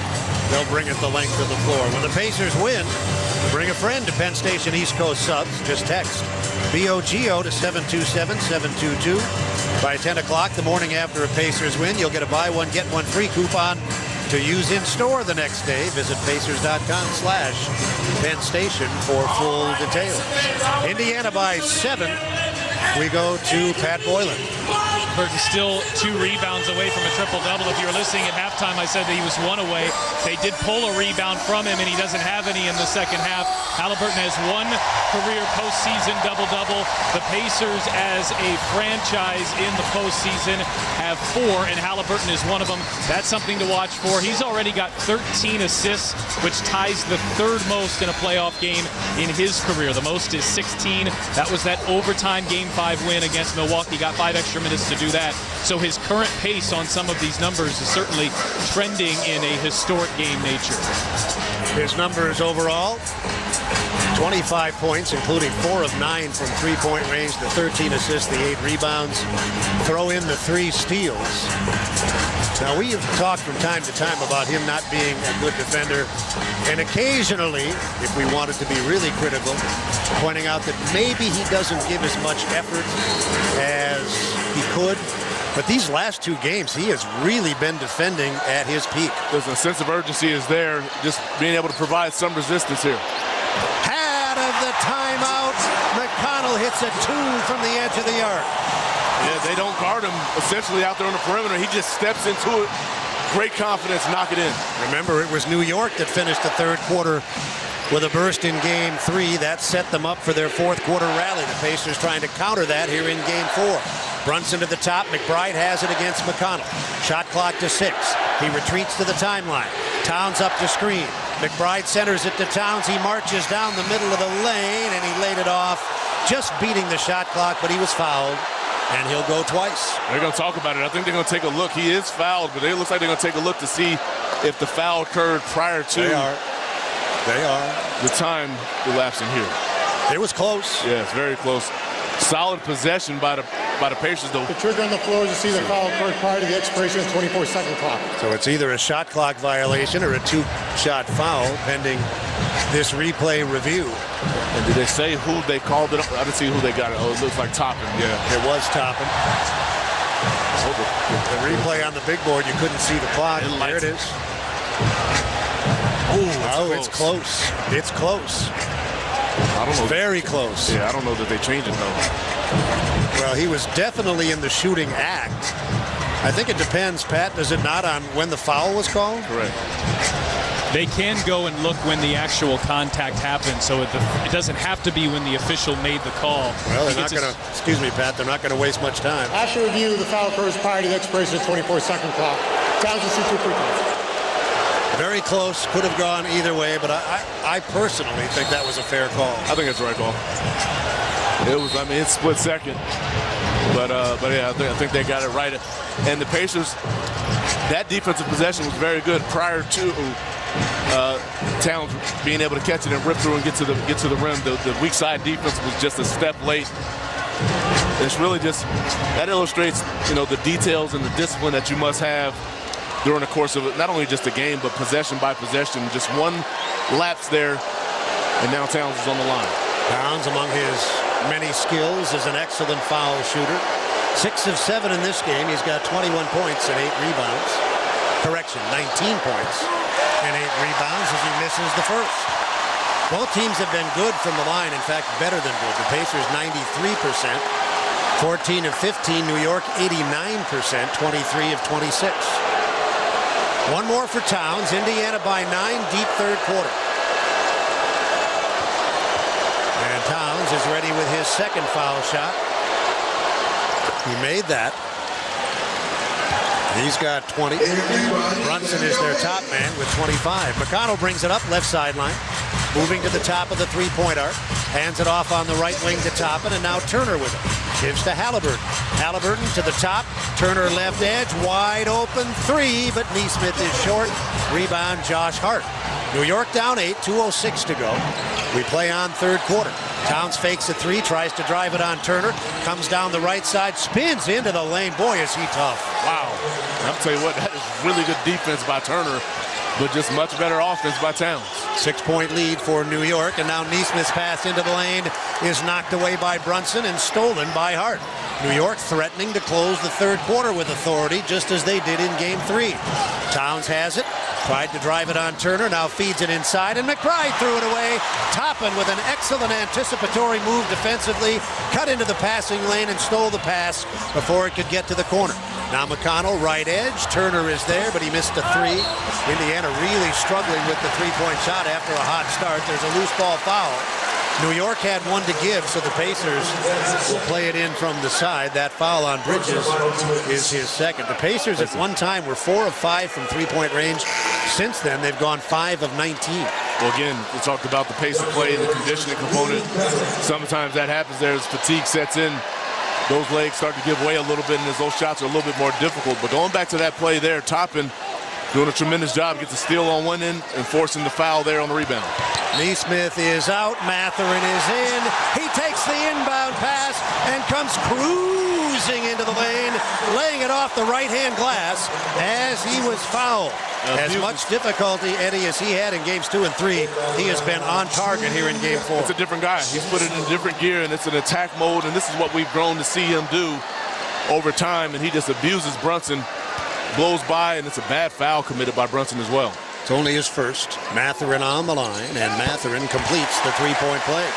they'll bring it the length of the floor. When the Pacers win, bring a friend to Penn Station East Coast Subs. Just text BOGO to 727-722. By 10 o'clock the morning after a Pacers win, you'll get a buy one, get one free coupon to use in store the next day. Visit Pacers.com/Penn Station for full details. Indiana by 7. We go to Pat Boylan. Burton still 2 rebounds away from a triple-double. If you were listening at halftime, I said that he was 1 away. They did pull a rebound from him, and he doesn't have any in the second half. Halliburton has 1 career postseason double-double. The Pacers, as a franchise in the postseason, have 4, and Halliburton is one of them. That's something to watch for. He's already got 13 assists, which ties the 3rd most in a playoff game in his career. The most is 16. That was that overtime Game 5 win against Milwaukee. Got 5 extra minutes to do that. So his current pace on some of these numbers is certainly trending in a historic game nature. His numbers overall, 25 points, including 4 of 9 from three-point range, the 13 assists, the 8 rebounds. Throw in the 3 steals. Now, we have talked from time to time about him not being a good defender, and occasionally, if we wanted to be really critical, pointing out that maybe he doesn't give as much effort as he could. But these last 2 games, he has really been defending at his peak. There's a sense of urgency is there, just being able to provide some resistance here. Out of the timeout, McConnell hits a 2 from the edge of the arc. Yeah, they don't guard him essentially out there on the perimeter. He just steps into it. Great confidence, knock it in. Remember, it was New York that finished the 3rd quarter with a burst in Game 3. That set them up for their 4th quarter rally. The Pacers trying to counter that here in Game 4. Brunson to the top. McBride has it against McConnell. Shot clock to 6. He retreats to the timeline. Towns up to screen. McBride centers it to Towns. He marches down the middle of the lane, and he laid it off, just beating the shot clock, but he was fouled. And he'll go twice. They're going to talk about it. I think they're going to take a look. He is fouled, but it looks like they're going to take a look to see if the foul occurred prior to the time elapsing here. It was close. Yes, very close. Solid possession by the Pacers, though. The trigger on the floor is to see the foul occurred prior to the expiration of the 24-second clock. So it's either a shot clock violation or a 2-shot foul pending this replay review. And did they say who they called it? I didn't see who they got it. Oh, it looks like Toppin. Yeah, it was Toppin. The replay on the big board, you couldn't see the clock. There it is. It's close. It's close. I don't know. Very close. Yeah, I don't know that they changed it, though. Well, he was definitely in the shooting act. I think it depends, Pat, does it not, on when the foul was called? Correct. They can go and look when the actual contact happened, so it doesn't have to be when the official made the call. Well, they're not going to, excuse me, Pat, they're not going to waste much time. After review, the foul occurs prior to the expiration of the 24-second clock. Towns will see 2 free throws. Very close, could have gone either way, but I personally think that was a fair call. I think it's the right call. It was, I mean, it's split second. But yeah, I think they got it right. And the Pacers, that defensive possession was very good prior to Towns being able to catch it and rip through and get to the rim. The weak side defense was just a step late. It's really just, that illustrates, the details and the discipline that you must have during the course of not only just a game, but possession by possession. Just one lapse there, and now Towns is on the line. Towns, among his many skills, is an excellent foul shooter. 6 of 7 in this game. He's got 21 points and 8 rebounds. Correction, 19 points and 8 rebounds as he misses the first. Both teams have been good from the line. In fact, better than good. The Pacers 93%, 14 of 15. New York 89%, 23 of 26. One more for Towns. Indiana by 9, deep third quarter. And Towns is ready with his second foul shot. He made that. He's got 20. Brunson is their top man with 25. McConnell brings it up left sideline. Moving to the top of the three-point arc. Hands it off on the right wing to Toppin, and now Turner with it. Gives to Halliburton. Halliburton to the top. Turner left edge. Wide open three, but Neesmith is short. Rebound Josh Hart. New York down 8, 2:06 to go. We play on third quarter. Towns fakes a three, tries to drive it on Turner. Comes down the right side, spins into the lane. Boy, is he tough. Wow. I'll tell you what, that is really good defense by Turner, but just much better offense by Towns. 6-point lead for New York, and now Neesmith's pass into the lane is knocked away by Brunson and stolen by Hart. New York threatening to close the third quarter with authority, just as they did in Game 3. Towns has it, tried to drive it on Turner, now feeds it inside, and McBride threw it away. Toppin with an excellent anticipatory move defensively, cut into the passing lane and stole the pass before it could get to the corner. Now McConnell, right edge. Turner is there, but he missed a three. Indiana really struggling with the three-point shot after a hot start. There's a loose ball foul. New York had one to give, so the Pacers will play it in from the side. That foul on Bridges is his second. The Pacers at one time were 4 of 5 from three-point range. Since then, they've gone 5 of 19. Well, again, we talked about the pace of play, the conditioning component. Sometimes that happens there as fatigue sets in. Those legs start to give way a little bit, and those shots are a little bit more difficult. But going back to that play there, Toppin doing a tremendous job. Gets a steal on one end and forcing the foul there on the rebound. Neesmith is out. Matherin is in. He takes the inbound pass and comes cruising into the lane, laying it off the right-hand glass as he was fouled. As much difficulty, Eddie, as he had in games 2 and 3, he has been on target here in game 4. It's a different guy. He's put it in a different gear, and it's an attack mode, and this is what we've grown to see him do over time, and he just abuses Brunson, blows by, and it's a bad foul committed by Brunson as well. It's only his first. Matherin on the line, and Matherin completes the three-point play.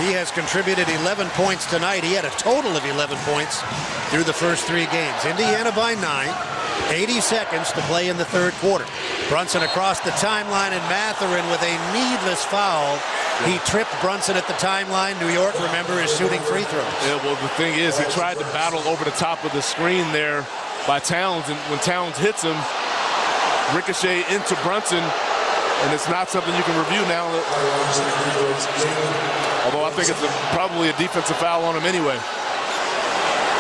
He has contributed 11 points tonight. He had a total of 11 points through the first 3 games. Indiana by 9. 80 seconds to play in the third quarter. Brunson across the timeline, and Matherin with a needless foul. He tripped Brunson at the timeline. New York, remember, is shooting free throws. Yeah, well, the thing is, he tried to battle over the top of the screen there by Towns, and when Towns hits him, ricochet into Brunson, and it's not something you can review now. Although I think it's probably a defensive foul on him anyway.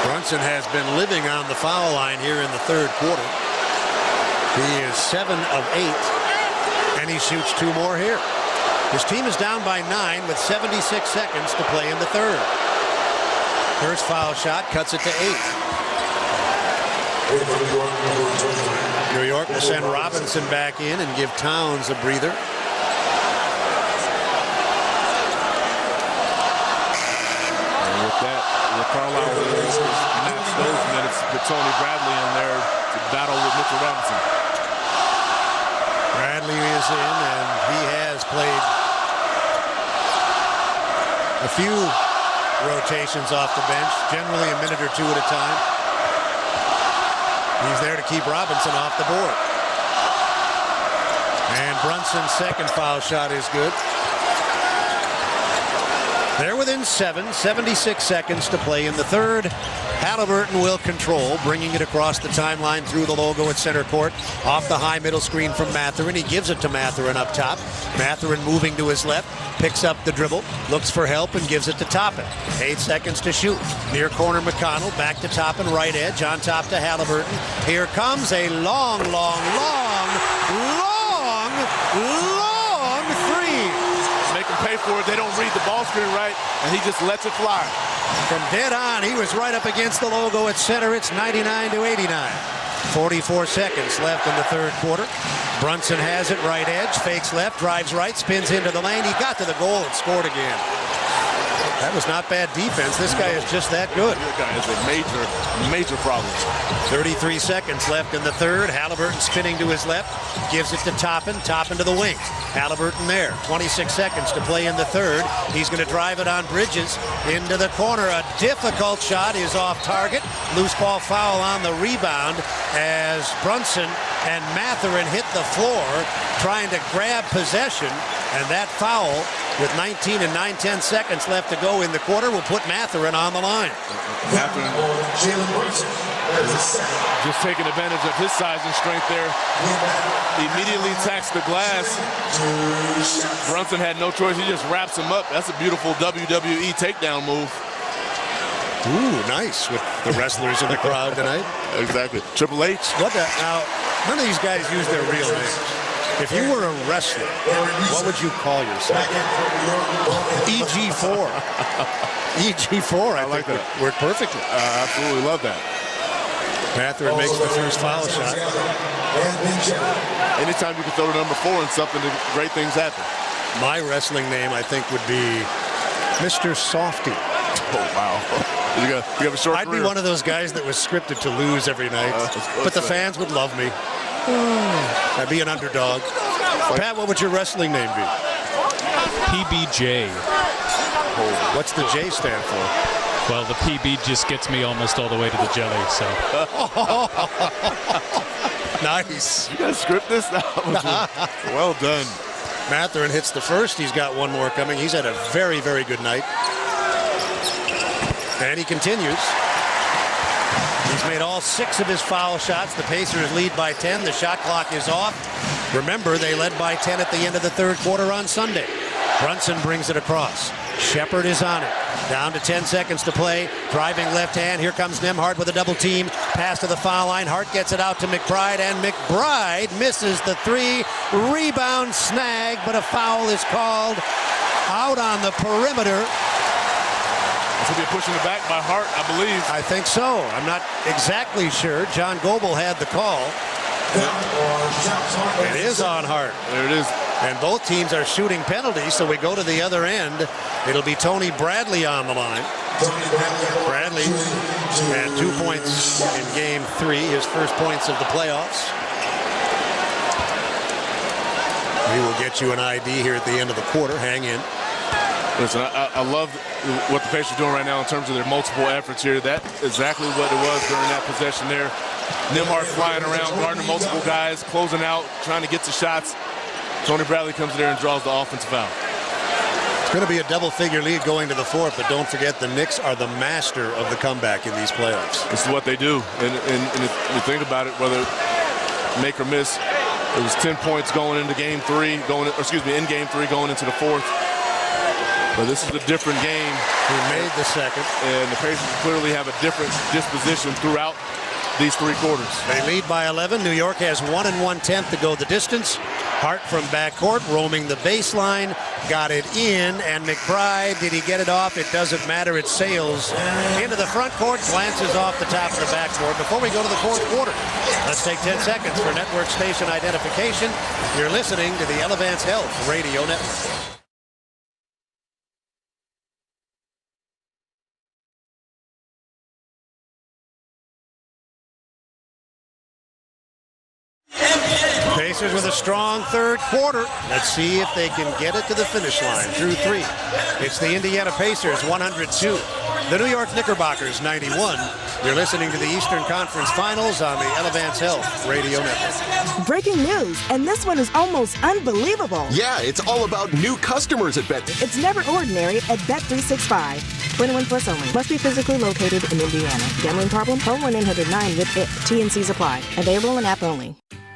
Brunson has been living on the foul line here in the third quarter. He is 7 of 8, and he shoots 2 more here. His team is down by 9 with 76 seconds to play in the third. First foul shot cuts it to 8. New York will send Robinson back in and give Towns a breather. And with that, Carlisle will match those minutes put Tony Bradley in there to battle with Mitchell Robinson. Bradley is in, and he has played a few rotations off the bench, generally a minute or two at a time. He's there to keep Robinson off the board. And Brunson's second foul shot is good. They're within 7, 76 seconds to play in the third. Halliburton will control, bringing it across the timeline through the logo at center court. Off the high middle screen from Mathurin. He gives it to Mathurin up top. Mathurin moving to his left, picks up the dribble, looks for help, and gives it to Toppin. 8 seconds to shoot. Near corner McConnell, back to Toppin, right edge, on top to Halliburton. Here comes a long three. Make them pay for it. They don't read the ball screen right, and he just lets it fly. From dead on, he was right up against the logo at center. It's 99-89. 44 seconds left in the third quarter. Brunson has it right edge, fakes left, drives right, spins into the lane. He got to the goal and scored again. That was not bad defense. This guy is just that good. This guy is a major problem. 33 seconds left in the third. Halliburton spinning to his left, gives it to Toppin to the wing. Halliburton there. 26 seconds to play in the third. He's going to drive it on Bridges into the corner. A difficult shot is off target. Loose ball foul on the rebound as Brunson and Mathurin hit the floor trying to grab possession, and that foul with 19 and 9/10 seconds left to go in the quarter will put Mathurin on the line. Mathurin just taking advantage of his size and strength there. Immediately attacks the glass. Brunson had no choice. He just wraps him up. That's a beautiful WWE takedown move. Ooh, nice with the wrestlers in the crowd tonight. Exactly. Triple H. What the? Now, none of these guys use their real names. If you were a wrestler, what would you call yourself? EG4. EG4, I like that. Worked perfectly. I absolutely love that. Mathurin makes the first foul shot. Anytime you can throw the number 4 in something, great things happen. My wrestling name, I think, would be Mr. Softy. Oh, wow. You have a short I'd career. be one of those guys that was scripted to lose every night, but the fans would love me. I'd be an underdog. Pat, what would your wrestling name be? PBJ. Oh, what's the J stand for? Well, the PB just gets me almost all the way to the jelly, so. Nice. You guys script this now? Well done. Mathurin hits the first. He's got one more coming. He's had a very, very good night. And he continues. He's made all 6 of his foul shots. The Pacers lead by 10. The shot clock is off. Remember, they led by 10 at the end of the third quarter on Sunday. Brunson brings it across. Shepard is on it. Down to 10 seconds to play. Driving left hand. Here comes Nembhard with a double team. Pass to the foul line. Hart gets it out to McBride, and McBride misses the 3. Rebound snag, but a foul is called out on the perimeter. This will be pushing it back by Hart, I believe. I think so. I'm not exactly sure. John Goebel had the call. It is on Hart. There it is. And both teams are shooting penalties, so we go to the other end. It'll be Tony Bradley on the line. Bradley had 2 points in game 3, his first points of the playoffs. We will get you an ID here at the end of the quarter. Hang in. Listen, I love what the Pacers are doing right now in terms of their multiple efforts here. That's exactly what it was during that possession there. Nembhard flying around, guarding multiple guys, closing out, trying to get to shots. Tony Bradley comes there and draws the offensive foul. It's going to be a double-figure lead going to the fourth, but don't forget the Knicks are the master of the comeback in these playoffs. This is what they do. And if you think about it, whether make or miss, it was 10 points going into game 3, in game 3 going into the fourth. But this is a different game. He made the second. And the Pacers clearly have a different disposition throughout these 3 quarters. They lead by 11. New York has 1 1/10 to go the distance. Hart from backcourt, roaming the baseline, got it in, and McBride, did he get it off? It doesn't matter. It sails into the front court, glances off the top of the backboard. Before we go to the fourth quarter, let's take 10 seconds for network station identification. You're listening to the Elevance Health Radio Network. Pacers with a strong third quarter. Let's see if they can get it to the finish line through 3. It's the Indiana Pacers 102. The New York Knickerbockers 91. You're listening to the Eastern Conference Finals on the Elevance Health Radio Network. Breaking news, and this one is almost unbelievable. Yeah, it's all about new customers at Bet. It's never ordinary at Bet365. 21 plus only. Must be physically located in Indiana. Gambling problem? Call 1-800-9-WITH-IT. TNCs apply. Available in app only.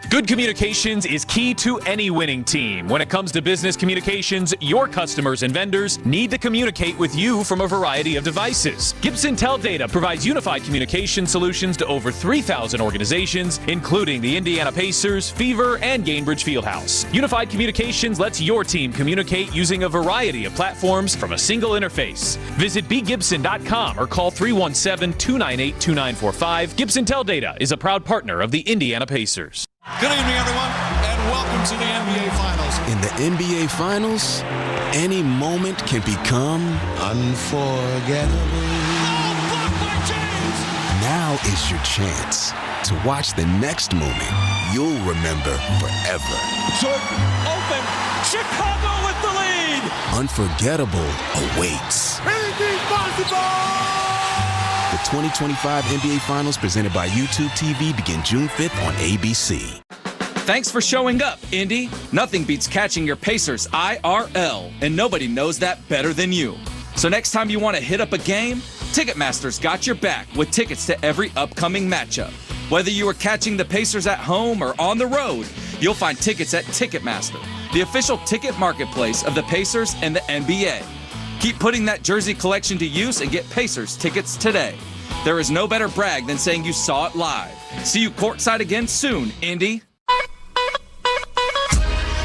Good communications is key to any winning team. When it comes to business communications, your customers and vendors need to communicate with you from a variety of devices. Gibson Teldata provides unified communication solutions to over 3,000 organizations, including the Indiana Pacers, Fever, and Gainbridge Fieldhouse. Unified Communications lets your team communicate using a variety of platforms from a single interface. Visit bgibson.com or call 317-298-2945. Gibson Teldata is a proud partner of the Indiana Pacers. Good evening, everyone, and welcome to the NBA Finals. In the NBA Finals, any moment can become unforgettable. Now is your chance to watch the next moment you'll remember forever. Jordan open. Chicago with the lead. Unforgettable awaits. The 2025 NBA Finals presented by YouTube TV begin June 5th on ABC. Thanks for showing up, Indy. Nothing beats catching your Pacers IRL, and nobody knows that better than you. So next time you want to hit up a game, Ticketmaster's got your back with tickets to every upcoming matchup. Whether you are catching the Pacers at home or on the road, you'll find tickets at Ticketmaster, the official ticket marketplace of the Pacers and the NBA. Keep putting that jersey collection to use and get Pacers tickets today. There is no better brag than saying you saw it live. See you courtside again soon, Indy.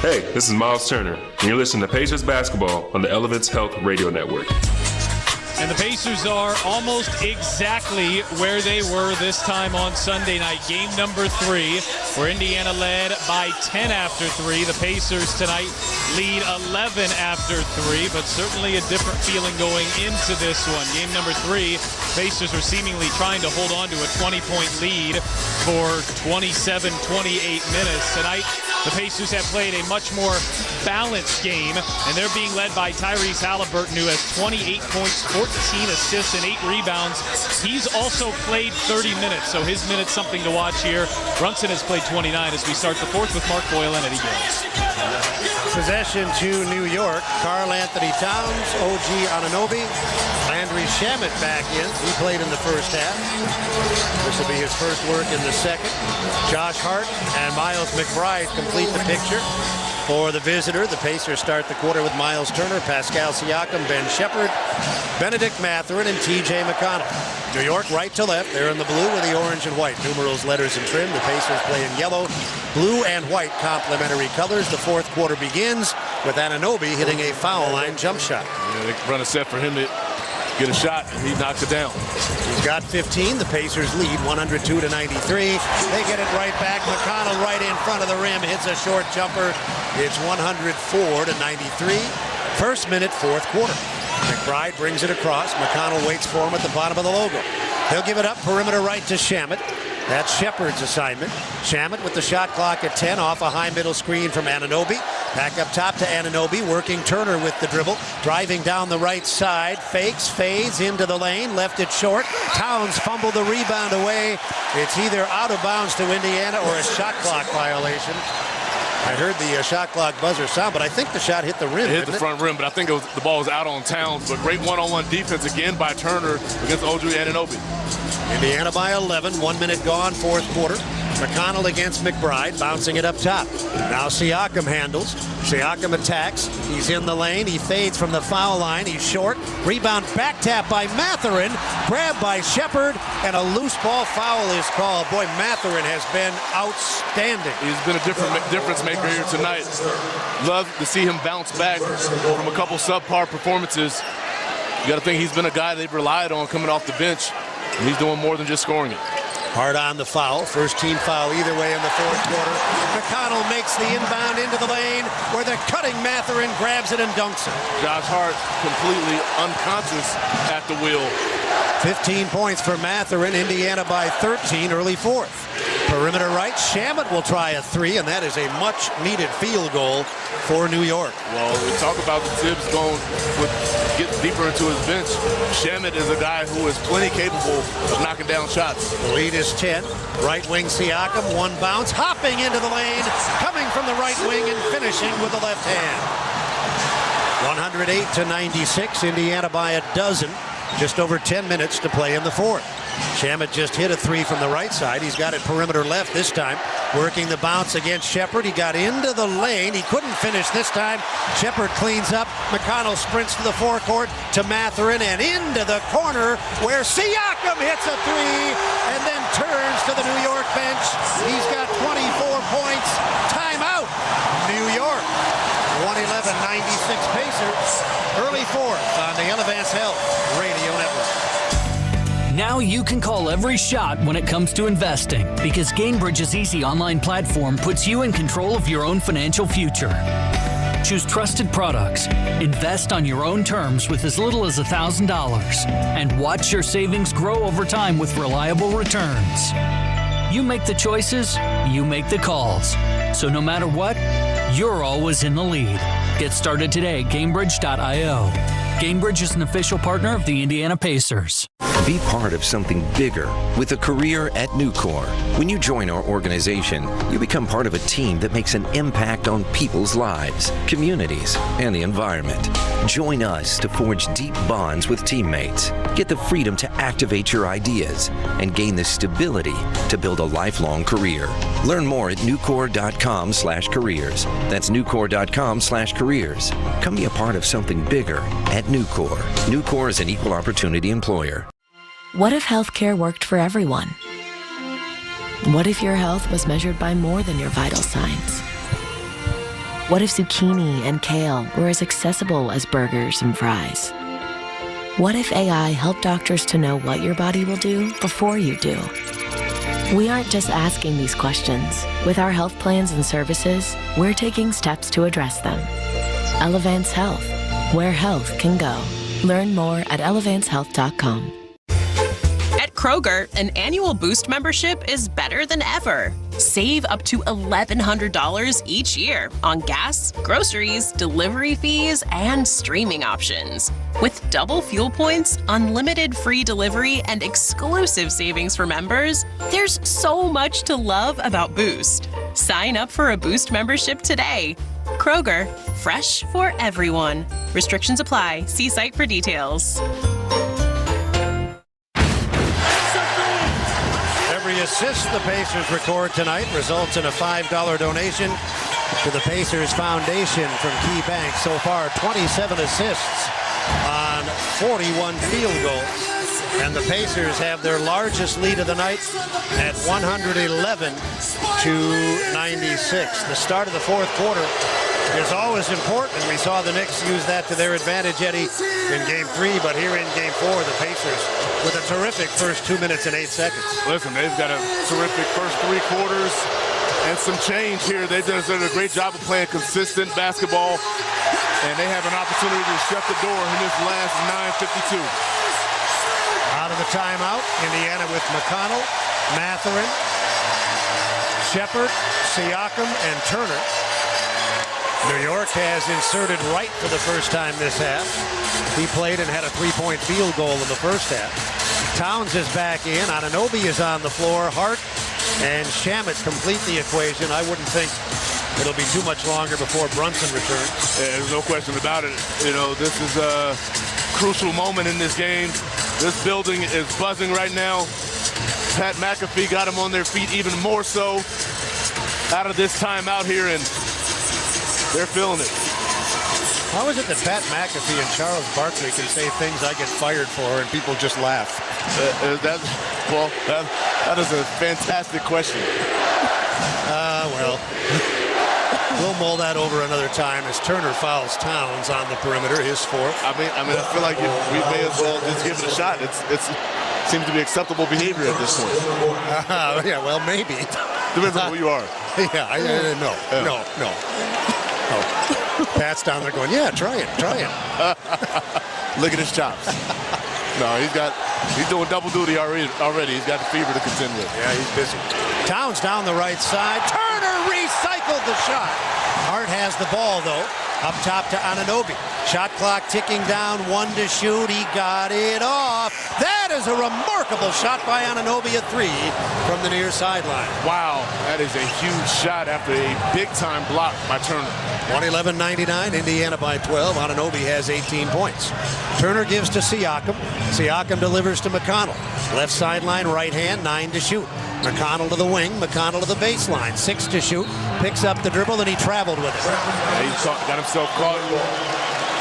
Hey, this is Miles Turner, and you're listening to Pacers Basketball on the Elevance Health Radio Network. And the Pacers are almost exactly where they were this time on Sunday night. Game number 3, where Indiana led by 10 after 3. The Pacers tonight lead 11 after 3, but certainly a different feeling going into this one. Game number 3, Pacers were seemingly trying to hold on to a 20-point lead for 27, 28 minutes. Tonight, the Pacers have played a much more balanced game, and they're being led by Tyrese Halliburton, who has 28 points, 14 assists, and 8 rebounds. He's also played 30 minutes, so his minutes something to watch here. Brunson has played 29 as we start the fourth with Mark Boyle and Eddie Gibbs. Possession to New York. Karl Anthony Towns, OG Anunoby, Landry Shamet back in. He played in the first half. This will be his first work in the second. Josh Hart and Miles McBride complete the picture. For the visitor, the Pacers start the quarter with Miles Turner, Pascal Siakam, Ben Shepherd, Benedict Mathurin, and T.J. McConnell. New York right to left. They're in the blue with the orange and white. Numerals, letters, and trim. The Pacers play in yellow, blue, and white complementary colors. The fourth quarter begins with Anunoby hitting a foul line jump shot. Yeah, they run a set for him to get a shot, and he knocks it down. He's got 15. The Pacers lead 102-93. They get it right back. McConnell right in front of the rim, hits a short jumper. It's 104-93. First minute, fourth quarter. McBride brings it across. McConnell waits for him at the bottom of the logo. He'll give it up perimeter right to Shamet. That's Shepherd's assignment. Shamet with the shot clock at 10 off a high middle screen from Anunoby. Back up top to Anunoby, working Turner with the dribble. Driving down the right side, fakes, fades into the lane, left it short. Towns fumbled the rebound away. It's either out of bounds to Indiana or a shot clock violation. I heard the shot clock buzzer sound, but I think the shot hit the rim. It hit the front rim, but I think the ball was out on Towns. But great one-on-one defense again by Turner against OG Anunoby. Indiana by 11, 1 minute gone, fourth quarter. McConnell against McBride, bouncing it up top. Now Siakam handles. Siakam attacks. He's in the lane. He fades from the foul line. He's short. Rebound back tap by Mathurin. Grabbed by Shepherd, and a loose ball foul is called. Boy, Mathurin has been outstanding. He's been a difference maker here tonight. Love to see him bounce back from a couple subpar performances. You got to think he's been a guy they've relied on coming off the bench. And he's doing more than just scoring it. Hard on the foul. First team foul either way in the fourth quarter. McConnell makes the inbound into the lane where the cutting Mathurin grabs it and dunks it. Josh Hart completely unconscious at the wheel. 15 points for Mathurin. Indiana by 13 early fourth. Perimeter right, Shamet will try a three, and that is a much-needed field goal for New York. Well, we talk about the Tibbs getting deeper into his bench. Shamet is a guy who is plenty capable of knocking down shots. The lead is 10. Right wing Siakam, one bounce, hopping into the lane, coming from the right wing and finishing with the left hand. 108-96, Indiana by a dozen. Just over 10 minutes to play in the fourth. Shamet just hit a three from the right side. He's got it perimeter left this time. Working the bounce against Shepard. He got into the lane. He couldn't finish this time. Shepard cleans up. McConnell sprints to the forecourt to Mathurin and into the corner where Siakam hits a three and then turns to the New York bench. He's got 24 points. Timeout, New York. 111-96 Pacers. Early fourth on the Elevance Health Radio Network. Now you can call every shot when it comes to investing because Gamebridge's easy online platform puts you in control of your own financial future. Choose trusted products, invest on your own terms with as little as $1,000, and watch your savings grow over time with reliable returns. You make the choices, you make the calls. So no matter what, you're always in the lead. Get started today at Gamebridge.io. Gamebridge is an official partner of the Indiana Pacers. Be part of something bigger with a career at Nucor. When you join our organization, you become part of a team that makes an impact on people's lives, communities, and the environment. Join us to forge deep bonds with teammates, get the freedom to activate your ideas, and gain the stability to build a lifelong career. Learn more at Nucor.com/careers. That's Nucor.com/careers. Come be a part of something bigger at Nucor. Nucor is an equal opportunity employer. What if healthcare worked for everyone? What if your health was measured by more than your vital signs? What if zucchini and kale were as accessible as burgers and fries? What if AI helped doctors to know what your body will do before you do? We aren't just asking these questions. With our health plans and services, we're taking steps to address them. Elevance Health, where health can go. Learn more at elevancehealth.com. At Kroger, an annual Boost membership is better than ever. Save up to $1,100 each year on gas, groceries, delivery fees, and streaming options. With double fuel points, unlimited free delivery, and exclusive savings for members, there's so much to love about Boost. Sign up for a Boost membership today. Kroger, fresh for everyone. Restrictions apply. See site for details. Every assist the Pacers record tonight results in a $5 donation to the Pacers Foundation from Key Bank. So far, 27 assists on 41 field goals. And the Pacers have their largest lead of the night at 111-96. The start of the fourth quarter is always important. We saw the Knicks use that to their advantage, Eddie, in Game 3. But here in Game 4, the Pacers with a terrific first 2 minutes and 8 seconds. Listen, they've got a terrific first three quarters and some change here. They've done a great job of playing consistent basketball, and they have an opportunity to shut the door in this last 9:52. Out of the timeout, Indiana with McConnell, Mathurin, Shepard, Siakam, and Turner. New York has inserted Wright for the first time this half. He played and had a three-point field goal in the first half. Towns is back in. Anunoby is on the floor. Hart and Shamet complete the equation. I wouldn't think it'll be too much longer before Brunson returns. Yeah, there's no question about it. You know, this is a crucial moment in this game. This building is buzzing right now. Pat McAfee got them on their feet even more so out of this time out here, and they're feeling it. How is it that Pat McAfee and Charles Barkley can say things I get fired for and people just laugh? That is a fantastic question. Well, we'll mull that over another time as Turner fouls Towns on the perimeter, his fourth. I mean, I feel like we may as well just give it a shot. It seems to be acceptable behavior at this point. Yeah, well, maybe. Depends on who you are. Yeah, no. Pat's down there going, yeah, try it. Look at his chops. No, he's doing double duty already. He's got the fever to contend with. Yeah, he's busy. Towns down the right side. Turner recycled the shot. Hart has the ball, though. Up top to Anunoby. Shot clock ticking down, 1 to shoot. He got it off. That is a remarkable shot by Anunoby, a 3 from the near sideline. Wow, that is a huge shot after a big-time block by Turner. 111-99, Indiana by 12. Anunoby has 18 points. Turner gives to Siakam. Siakam delivers to McConnell. Left sideline, right hand, 9 to shoot. McConnell to the wing, McConnell to the baseline, 6 to shoot. Picks up the dribble, and he traveled with it. Yeah, he got himself caught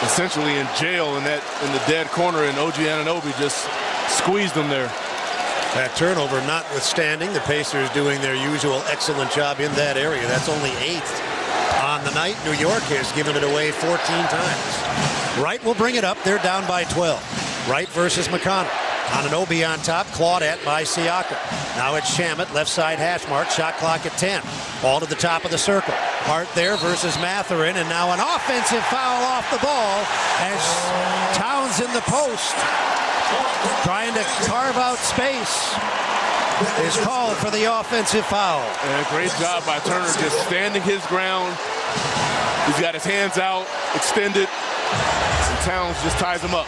essentially in jail in the dead corner, and OG Anunoby just squeezed him there. That turnover notwithstanding, the Pacers doing their usual excellent job in that area. That's only 8th on the night. New York has given it away 14 times. Wright will bring it up. They're down by 12. Wright versus McConnell. Anunoby on top, clawed at by Siakam. Now it's Shamet, left side hash mark, shot clock at 10. Ball to the top of the circle. Hart there versus Mathurin, and now an offensive foul off the ball as Towns in the post, trying to carve out space, is called for the offensive foul. And a great job by Turner, just standing his ground. He's got his hands out, extended, and Towns just ties him up.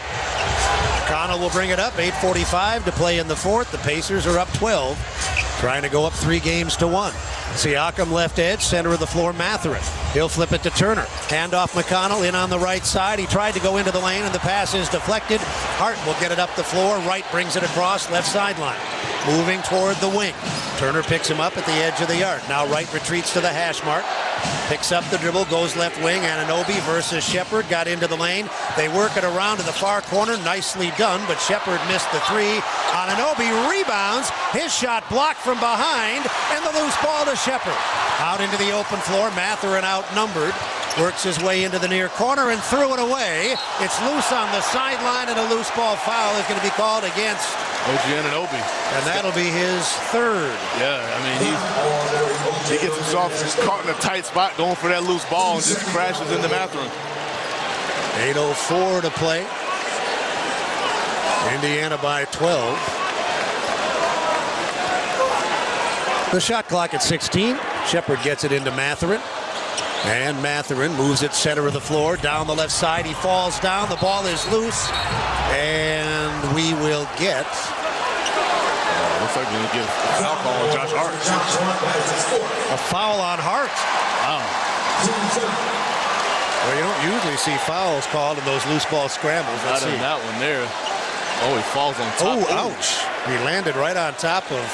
McConnell will bring it up. 8:45 to play in the fourth. The Pacers are up 12, trying to go up 3 games to 1. Siakam left edge, center of the floor, Mathurin. He'll flip it to Turner. Handoff McConnell in on the right side. He tried to go into the lane, and the pass is deflected. Hart will get it up the floor. Wright brings it across left sideline. Moving toward the wing. Turner picks him up at the edge of the arc. Now Wright retreats to the hash mark. Picks up the dribble, goes left wing. Anunoby versus Shepherd. Got into the lane. They work it around to the far corner. Nicely done, but Shepherd missed the 3. Anunoby rebounds. His shot blocked from behind, and the loose ball to Shepherd. Out into the open floor. Mathurin outnumbered. Works his way into the near corner and threw it away. It's loose on the sideline, and a loose ball foul is going to be called against OG Anunoby. And that'll be his 3rd. Yeah, I mean, he gets himself caught in a tight spot going for that loose ball and just crashes into Mathurin. 8:04 to play. Indiana by 12. The shot clock at 16. Shepherd gets it into Mathurin. And Mathurin moves it center of the floor, down the left side. He falls down. The ball is loose. And we will get... looks like we're going to get a foul call on Josh Hart. A foul on Hart. Wow. Well, you don't usually see fouls called in those loose ball scrambles. Not in that one there. Oh, he falls on top. Oh, ouch. He landed right on top of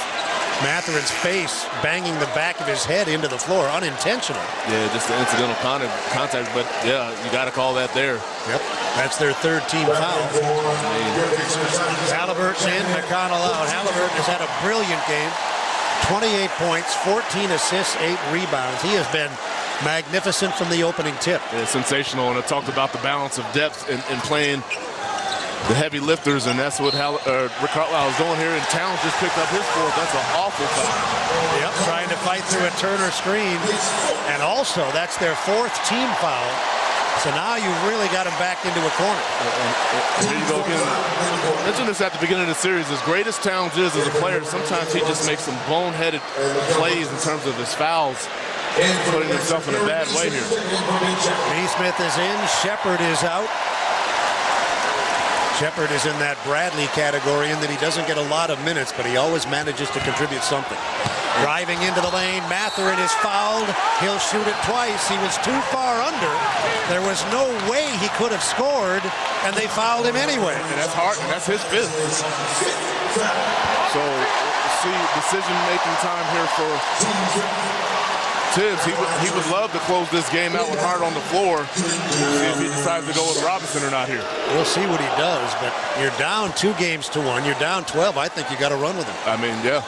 Mathurin's face, banging the back of his head into the floor, unintentional. Yeah, just an incidental contact, but yeah, you got to call that there. Yep, that's their 3rd team foul. Halliburton in, McConnell out. Halliburton has had a brilliant game. 28 points, 14 assists, 8 rebounds. He has been magnificent from the opening tip. Yeah, sensational, and I talked about the balance of depth in playing the heavy lifters, and that's what Rick Carlisle is doing here, and Towns just picked up his 4th. That's an awful foul. Yep, trying to fight through a Turner screen, and also that's their 4th team foul. So now you've really got him back into a corner. And here you go again. I mentioned this at the beginning of the series. As great as Towns is as a player, sometimes he just makes some boneheaded plays in terms of his fouls, putting himself in a bad way here. Neesmith is in, Shepherd is out. Shepherd is in that Bradley category in that he doesn't get a lot of minutes, but he always manages to contribute something. Driving into the lane, Mathurin is fouled. He'll shoot it twice. He was too far under. There was no way he could have scored, and they fouled him anyway. And that's Hart, and that's his 5th. So, see decision-making time here for Tibbs. He would love to close this game out with Hart on the floor. See if he decides to go with Robinson or not here. We'll see what he does, but you're down 2 games to 1. You're down 12. I think you got to run with him. I mean, yeah,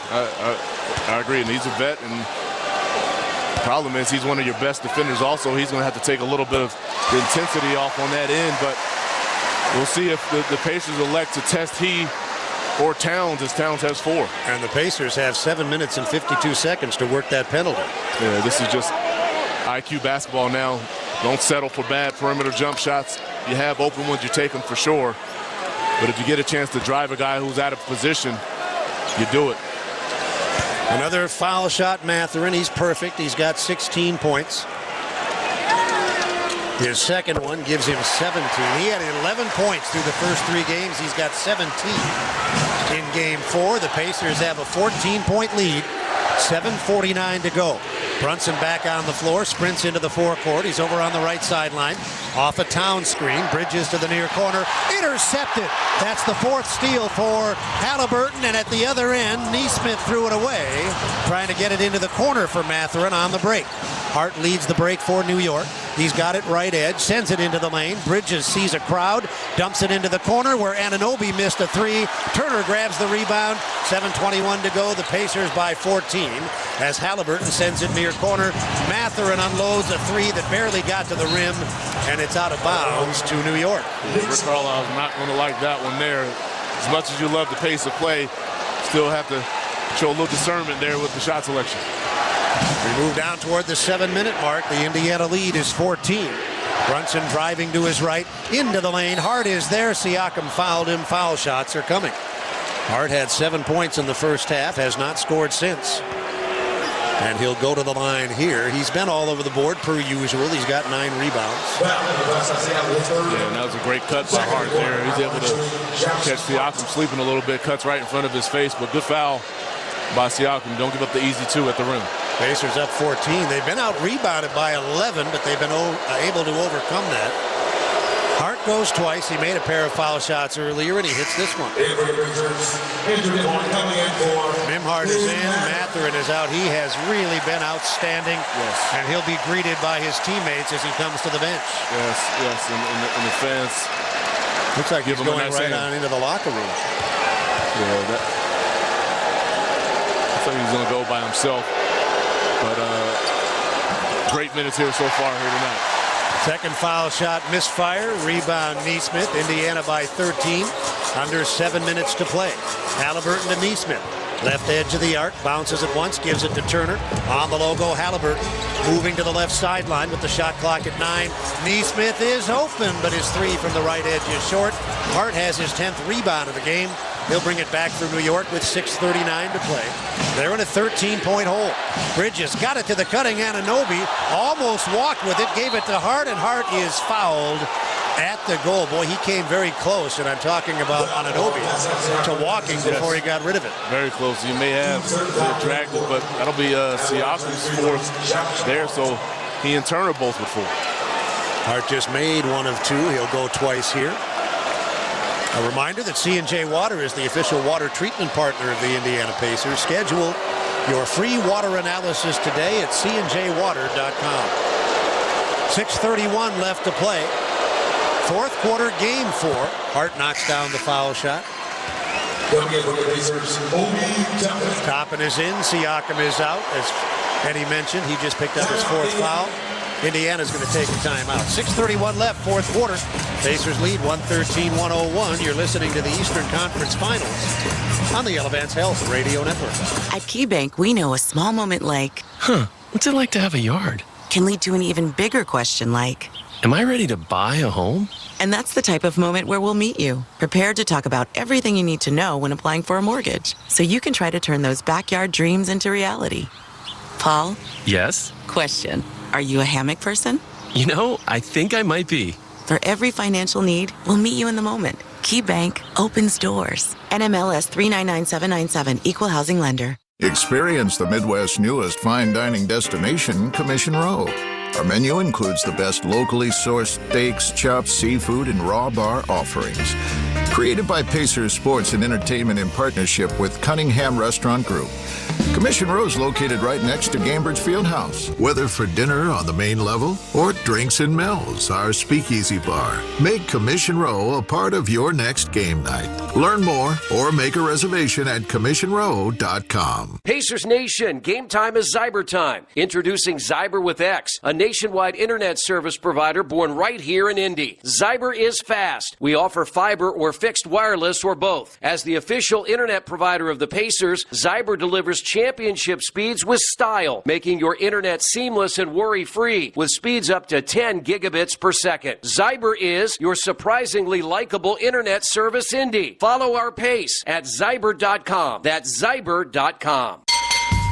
I agree. And he's a vet, and the problem is he's one of your best defenders also. He's going to have to take a little bit of the intensity off on that end, but we'll see if the Pacers elect to test he or Towns, as Towns has 4. And the Pacers have 7 minutes and 52 seconds to work that penalty. Yeah, this is just IQ basketball now. Don't settle for bad perimeter jump shots. You have open ones, you take them for sure. But if you get a chance to drive a guy who's out of position, you do it. Another foul shot, Mathurin. He's perfect. He's got 16 points. His second one gives him 17. He had 11 points through the first 3 games. He's got 17 in Game 4. The Pacers have a 14-point lead. 7:49 to go. Brunson back on the floor, sprints into the forecourt. He's over on the right sideline. Off a Town screen, Bridges to the near corner. Intercepted. That's the 4th steal for Halliburton, and at the other end, Neesmith threw it away, trying to get it into the corner for Mathurin on the break. Hart leads the break for New York. He's got it right edge, sends it into the lane. Bridges sees a crowd, dumps it into the corner where Anunoby missed a 3. Turner grabs the rebound. 7:21 to go. The Pacers by 14 as Halliburton sends it near corner. Mathurin unloads a 3 that barely got to the rim, and it's out of bounds to New York. Rick Carlisle's not going to like that one there. As much as you love the pace of play, still have to show a little discernment there with the shot selection. We move down toward the 7-minute mark. The Indiana lead is 14. Brunson driving to his right into the lane. Hart is there. Siakam fouled him. Foul shots are coming. Hart had 7 points in the first half, has not scored since. And he'll go to the line here. He's been all over the board per usual. He's got 9 rebounds. Yeah, and that was a great cut by Hart there. He's able to catch Siakam sleeping a little bit. Cuts right in front of his face, but good foul by Siakam. Don't give up the easy 2 at the rim. Pacers up 14. They've been out-rebounded by 11, but they've been able to overcome that. Hart goes twice. He made a pair of foul shots earlier, and he hits this one. Mimhart is in. Mathurin is out. He has really been outstanding, and he'll be greeted by his teammates as he comes to the bench. Yes, and the fans. Looks like he's going right on into the locker room. Yeah, I thought he was going to go by himself. But great minutes here so far here tonight. Second foul shot misfire. Rebound Neesmith. Indiana by 13. Under 7 minutes to play. Halliburton to Neesmith. Left edge of the arc. Bounces it once. Gives it to Turner. On the logo, Halliburton. Moving to the left sideline with the shot clock at 9. Neesmith is open, but his 3 from the right edge is short. Hart has his 10th rebound of the game. He'll bring it back for New York with 6:39 to play. They're in a 13-point hole. Bridges got it to the cutting Anunoby. Almost walked with it. Gave it to Hart, and Hart is fouled at the goal. Boy, he came very close, and I'm talking about Anunoby, to walking before he got rid of it. Very close. You may have dragged it, but that'll be Siakam's 4th there, so he and Turner both with 4. Hart just made 1 of 2. He'll go twice here. A reminder that C&J Water is the official water treatment partner of the Indiana Pacers. Schedule your free water analysis today at cnjwater.com. 6:31 left to play. 4th quarter, Game 4. Hart knocks down the foul shot. Toppin is in. Siakam is out. As Eddie mentioned, he just picked up his 4th foul. Indiana's going to take a timeout. 6:31 left, 4th quarter. Pacers lead 113-101. You're listening to the Eastern Conference Finals on the Elevance Health Radio Network. At KeyBank, we know a small moment like, what's it like to have a yard? Can lead to an even bigger question like, am I ready to buy a home? And that's the type of moment where we'll meet you, prepared to talk about everything you need to know when applying for a mortgage, so you can try to turn those backyard dreams into reality. Paul? Yes? Question. Are you a hammock person? You know, I think I might be. For every financial need, we'll meet you in the moment. KeyBank opens doors. NMLS 399797, Equal Housing Lender. Experience the Midwest's newest fine dining destination, Commission Row. Our menu includes the best locally sourced steaks, chops, seafood, and raw bar offerings. Created by Pacers Sports and Entertainment in partnership with Cunningham Restaurant Group. Commission Row is located right next to Gainbridge Fieldhouse. Whether for dinner on the main level or drinks and Mel's, our speakeasy bar. Make Commission Row a part of your next game night. Learn more or make a reservation at CommissionRow.com. Pacers Nation, game time is Zyber time. Introducing Zyber with X, a nationwide internet service provider born right here in Indy. Zyber is fast. We offer fiber or fixed wireless or both. As the official internet provider of the Pacers, Zyber delivers championship speeds with style, making your internet seamless and worry-free with speeds up to 10 gigabits per second. Zyber is your surprisingly likable internet service Indy. Follow our pace at Zyber.com. That's Zyber.com.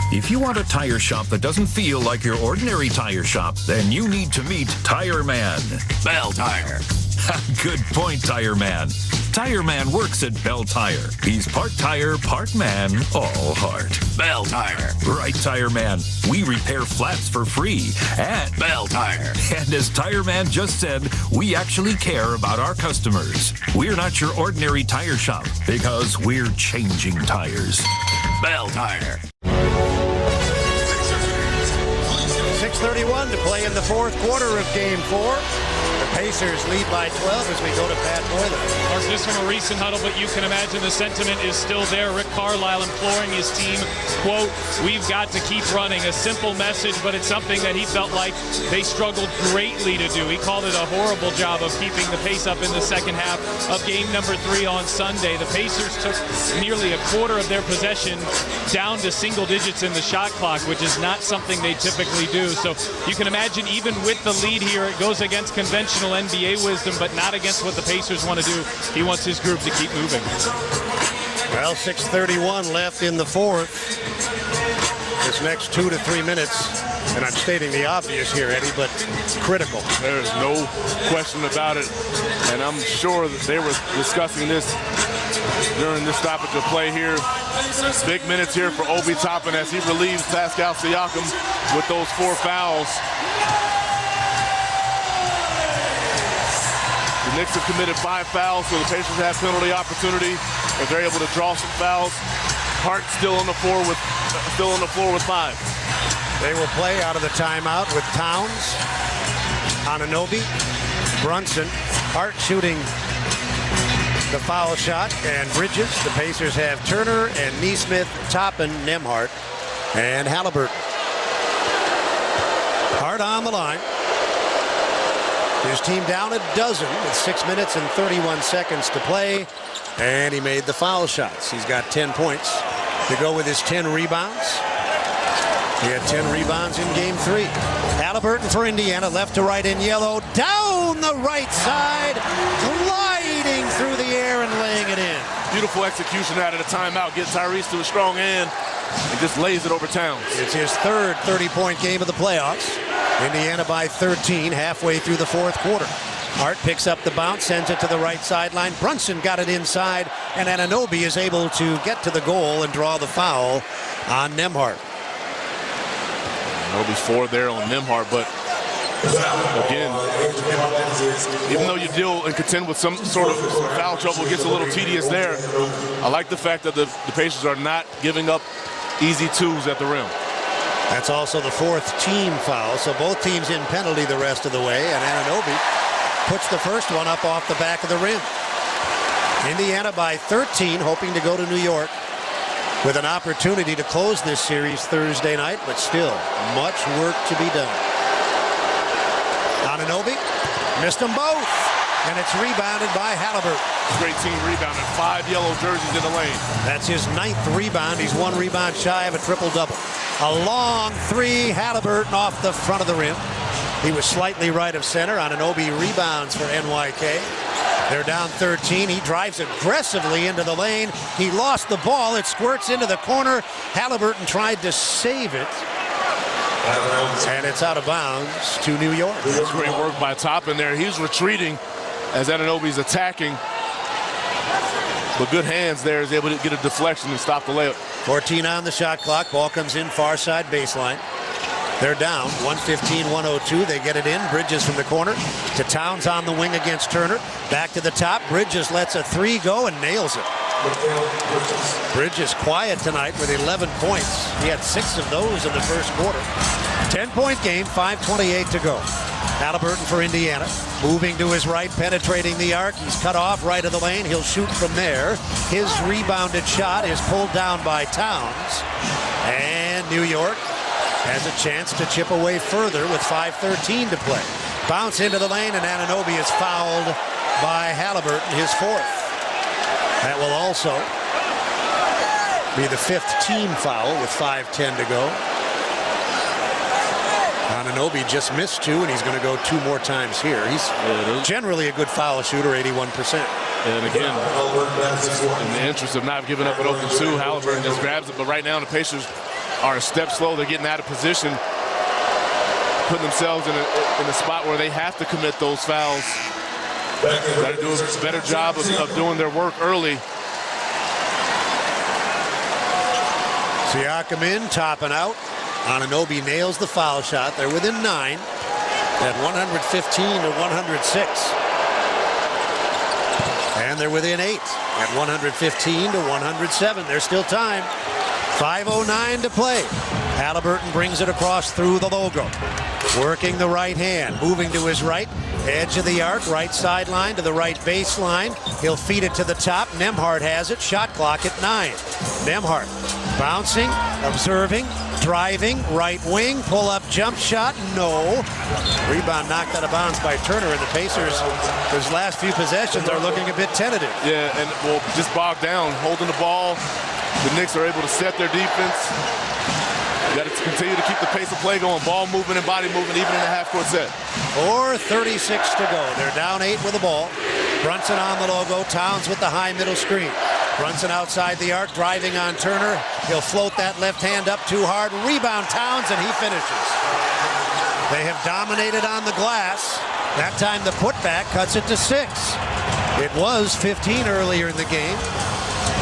If you want a tire shop that doesn't feel like your ordinary tire shop, then you need to meet Tire Man. Bell Tire. Good point, Tire Man. Tire Man works at Bell Tire. He's part tire, part man, all heart. Bell Tire. Right, Tire Man. We repair flats for free at Bell Tire. And as Tire Man just said, we actually care about our customers. We're not your ordinary tire shop because we're changing tires. Bell Tire. 6:31 to play in the fourth quarter of Game 4. The Pacers lead by 12 as we go to Pat Boylan. Mark, this from a recent huddle, but you can imagine the sentiment is still there. Rick Carlisle imploring his team, quote, "We've got to keep running." A simple message, but it's something that he felt like they struggled greatly to do. He called it a horrible job of keeping the pace up in the second half of game number 3 on Sunday. The Pacers took nearly a quarter of their possession down to single digits in the shot clock, which is not something they typically do. So you can imagine even with the lead here, it goes against conventional NBA wisdom, but not against what the Pacers want to do. He wants his group to keep moving. Well, 6:31 left in the fourth. This next 2 to 3 minutes, and I'm stating the obvious here, Eddie, but critical. There's no question about it, and I'm sure that they were discussing this during this stoppage of play here. Big minutes here for Obi Toppin as he relieves Pascal Siakam with those 4 fouls. The Knicks have committed 5 fouls, so the Pacers have penalty opportunity if they're able to draw some fouls. Hart still on the floor with 5. They will play out of the timeout with Towns, Anunoby, Brunson, Hart shooting the foul shot, and Bridges. The Pacers have Turner and Nesmith, Toppin, Nembhard, and Halliburton. Hart on the line. His team down a dozen with 6 minutes and 31 seconds to play, and he made the foul shots. He's got 10 points to go with his 10 rebounds. He had 10 rebounds in game 3. Halliburton for Indiana, left to right in yellow, down the right side, gliding through the air and laying it in. Beautiful execution out of the timeout. Gets Tyrese to a strong hand and just lays it over Towns. It's his third 30-point game of the playoffs. Indiana by 13 halfway through the fourth quarter. Hart picks up the bounce, sends it to the right sideline. Brunson got it inside, and Anunoby is able to get to the goal and draw the foul on Nembhard. Anunoby's 4 there on Nembhard, but again, even though you deal and contend with some sort of foul trouble, it gets a little tedious there. I like the fact that the Pacers are not giving up easy 2s at the rim. That's also the 4th team foul, so both teams in penalty the rest of the way, and Anunoby puts the first one up off the back of the rim. Indiana by 13, hoping to go to New York with an opportunity to close this series Thursday night, but still much work to be done. Anunoby missed them both, and it's rebounded by Halliburton. Great team rebounded. 5 yellow jerseys in the lane. That's his 9th rebound. He's 1 rebound shy of a triple-double. A long 3, Halliburton off the front of the rim. He was slightly right of center. Anunoby rebounds for NYK. They're down 13. He drives aggressively into the lane. He lost the ball. It squirts into the corner. Halliburton tried to save it. And it's out of bounds to New York. That's great work by Toppin there. He's retreating as Anunoby's attacking. But good hands there, is able to get a deflection and stop the layup. 14 on the shot clock. Ball comes in far side baseline. They're down 115-102. They get it in. Bridges from the corner to Towns on the wing against Turner. Back to the top. Bridges lets a 3 go and nails it. Bridges quiet tonight with 11 points. He had 6 of those in the first quarter. 10-point game, 5:28 to go. Halliburton for Indiana. Moving to his right, penetrating the arc. He's cut off right of the lane. He'll shoot from there. His rebounded shot is pulled down by Towns. And New York has a chance to chip away further with 5:13 to play. Bounce into the lane, and Anunoby is fouled by Halliburton, his 4th. That will also be the 5th team foul with 5:10 to go. Anunoby just missed 2, and he's going to go 2 more times here. He's generally a good foul shooter, 81%. And again, in the interest of not giving up an open 2, Halliburton just grabs it. But right now, the Pacers are a step slow. They're getting out of position, putting themselves in a spot where they have to commit those fouls. Got to do a better job of doing their work early. Siakam in, topping out. Anunoby nails the foul shot. They're within 9 at 115 to 106. And they're within 8 at 115 to 107. There's still time. 5:09 to play. Halliburton brings it across through the logo. Working the right hand, moving to his right. Edge of the arc, right sideline to the right baseline. He'll feed it to the top. Nembhard has it. Shot clock at 9. Nembhard bouncing, observing, driving, right wing, pull-up jump shot, no. Rebound knocked out of bounds by Turner, and the Pacers, his last few possessions, are looking a bit tentative. Yeah, and well, just bogged down, holding the ball. The Knicks are able to set their defense. Got to continue to keep the pace of play going. Ball movement and body movement, even in the half-court set. 4:36 to go. They're down 8 with the ball. Brunson on the logo. Towns with the high middle screen. Brunson outside the arc, driving on Turner. He'll float that left hand up too hard. Rebound Towns, and he finishes. They have dominated on the glass. That time the putback cuts it to 6. It was 15 earlier in the game.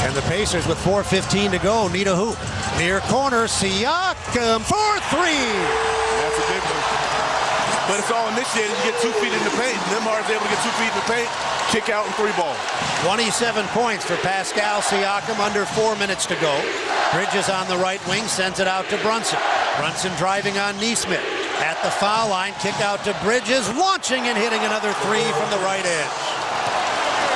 And the Pacers, with 4:15 to go, need a hoop. Near corner, Siakam for 3. That's a big one. But it's all initiated. You get 2 feet in the paint. Nembhard's able to get 2 feet in the paint, kick out, and 3 ball. 27 points for Pascal Siakam, under 4 minutes to go. Bridges on the right wing, sends it out to Brunson. Brunson driving on Nesmith. At the foul line, kick out to Bridges, launching and hitting another 3 from the right edge.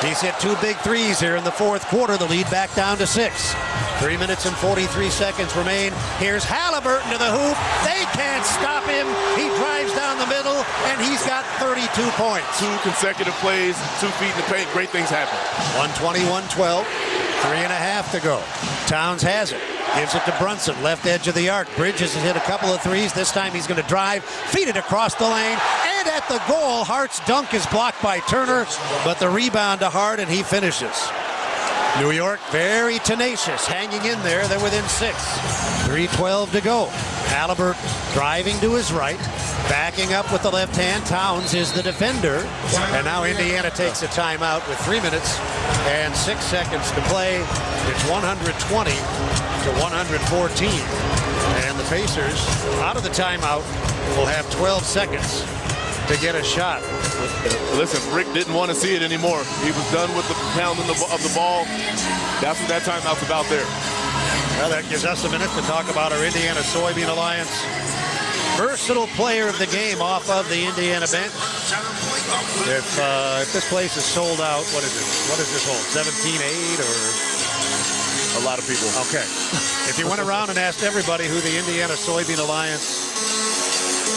He's hit 2 big threes here in the fourth quarter. The lead back down to 6. 3 minutes and 43 seconds remain. Here's Halliburton to the hoop. They can't stop him. He drives down the middle, and he's got 32 points. 2 consecutive plays, 2 feet in the paint. Great things happen. 121-12. 3.5 to go. Towns has it. Gives it to Brunson, left edge of the arc. Bridges has hit a couple of threes. This time he's going to drive, feed it across the lane, and at the goal, Hart's dunk is blocked by Turner, but the rebound to Hart, and he finishes. New York very tenacious, hanging in there. They're within 6. 3:12 to go. Halliburton driving to his right, backing up with the left hand. Towns is the defender, and now Indiana takes a timeout with 3 minutes and 6 seconds to play. It's 120 to 114, and the Pacers, out of the timeout, will have 12 seconds to get a shot. Listen, Rick didn't want to see it anymore. He was done with the pounding of the ball. That's what that timeout's about there. Well, that gives us a minute to talk about our Indiana Soybean Alliance versatile player of the game off of the Indiana bench. If this place is sold out, what is it? What does this hold? 17-8 or? A lot of people. Okay. If you went around and asked everybody who the Indiana Soybean Alliance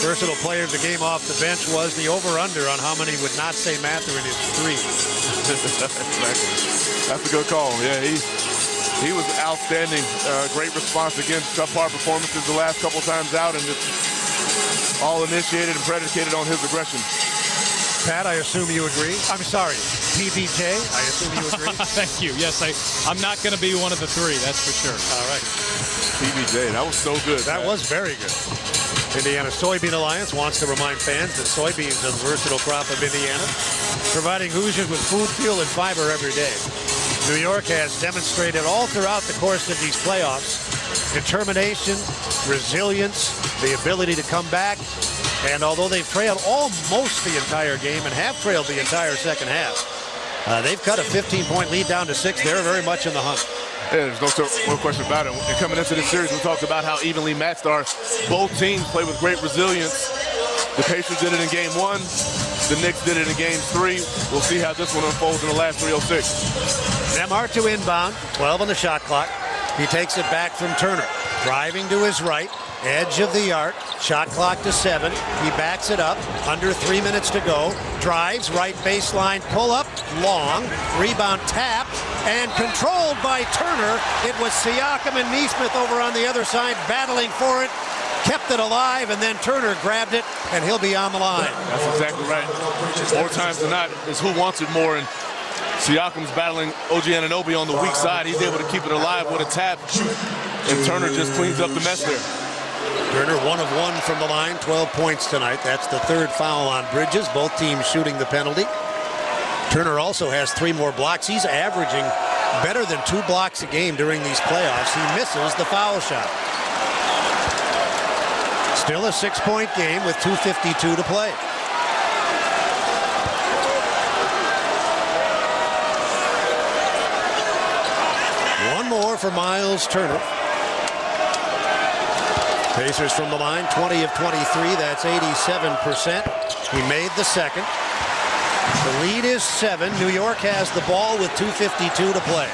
versatile player of the game off the bench was, the over-under on how many would not say Mathurin is 3. Exactly. That's a good call. Yeah, he was outstanding. Great response against subpar performances the last couple times out, and it's all initiated and predicated on his aggression. Pat, I assume you agree. I'm sorry, PBJ, I assume you agree. Thank you. Yes, I'm not going to be one of the 3, that's for sure. All right. PBJ, that was so good. That was very good. Indiana Soybean Alliance wants to remind fans that soybeans are the versatile crop of Indiana, providing Hoosiers with food, fuel, and fiber every day. New York has demonstrated all throughout the course of these playoffs determination, resilience, the ability to come back. And although they've trailed almost the entire game and have trailed the entire second half, they've cut a 15-point lead down to 6. They're very much in the hunt. Yeah, there's no question about it. And coming into this series, we talked about how evenly matched are. Both teams play with great resilience. The Pacers did it in Game 1. The Knicks did it in Game 3. We'll see how this one unfolds in the last 3:06. Nembhard to inbound, 12 on the shot clock. He takes it back from Turner. Driving to his right, edge of the arc, shot clock to 7. He backs it up, under 3 minutes to go. Drives, right baseline, pull up, long. Rebound tapped and controlled by Turner. It was Siakam and Nesmith over on the other side battling for it. Kept it alive, and then Turner grabbed it, and he'll be on the line. That's exactly right. More times than not, is who wants it more. And Siakam's battling OG Anunoby on the weak side. He's able to keep it alive with a tap, and Turner just cleans up the mess there. Turner 1 of 1 from the line, 12 points tonight. That's the 3rd foul on Bridges. Both teams shooting the penalty. Turner also has 3 more blocks. He's averaging better than 2 blocks a game during these playoffs. He misses the foul shot. Still a 6-point game with 2:52 to play. One more for Miles Turner. Pacers from the line, 20 of 23. That's 87%. He made the second. The lead is 7. New York has the ball with 2:52 to play.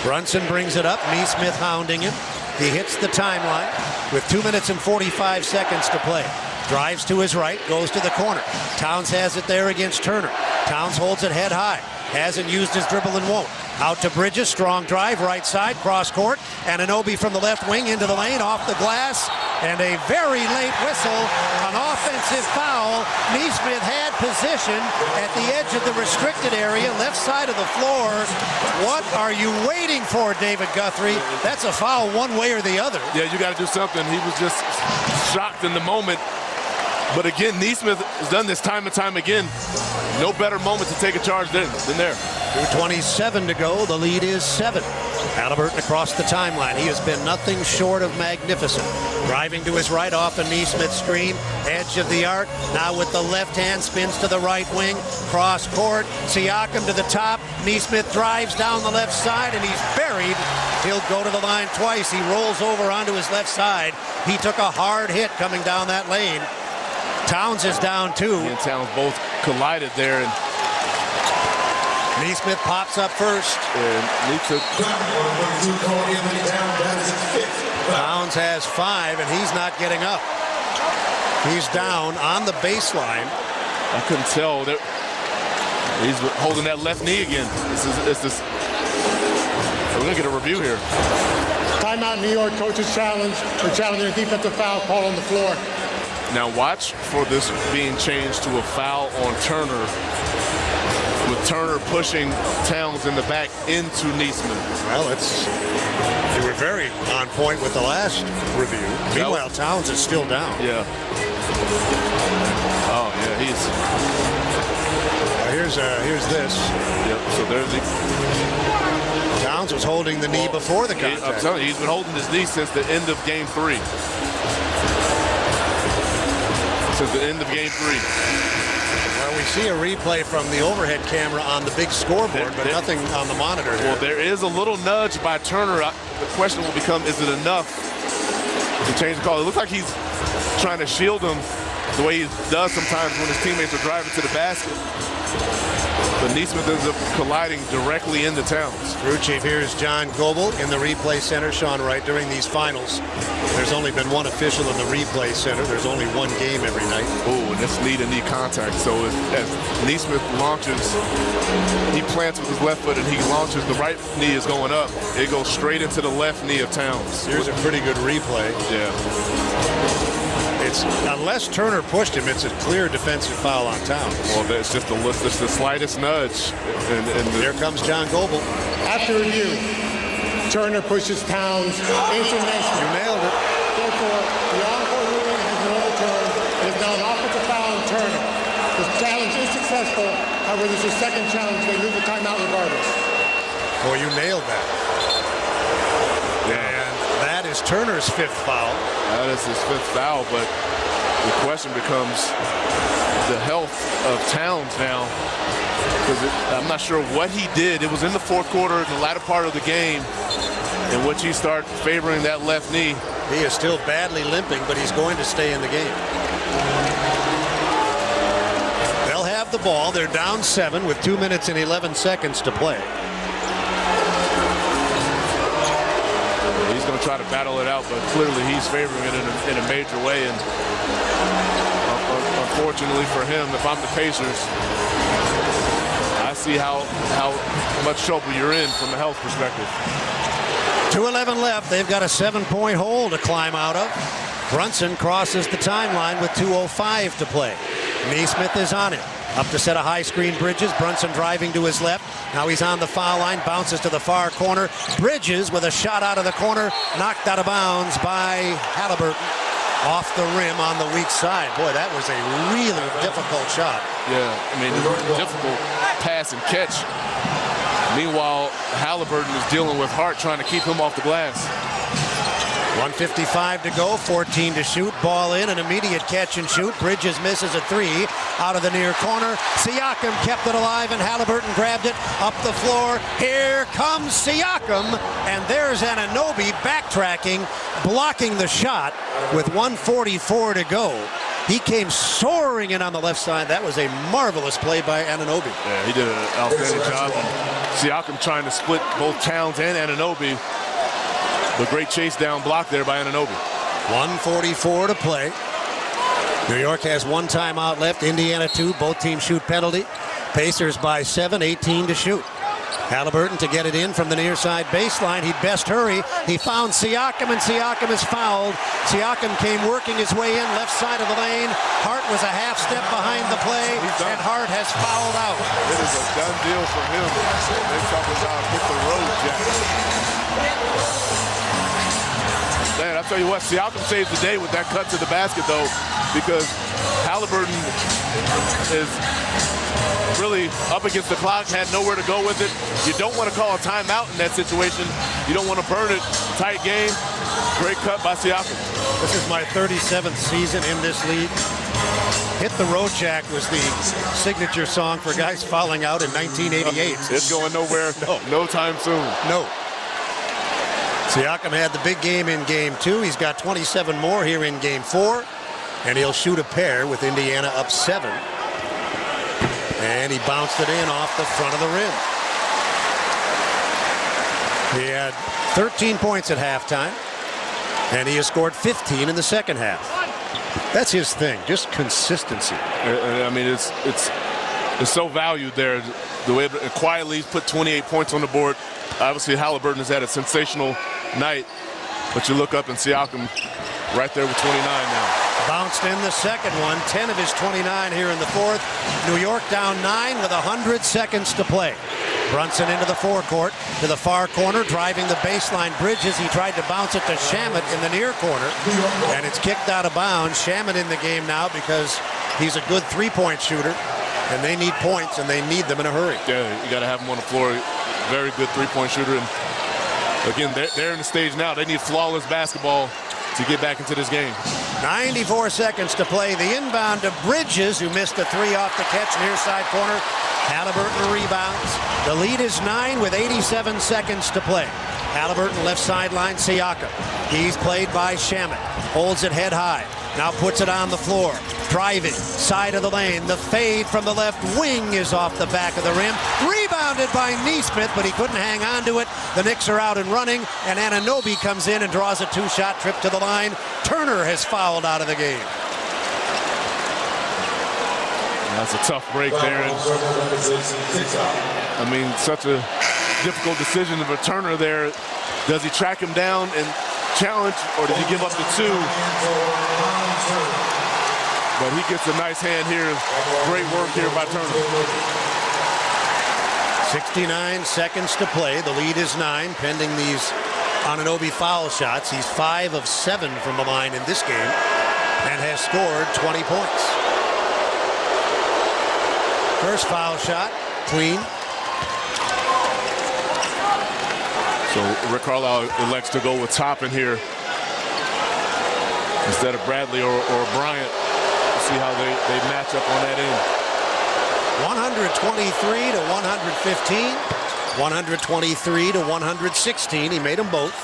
Brunson brings it up. Neesmith hounding him. He hits the timeline with 2 minutes and 45 seconds to play. Drives to his right, goes to the corner. Towns has it there against Turner. Towns holds it head high. Hasn't used his dribble and won't. Out to Bridges, strong drive, right side, cross court. Anunoby from the left wing into the lane, off the glass. And a very late whistle, an offensive foul. Neesmith had position at the edge of the restricted area, left side of the floor. What are you waiting for, David Guthrie? That's a foul one way or the other. Yeah, you got to do something. He was just shocked in the moment. But again, Neesmith has done this time and time again. No better moment to take a charge than there. 2:27 to go. The lead is 7. Halliburton across the timeline. He has been nothing short of magnificent. Driving to his right off a Neesmith screen. Edge of the arc. Now with the left hand, spins to the right wing. Cross court. Siakam to the top. Neesmith drives down the left side, and he's buried. He'll go to the line twice. He rolls over onto his left side. He took a hard hit coming down that lane. Towns is down 2. He and Towns both collided there, and Neesmith pops up first. Towns has 5, and he's not getting up. He's down on the baseline. I couldn't tell that he's holding that left knee again. We're gonna get a review here. Timeout, New York. Coach's challenge. They're challenging a defensive foul call on the floor. Now watch for this being changed to a foul on Turner, with Turner pushing Towns in the back into Neesmith. Well, they were very on point with the last review. Meanwhile, Towns is still down. Yeah. Oh yeah, here's this. Yep. So there's the. Towns was holding the knee before the contact. I'm telling you, he's been holding his knee since the end of Game 3. Since the end of Game 3. Well, we see a replay from the overhead camera on the big scoreboard, but nothing on the monitor here. Well, there is a little nudge by Turner. The question will become, is it enough to change the call? It looks like he's trying to shield him the way he does sometimes when his teammates are driving to the basket. But Neesmith ends up colliding directly into Towns. Crew Chief, here's John Goebel in the replay center. Sean Wright, during these finals, there's only been one official in the replay center. There's only one game every night. Oh, and that's knee to knee contact. So as Neesmith launches, he plants with his left foot and he launches. The right knee is going up. It goes straight into the left knee of Towns. Here's a pretty good replay. Yeah. Unless Turner pushed him, it's a clear defensive foul on Towns. Well, that's just the slightest nudge. And here comes John Goebel. After review, Turner pushes Towns into Neesmith. You nailed it. Therefore, the on-court ruling has been overturned. It is now an offensive foul on Turner. The challenge is successful. However, this is a second challenge. They lose the timeout regardless. Boy, you nailed that. Yeah. And that is Turner's 5th foul. That is his 5th foul, but the question becomes the health of Towns now. Because I'm not sure what he did. It was in the 4th quarter, in the latter part of the game, in which he started favoring that left knee. He is still badly limping, but he's going to stay in the game. They'll have the ball. They're down 7 with 2 minutes and 11 seconds to play. He's going to try to battle it out, but clearly he's favoring it in a major way. And unfortunately for him, if I'm the Pacers, I see how much trouble you're in from a health perspective. 2:11 left. They've got a 7-point hole to climb out of. Brunson crosses the timeline with 2:05 to play. Neesmith is on him. Up to set a high screen, Bridges. Brunson driving to his left. Now he's on the foul line, bounces to the far corner. Bridges with a shot out of the corner, knocked out of bounds by Halliburton. Off the rim on the weak side. Boy, that was a really difficult shot. Yeah, I mean, difficult pass and catch. Meanwhile, Halliburton is dealing with Hart, trying to keep him off the glass. 1:55 to go, 14 to shoot. Ball in, an immediate catch and shoot. Bridges misses a three out of the near corner. Siakam kept it alive, and Halliburton grabbed it up the floor. Here comes Siakam, and there's Anunoby backtracking, blocking the shot with 1:44 to go. He came soaring in on the left side. That was a marvelous play by Anunoby. Yeah, he did an outstanding job. Siakam trying to split both Towns and Anunoby. The great chase down block there by Anunoby. 1:44 to play. New York has one timeout left. Indiana 2. Both teams shoot penalty. Pacers by 7, 18 to shoot. Halliburton to get it in from the near side baseline. He'd best hurry. He found Siakam, and Siakam is fouled. Siakam came working his way in left side of the lane. Hart was a half step behind the play, and Hart has fouled out. It is a done deal for him. They're talking about hit the road, Jack. Man, I'll tell you what, Siakam saves the day with that cut to the basket, though, because Halliburton is really up against the clock, had nowhere to go with it. You don't want to call a timeout in that situation. You don't want to burn it. Tight game. Great cut by Siakam. This is my 37th season in this league. Hit the Road Jack was the signature song for guys fouling out in 1988. It's going nowhere. No time soon. No. Siakam had the big game in game 2. He's got 27 more here in game 4. And he'll shoot a pair with Indiana up 7. And he bounced it in off the front of the rim. He had 13 points at halftime. And he has scored 15 in the second half. That's his thing, just consistency. I mean, it's so valued there. The way quietly he's put 28 points on the board. Obviously, Halliburton has had a sensational night, but you look up and Siakam right there with 29 now. Bounced in the second one, 10 of his 29 here in the fourth. New York down 9 with 100 seconds to play. Brunson into the forecourt to the far corner, driving the baseline. Bridges, he tried to bounce it to Shamet in the near corner, and it's kicked out of bounds. Shamet in the game now because he's a good three-point shooter, and they need points, and they need them in a hurry. Yeah, you got to have him on the floor. Very good three-point shooter, and again, they're in the stage now. They need flawless basketball to get back into this game. 94 seconds to play. The inbound to Bridges, who missed a three off the catch near side corner. Halliburton rebounds. The lead is 9 with 87 seconds to play. Halliburton left sideline, Siakam. He's played by Shamet. Holds it head high. Now puts it on the floor. Driving, side of the lane. The fade from the left wing is off the back of the rim. Rebounded by Nesmith, but he couldn't hang on to it. The Knicks are out and running, and Anunoby comes in and draws a two-shot trip to the line. Turner has fouled out of the game. That's a tough break there. And, I mean, such a difficult decision of a Turner there. Does he track him down and challenge, or does he give up the 2? But he gets a nice hand here. Great work here by Turner. 69 seconds to play. The lead is 9, pending these Anunoby foul shots. He's 5 of 7 from the line in this game and has scored 20 points. First foul shot, clean. So Rick Carlisle elects to go with Toppin here instead of Bradley or Bryant. See how they match up on that end. 123 to 115. 123 to 116. He made them both.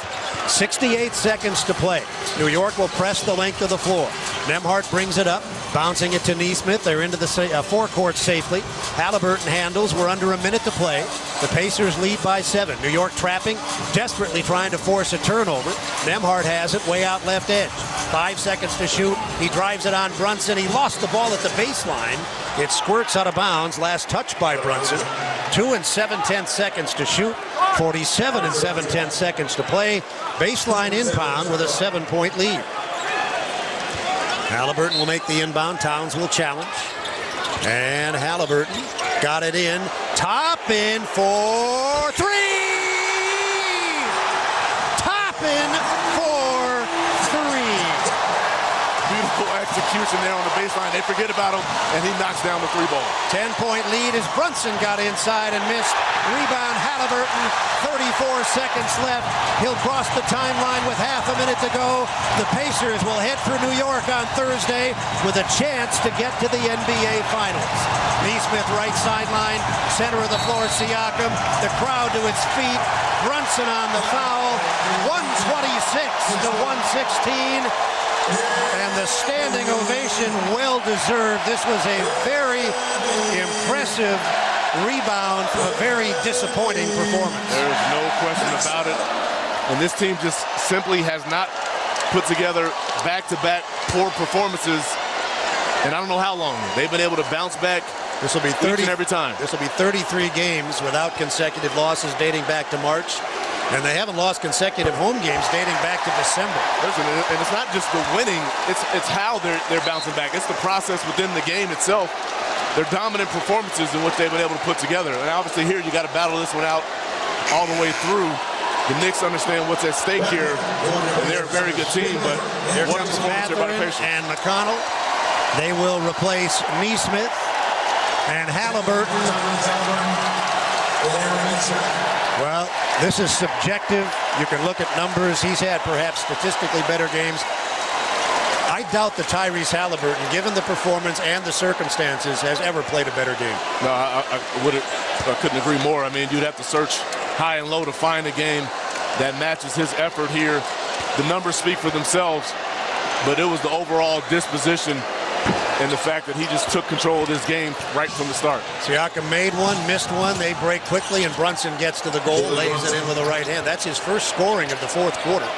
68 seconds to play. New York will press the length of the floor. Nembhard brings it up, bouncing it to Nesmith. They're into the forecourt safely. Halliburton handles. We're under a minute to play. The Pacers lead by 7. New York trapping, desperately trying to force a turnover. Nembhard has it way out left edge. 5 seconds to shoot. He drives it on Brunson. He lost the ball at the baseline. It squirts out of bounds. Last touch by Brunson. 2 and 7/10 seconds to shoot. 47 and 7/10 seconds to play. Baseline inbound with a 7-point lead. Halliburton will make the inbound. Towns will challenge. And Halliburton got it in. Top in for three! Top in for three! Beautiful execution there on the baseline. They forget about him, and he knocks down the 3-ball. 10-point lead as Brunson got inside and missed. Rebound Halliburton, 34 seconds left. He'll cross the timeline with half a minute to go. The Pacers will head for New York on Thursday with a chance to get to the NBA Finals. Neesmith right sideline, center of the floor, Siakam. The crowd to its feet. Brunson on the foul. 126 to 116. And the standing ovation, well-deserved. This was a very impressive rebound from a very disappointing performance. There's no question about it. And this team just simply has not put together back-to-back poor performances. And I don't know how long. They've been able to bounce back. This will be 30 each and every time. This will be 33 games without consecutive losses dating back to March. And they haven't lost consecutive home games dating back to December. Listen, and it's not just the winning, it's how they're bouncing back. It's the process within the game itself. Their dominant performances in which they've been able to put together. And obviously here you got to battle this one out all the way through. The Knicks understand what's at stake here. And they're a very good team, but here what a comes performance here by the Pacers. and McConnell. They will replace Neesmith and Halliburton. Well, this is subjective. You can look at numbers. He's had perhaps statistically better games. I doubt that Tyrese Halliburton, given the performance and the circumstances, has ever played a better game. No, I couldn't agree more. I mean, you'd have to search high and low to find a game that matches his effort here. The numbers speak for themselves, but it was the overall disposition and the fact that he just took control of this game right from the start. Siakam made one, missed one. They break quickly, and Brunson gets to the goal, lays it in with the right hand. That's his first scoring of the fourth quarter.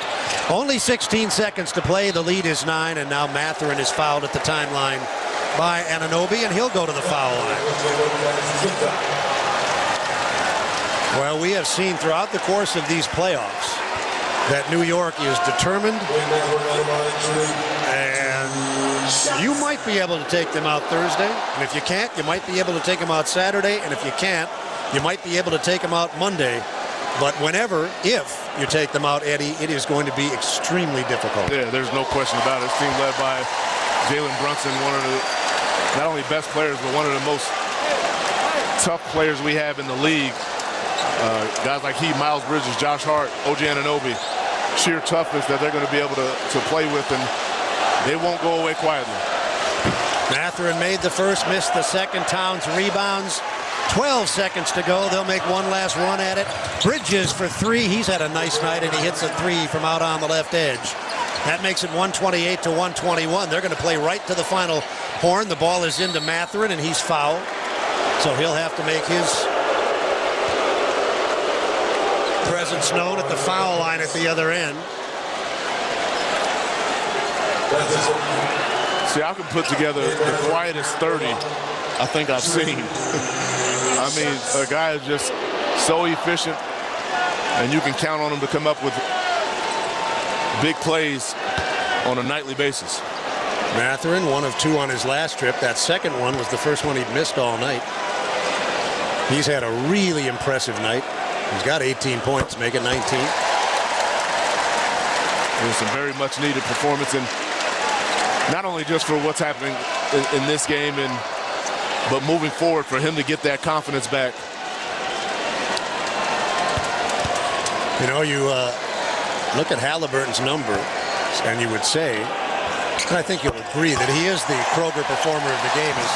Only 16 seconds to play. The lead is 9, and now Mathurin is fouled at the timeline by Anunoby, and he'll go to the foul line. Well, we have seen throughout the course of these playoffs that New York is determined, and you might be able to take them out Thursday, and if you can't, you might be able to take them out Saturday, and if you can't, you might be able to take them out Monday. But whenever, if you take them out, Eddie, it is going to be extremely difficult. Yeah, there's no question about it. This team led by Jalen Brunson, one of the not only best players, but one of the most tough players we have in the league. Guys like he, Miles Bridges, Josh Hart, OG Anunoby, sheer toughness that they're going to be able to play with, and they won't go away quietly. Mathurin made the first, missed the second. Towns rebounds. 12 seconds to go. They'll make one last run at it. Bridges for three. He's had a nice night, and he hits a three from out on the left edge. That makes it 128 to 121. They're going to play right to the final horn. The ball is into Mathurin, and he's fouled. So he'll have to make his presence known at the foul line at the other end. Siakam put together the quietest 30 I think I've seen. I mean, a guy is just so efficient, and you can count on him to come up with big plays on a nightly basis. Mathurin, 1 of 2 on his last trip. That second one was the first one he'd missed all night. He's had a really impressive night. He's got 18 points, make it 19. It was some very much needed performance, and not only just for what's happening in this game, but moving forward for him to get that confidence back. You know, you look at Halliburton's number, and you would say, and I think you'll agree, that he is the Kroger performer of the game as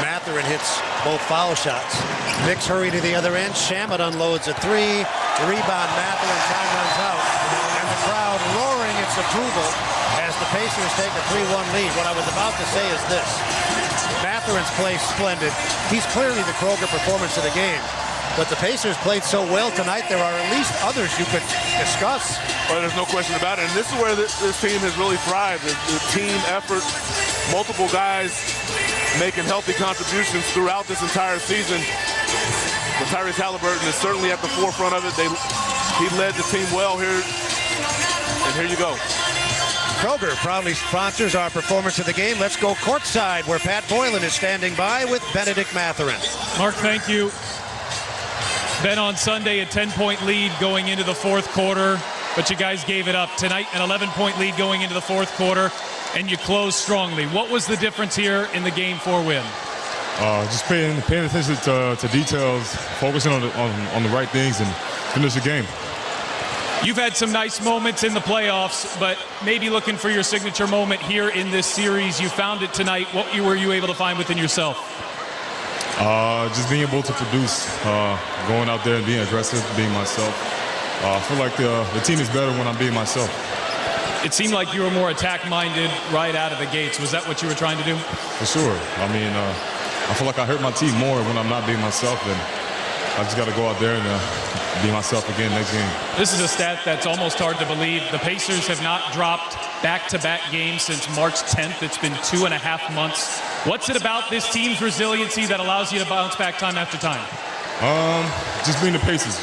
Mathurin hits both foul shots. Knicks hurry to the other end. Shamet unloads a three. The rebound, Mathurin, time runs out. And the crowd roaring its approval as the Pacers take a 3-1 lead. What I was about to say is this. Mathurin's played splendid. He's clearly the Kroger performance of the game. But the Pacers played so well tonight, there are at least others you could discuss. Well, there's no question about it. And this is where this team has really thrived. The team effort, multiple guys making healthy contributions throughout this entire season. But Tyrese Halliburton is certainly at the forefront of it. He led the team well here. And here you go. Kroger proudly sponsors our performance of the game. Let's go courtside where Pat Boylan is standing by with Benedict Mathurin. Mark, thank you. Ben, on Sunday, a 10-point lead going into the fourth quarter, but you guys gave it up. Tonight, an 11-point lead going into the fourth quarter, and you closed strongly. What was the difference here in the Game 4 win? Just paying attention to details, focusing on the right things, and finish the game. You've had some nice moments in the playoffs, but maybe looking for your signature moment here in this series. You found it tonight. What were you able to find within yourself? Just being able to produce, going out there and being aggressive, being myself. I feel like the team is better when I'm being myself. It seemed like you were more attack-minded right out of the gates. Was that what you were trying to do? For sure. I mean, I feel like I hurt my team more when I'm not being myself, and I just got to go out there and be myself again next game. This is a stat that's almost hard to believe. The Pacers have not dropped back-to-back games since March 10th. It's been 2.5 months. What's it about this team's resiliency that allows you to bounce back time after time? Just being the Pacers.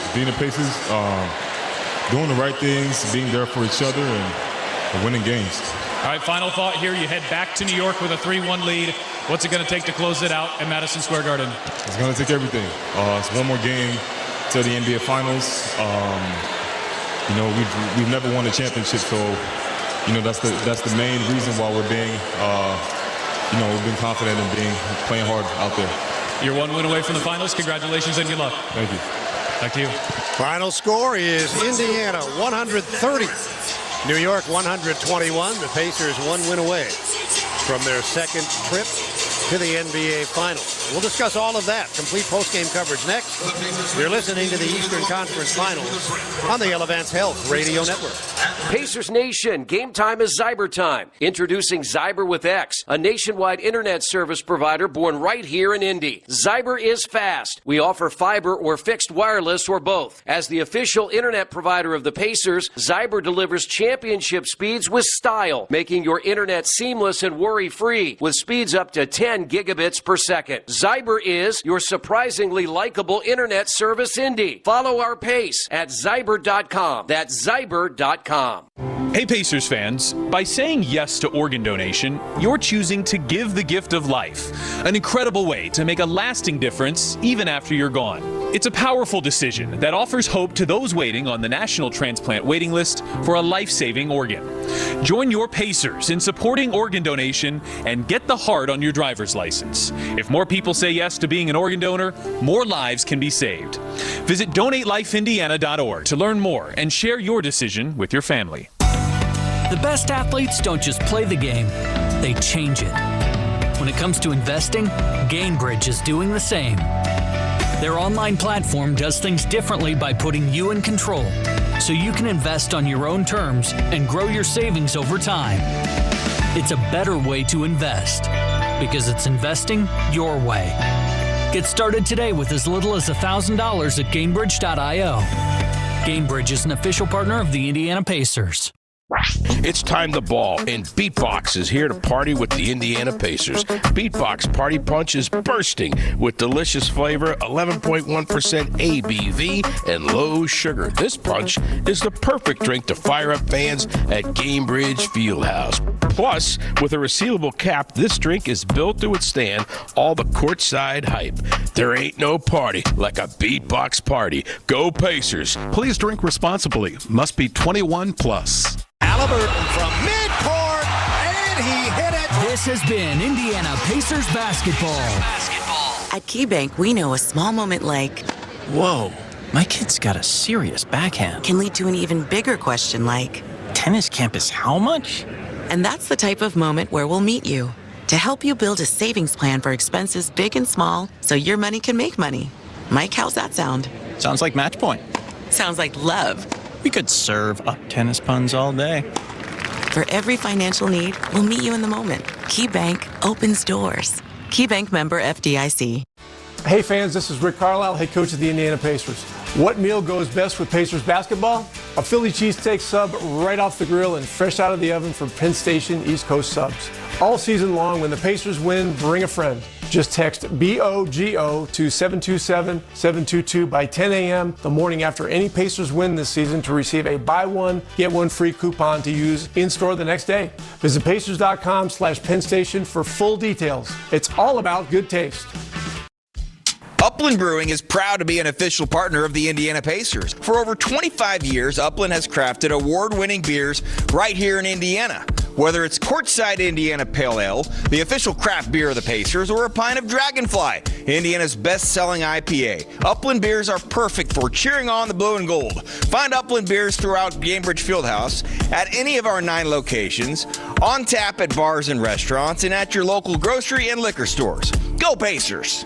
Doing the right things, being there for each other, and winning games. All right, final thought here. You head back to New York with a 3-1 lead. What's it going to take to close it out at Madison Square Garden? It's going to take everything. It's one more game to the NBA Finals. We've never won a championship, so that's the main reason why we're being we've been confident in playing hard out there. You're 1 win away from the finals. Congratulations and good luck. Thank you. Back to you. Final score is Indiana 130, New York 121. The Pacers 1 win away from their second trip to the NBA Finals. We'll discuss all of that. Complete post-game coverage next. You're listening to the Eastern Conference Finals on the Elevance Health Radio Network. Pacers Nation, game time is Zyber time. Introducing Zyber with X, a nationwide internet service provider born right here in Indy. Zyber is fast. We offer fiber or fixed wireless or both. As the official internet provider of the Pacers, Zyber delivers championship speeds with style, making your internet seamless and worry-free with speeds up to 10 gigabits per second. Zyber is your surprisingly likable internet service Indy. Follow our pace at Zyber.com. That's Zyber.com. Hey Pacers fans, by saying yes to organ donation, you're choosing to give the gift of life, an incredible way to make a lasting difference even after you're gone. It's a powerful decision that offers hope to those waiting on the National Transplant Waiting List for a life-saving organ. Join your Pacers in supporting organ donation and get the heart on your driver's license. If more people say yes to being an organ donor, more lives can be saved. Visit DonateLifeIndiana.org to learn more and share your decision with your family. The best athletes don't just play the game, they change it. When it comes to investing, Gainbridge is doing the same. Their online platform does things differently by putting you in control, so you can invest on your own terms and grow your savings over time. It's a better way to invest, because it's investing your way. Get started today with as little as $1,000 at Gainbridge.io. Gainbridge is an official partner of the Indiana Pacers. It's time to ball, and Beatbox is here to party with the Indiana Pacers. Beatbox Party Punch is bursting with delicious flavor, 11.1% ABV, and low sugar. This punch is the perfect drink to fire up fans at Gamebridge Fieldhouse. Plus, with a resealable cap, this drink is built to withstand all the courtside hype. There ain't no party like a Beatbox party. Go Pacers. Please drink responsibly. Must be 21 plus. Halliburton from midcourt, and he hit it. This has been Indiana Pacers basketball. At KeyBank, we know a small moment like, whoa, my kid's got a serious backhand. Can lead to an even bigger question like, tennis campus how much? And that's the type of moment where we'll meet you to help you build a savings plan for expenses big and small so your money can make money. Mike, how's that sound? Sounds like match point. Sounds like love. We could serve up tennis puns all day. For every financial need, we'll meet you in the moment. KeyBank opens doors. KeyBank member FDIC. Hey fans, this is Rick Carlisle, head coach of the Indiana Pacers. What meal goes best with Pacers basketball? A Philly cheesesteak sub right off the grill and fresh out of the oven from Penn Station East Coast Subs. All season long, when the Pacers win, bring a friend. Just text BOGO to 727-722 by 10 a.m. the morning after any Pacers win this season to receive a buy one, get one free coupon to use in-store the next day. Visit pacers.com/PennStation for full details. It's all about good taste. Upland Brewing is proud to be an official partner of the Indiana Pacers. For over 25 years, Upland has crafted award-winning beers right here in Indiana. Whether it's Courtside Indiana Pale Ale, the official craft beer of the Pacers, or a pint of Dragonfly, Indiana's best-selling IPA, Upland beers are perfect for cheering on the blue and gold. Find Upland beers throughout Gamebridge Fieldhouse, at any of our 9 locations, on tap at bars and restaurants, and at your local grocery and liquor stores. Go Pacers!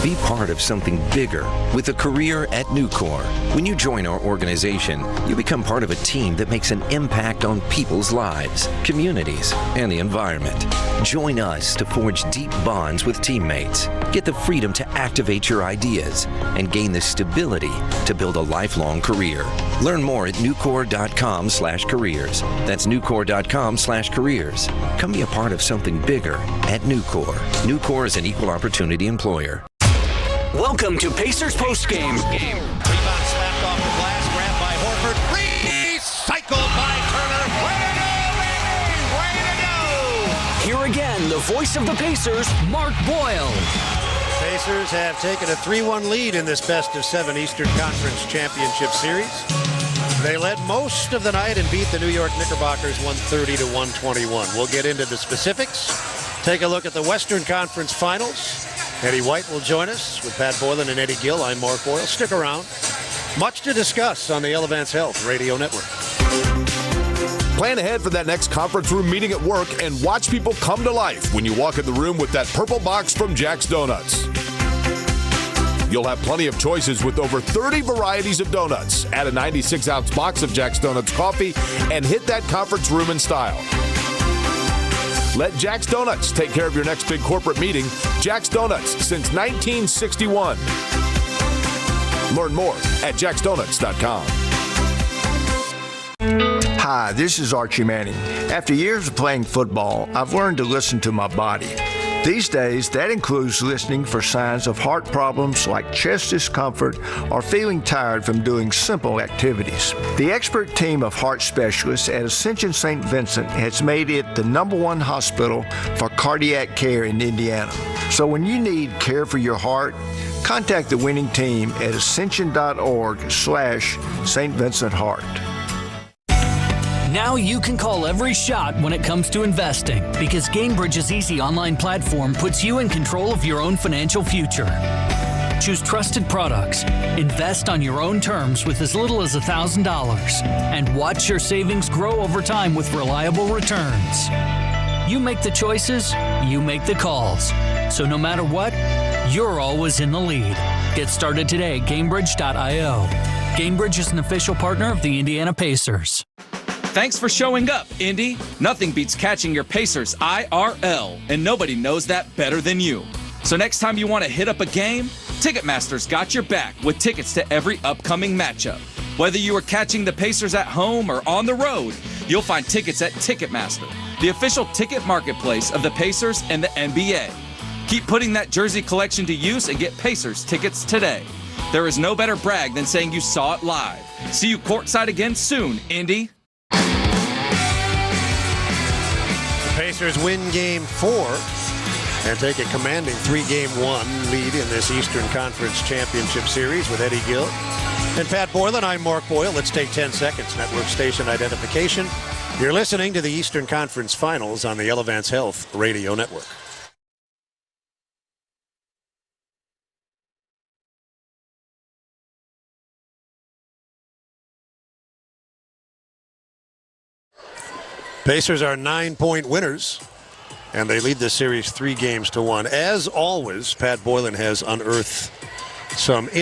Be part of something bigger with a career at Nucor. When you join our organization, you become part of a team that makes an impact on people's lives, communities, and the environment. Join us to forge deep bonds with teammates, get the freedom to activate your ideas, and gain the stability to build a lifelong career. Learn more at nucor.com/careers. That's nucor.com/careers. Come be a part of something bigger at Nucor. Nucor is an equal opportunity employer. Welcome to Pacers Postgame. Rebound slapped off the glass, grabbed by Horford. Recycled by Turner. Way to go, baby! Way to go! Here again, the voice of the Pacers, Mark Boyle. Pacers have taken a 3-1 lead in this best-of-7 Eastern Conference Championship Series. They led most of the night and beat the New York Knickerbockers 130-121. We'll get into the specifics. Take a look at the Western Conference Finals. Eddie White will join us with Pat Boylan and Eddie Gill. I'm Mark Boyle. Stick around. Much to discuss on the Elevance Health Radio Network. Plan ahead for that next conference room meeting at work and watch people come to life when you walk in the room with that purple box from Jack's Donuts. You'll have plenty of choices with over 30 varieties of donuts. Add a 96-ounce box of Jack's Donuts coffee and hit that conference room in style. Let Jack's Donuts take care of your next big corporate meeting. Jack's Donuts since 1961. Learn more at jacksdonuts.com. Hi, this is Archie Manning. After years of playing football, I've learned to listen to my body. These days, that includes listening for signs of heart problems like chest discomfort or feeling tired from doing simple activities. The expert team of heart specialists at Ascension St. Vincent has made it the st hospital for cardiac care in Indiana. So when you need care for your heart, contact the winning team at ascension.org/St. Vincent Heart. Now you can call every shot when it comes to investing because Gamebridge's easy online platform puts you in control of your own financial future. Choose trusted products, invest on your own terms with as little as $1,000, and watch your savings grow over time with reliable returns. You make the choices, you make the calls. So no matter what, you're always in the lead. Get started today at Gamebridge.io. Gamebridge is an official partner of the Indiana Pacers. Thanks for showing up, Indy. Nothing beats catching your Pacers IRL, and nobody knows that better than you. So next time you want to hit up a game, Ticketmaster's got your back with tickets to every upcoming matchup. Whether you are catching the Pacers at home or on the road, you'll find tickets at Ticketmaster, the official ticket marketplace of the Pacers and the NBA. Keep putting that jersey collection to use and get Pacers tickets today. There is no better brag than saying you saw it live. See you courtside again soon, Indy. Pacers win Game 4 and take a commanding 3-1 lead in this Eastern Conference Championship Series with Eddie Gill and Pat Boylan. I'm Mark Boyle. Let's take 10 seconds. Network station identification. You're listening to the Eastern Conference Finals on the Elevance Health Radio Network. Pacers are 9-point winners, and they lead this series 3-1. As always, Pat Boylan has unearthed some